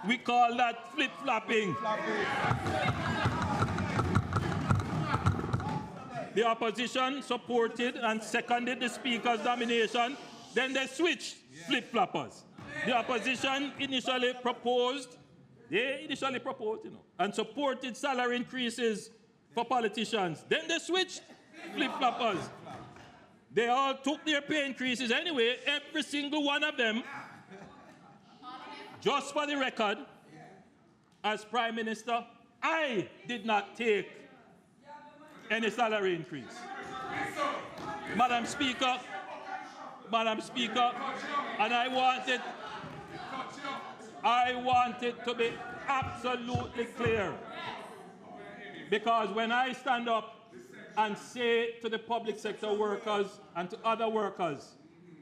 We call that flip-flopping. The opposition supported and seconded the Speaker's nomination. Then they switched flip-floppers. The opposition initially proposed, and supported salary increases for politicians. Then they switched flip-floppers. They all took their pay increases anyway, every single one of them. Just for the record, as Prime Minister, I did not take any salary increase. Madam Speaker, and I want it to be absolutely clear. Because when I stand up and say to the public sector workers and to other workers,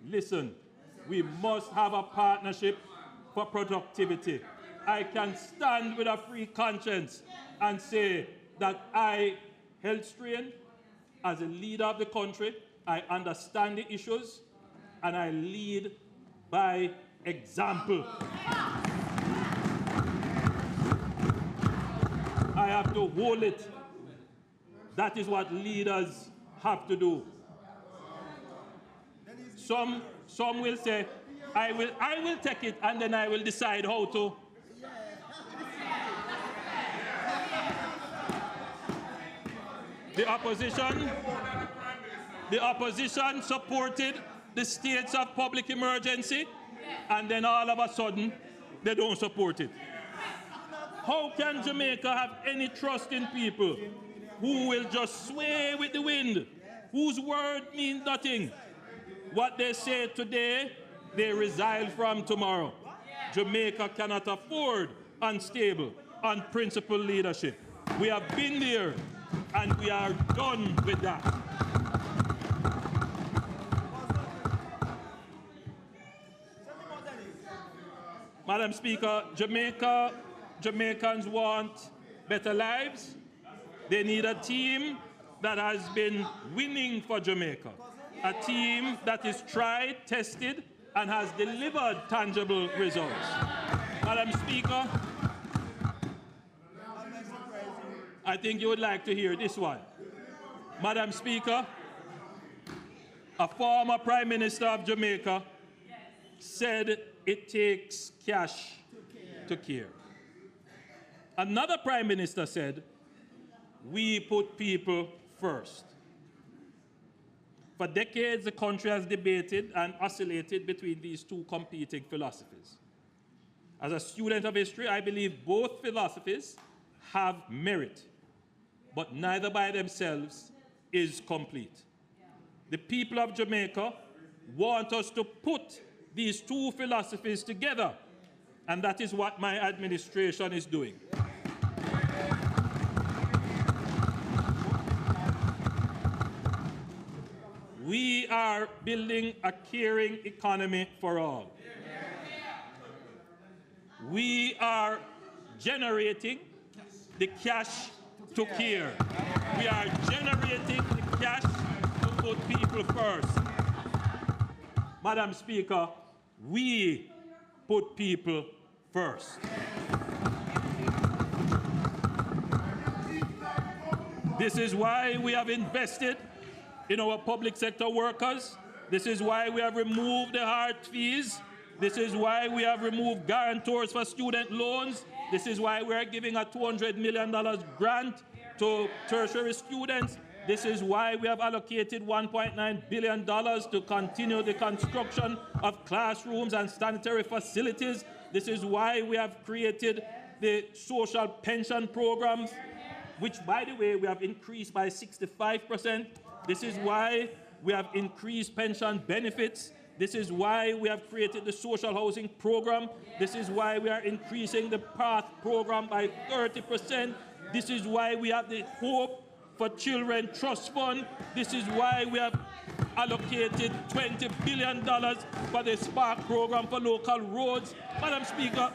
listen, we must have a partnership for productivity. I can stand with a free conscience and say that I held strain As a leader of the country, I understand the issues, and I lead by example. I have to hold it. That is what leaders have to do. Some will say, I will take it, and then I will decide how to. The opposition supported the states of public emergency, and then all of a sudden, they don't support it. How can Jamaica have any trust in people who will just sway with the wind, whose word means nothing? What they say today, they resile from tomorrow. Jamaica cannot afford unstable, unprincipled leadership. We have been there, and we are done with that. Madam Speaker, Jamaicans want better lives. They need a team that has been winning for Jamaica. A team that is tried, tested, and has delivered tangible results. Madam Speaker, I think you would like to hear this one. Madam Speaker, a former Prime Minister of Jamaica said it takes cash to care. Another Prime Minister said, we put people first. For decades, the country has debated and oscillated between these two competing philosophies. As a student of history, I believe both philosophies have merit, but neither by themselves is complete. The people of Jamaica want us to put these two philosophies together, and that is what my administration is doing. We are building a caring economy for all. We are generating the cash to care. We are generating the cash to put people first. Madam Speaker, we put people first. This is why we have invested in our public sector workers. This is why we have removed the hard fees. This is why we have removed guarantors for student loans. This is why we are giving a $200 million grant to tertiary students. This is why we have allocated $1.9 billion to continue the construction of classrooms and sanitary facilities. This is why we have created the social pension programs, which, by the way, we have increased by 65%. This is why we have increased pension benefits. This is why we have created the social housing program. This is why we are increasing the PATH program by 30%. This is why we have the Hope for Children Trust Fund. This is why we have allocated $20 billion for the Spark program for local roads. Madam Speaker,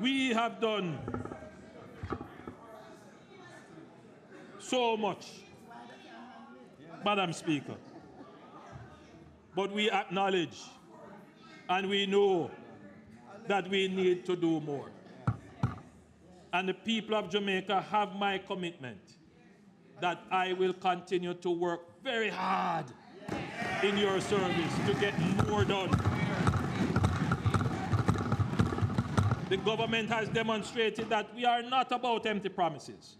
we have done so much, Madam Speaker. But we acknowledge and we know that we need to do more. And the people of Jamaica have my commitment that I will continue to work very hard in your service to get more done. The government has demonstrated that we are not about empty promises.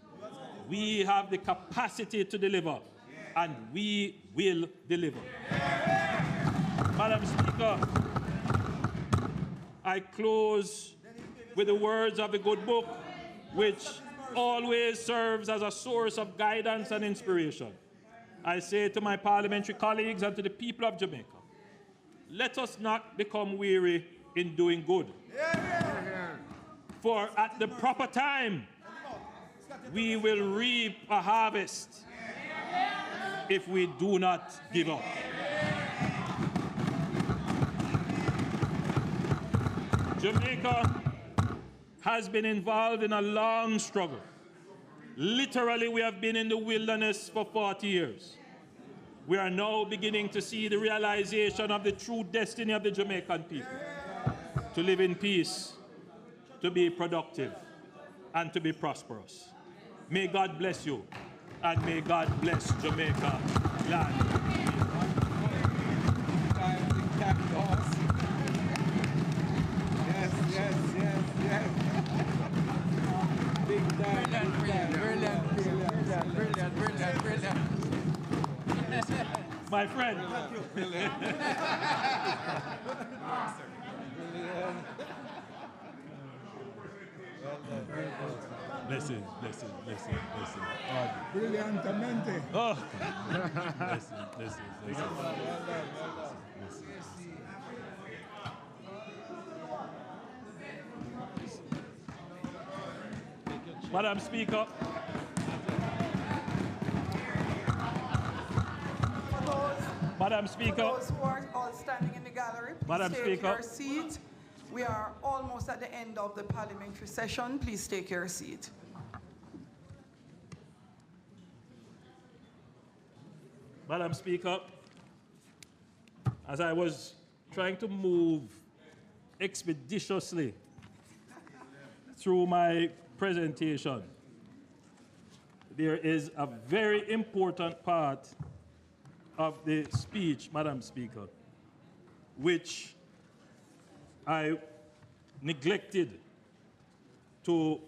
We have the capacity to deliver, and we will deliver. Madam Speaker, I close with the words of the good book, which always serves as a source of guidance and inspiration. I say to my parliamentary colleagues and to the people of Jamaica, let us not become weary in doing good. For at the proper time, we will reap a harvest if we do not give up. Jamaica has been involved in a long struggle Literally, we have been in the wilderness for 40 years. We are now beginning to see the realization of the true destiny of the Jamaican people. To live in peace, to be productive, and to be prosperous. May God bless you, and may God bless Jamaica land. Yes. Big time. Brilliant. My friend. Blessing. Brilliantamente. Oh. Blessing. Madam Speaker. Madam Speaker. For those who are all standing in the gallery, please Madam take Speaker. your seat. We are almost at the end of the parliamentary session. Please take your seat. Madam Speaker, as I was trying to move expeditiously through my presentation, there is a very important part of the speech, Madam Speaker, which I neglected to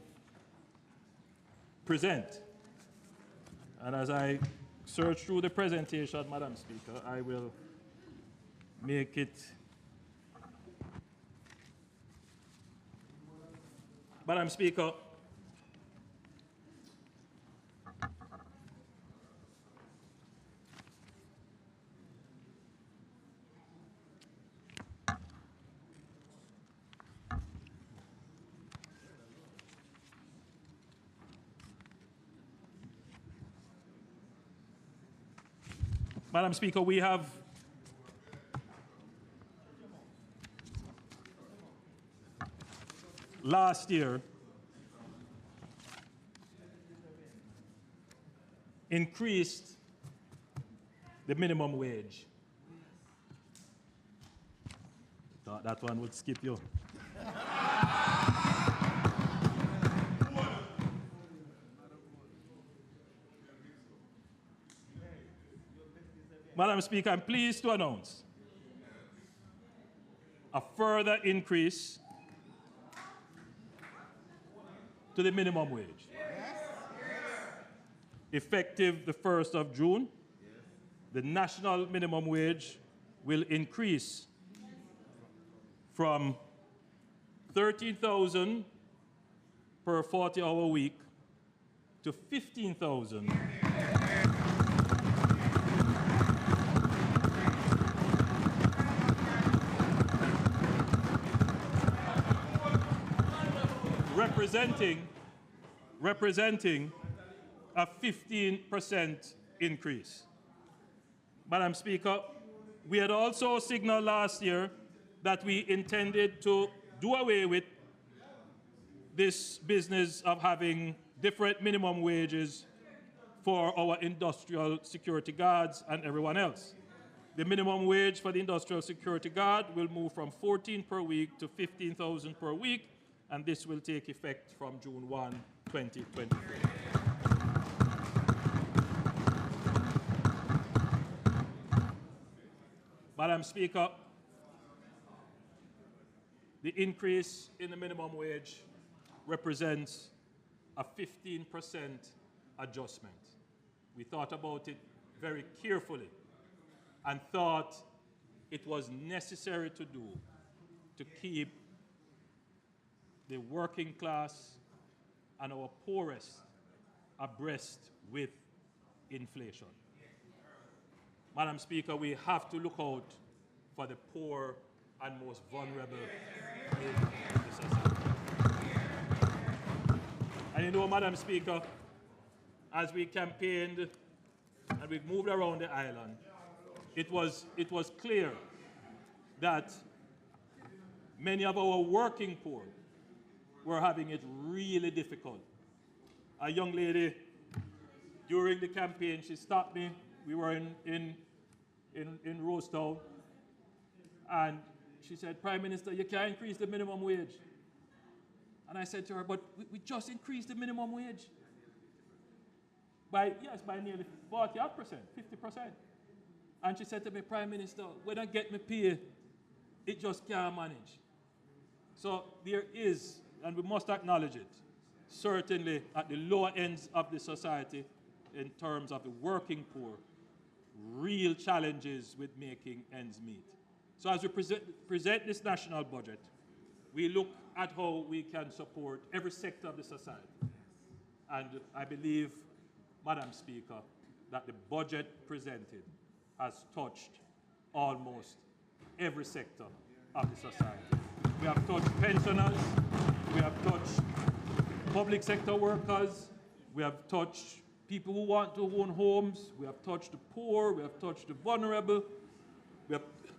present. And as I search through the presentation, Madam Speaker, I will make it. Madam Speaker, Madam Speaker, we have last year increased the minimum wage. Thought that one would skip you. Madam Speaker, I'm pleased to announce a further increase to the minimum wage. Effective the 1st of June, the national minimum wage will increase from 13,000 per 40-hour week to 15,000 representing a 15% increase. Madam Speaker, we had also signaled last year that we intended to do away with this business of having different minimum wages for our industrial security guards and everyone else. The minimum wage for the industrial security guard will move from 14 per week to 15,000 per week, and this will take effect from June 1, 2024. Madam Speaker, the increase in the minimum wage represents a 15% adjustment. We thought about it very carefully and thought it was necessary to do to keep the working class and our poorest abreast with inflation. Madam Speaker, we have to look out for the poor and most vulnerable in the society. And you know, Madam Speaker, as we campaigned and we moved around the island, it was clear that many of our working poor were having it really difficult a young lady during the campaign, she stopped me. We were in Rosetown, and she said, Prime Minister, you can't increase the minimum wage. And I said to her, but we just increased the minimum wage. By nearly 40%, 50%. And she said to me, Prime Minister, when I get my pay, it just can't manage. So there is, and we must acknowledge it, certainly at the lower ends of the society, in terms of the working poor, real challenges with making ends meet. So as we present this national budget, we look at how we can support every sector of the society. And I believe, Madam Speaker, that the budget presented has touched almost every sector of the society. We have touched pensioners, we have touched public sector workers, we have touched people who want to own homes, we have touched the poor, we have touched the vulnerable.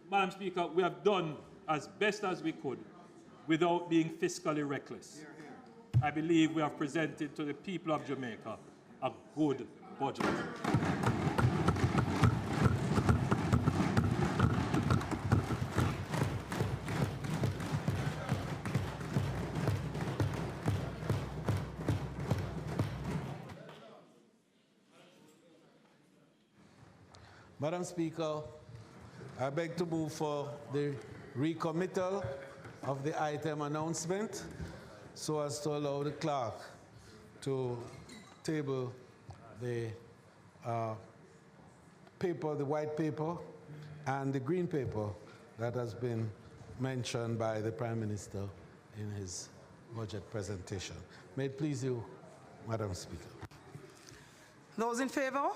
Madam Speaker, we have done as best as we could without being fiscally reckless. I believe we have presented to the people of Jamaica a good budget. Madam Speaker, I beg to move for the recommittal of the item announcement so as to allow the clerk to table the paper, the white paper, and the green paper that has been mentioned by the Prime Minister in his budget presentation. May it please you, Madam Speaker. Those in favor?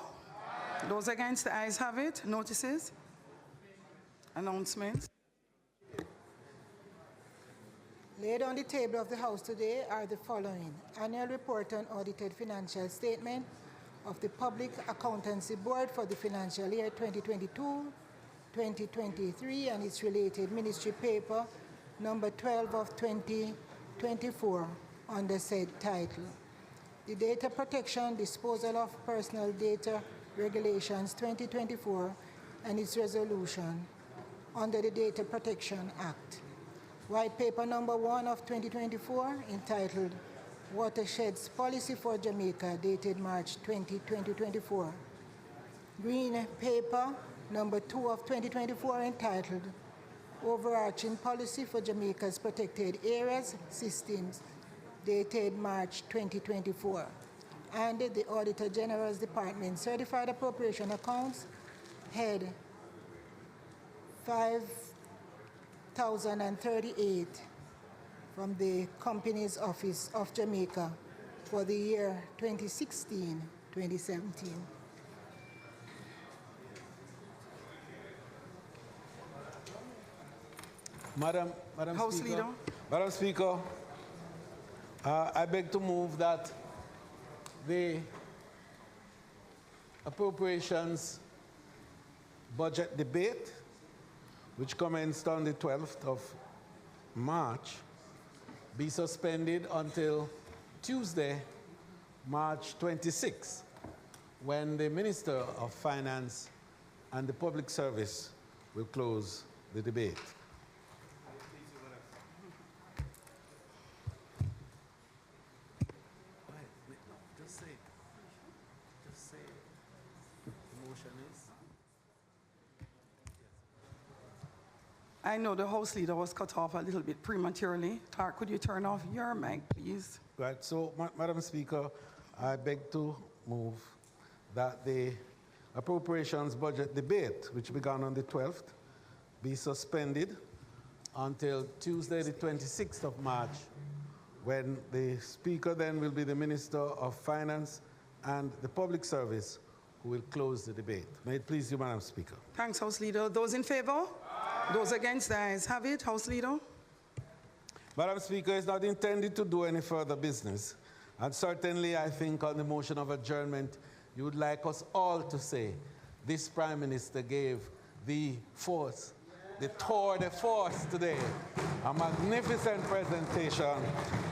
Those against, the ayes have it. Notices? Announcements? Laid on the table of the House today are the following: Annual Report on Audited Financial Statement of the Public Accountancy Board for the financial year 2022-2023 and its related ministry paper number 12 of 2024 under said title. The Data Protection, Disposal of Personal Data Regulations 2024 and its resolution under the Data Protection Act. White Paper number 1 of 2024 entitled Watersheds Policy for Jamaica, dated March 20, 2024. Green Paper number 2 of 2024 entitled Overarching Policy for Jamaica's Protected Areas Systems, dated March 2024. And the Auditor General's Department Certified Appropriation Accounts, head 5,038 from the Company's Office of Jamaica for the year 2016-2017. Madam House Speaker, Leader. Madam Speaker, I beg to move that the appropriations budget debate, which commenced on the 12th of March, be suspended until Tuesday, March 26, when the Minister of Finance and the Public Service will close the debate. I know the House Leader was cut off a little bit prematurely. Clerk, could you turn off your mic, please? Right, so, Madam Speaker, I beg to move that the appropriations budget debate, which began on the 12th, be suspended until Tuesday, the 26th of March, when the Speaker then will be the Minister of Finance and the Public Service, who will close the debate. May it please you, Madam Speaker. Thanks, House Leader. Those in favor? Those against, the ayes have it. House Leader. Madam Speaker, it's not intended to do any further business. And certainly, I think on the motion of adjournment, you would like us all to say, this Prime Minister gave the force the tour de force today. A magnificent presentation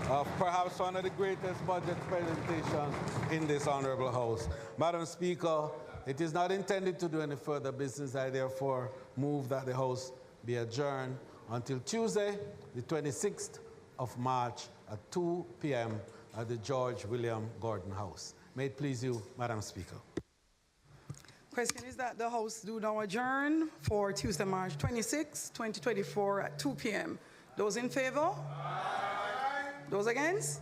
of perhaps one of the greatest budget presentations in this honorable House. Madam Speaker, it is not intended to do any further business. I therefore move that the House be adjourned until Tuesday, the 26th of March at 2 p.m. at the George William Gordon House. May it please you, Madam Speaker. Question is that the House do now adjourn for Tuesday, March 26, 2024 at 2 p.m. Those in favor? Aye. Those against?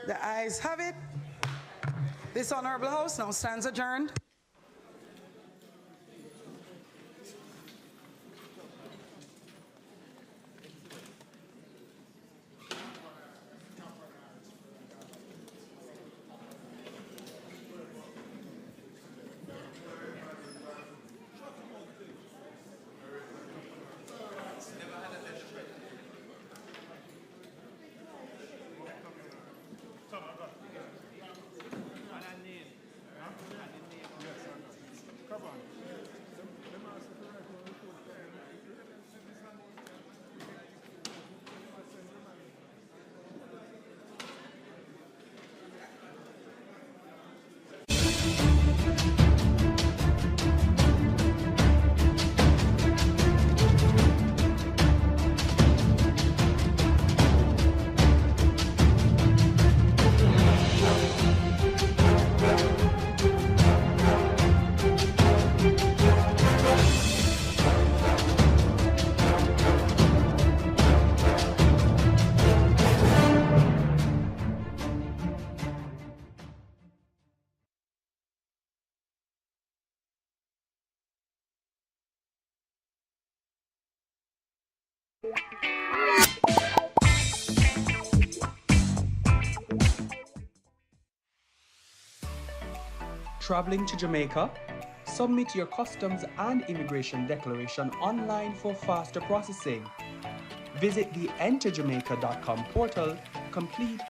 The ayes have it. This honorable House now stands adjourned. Traveling to Jamaica? Submit your customs and immigration declaration online for faster processing. Visit the enterjamaica.com portal, complete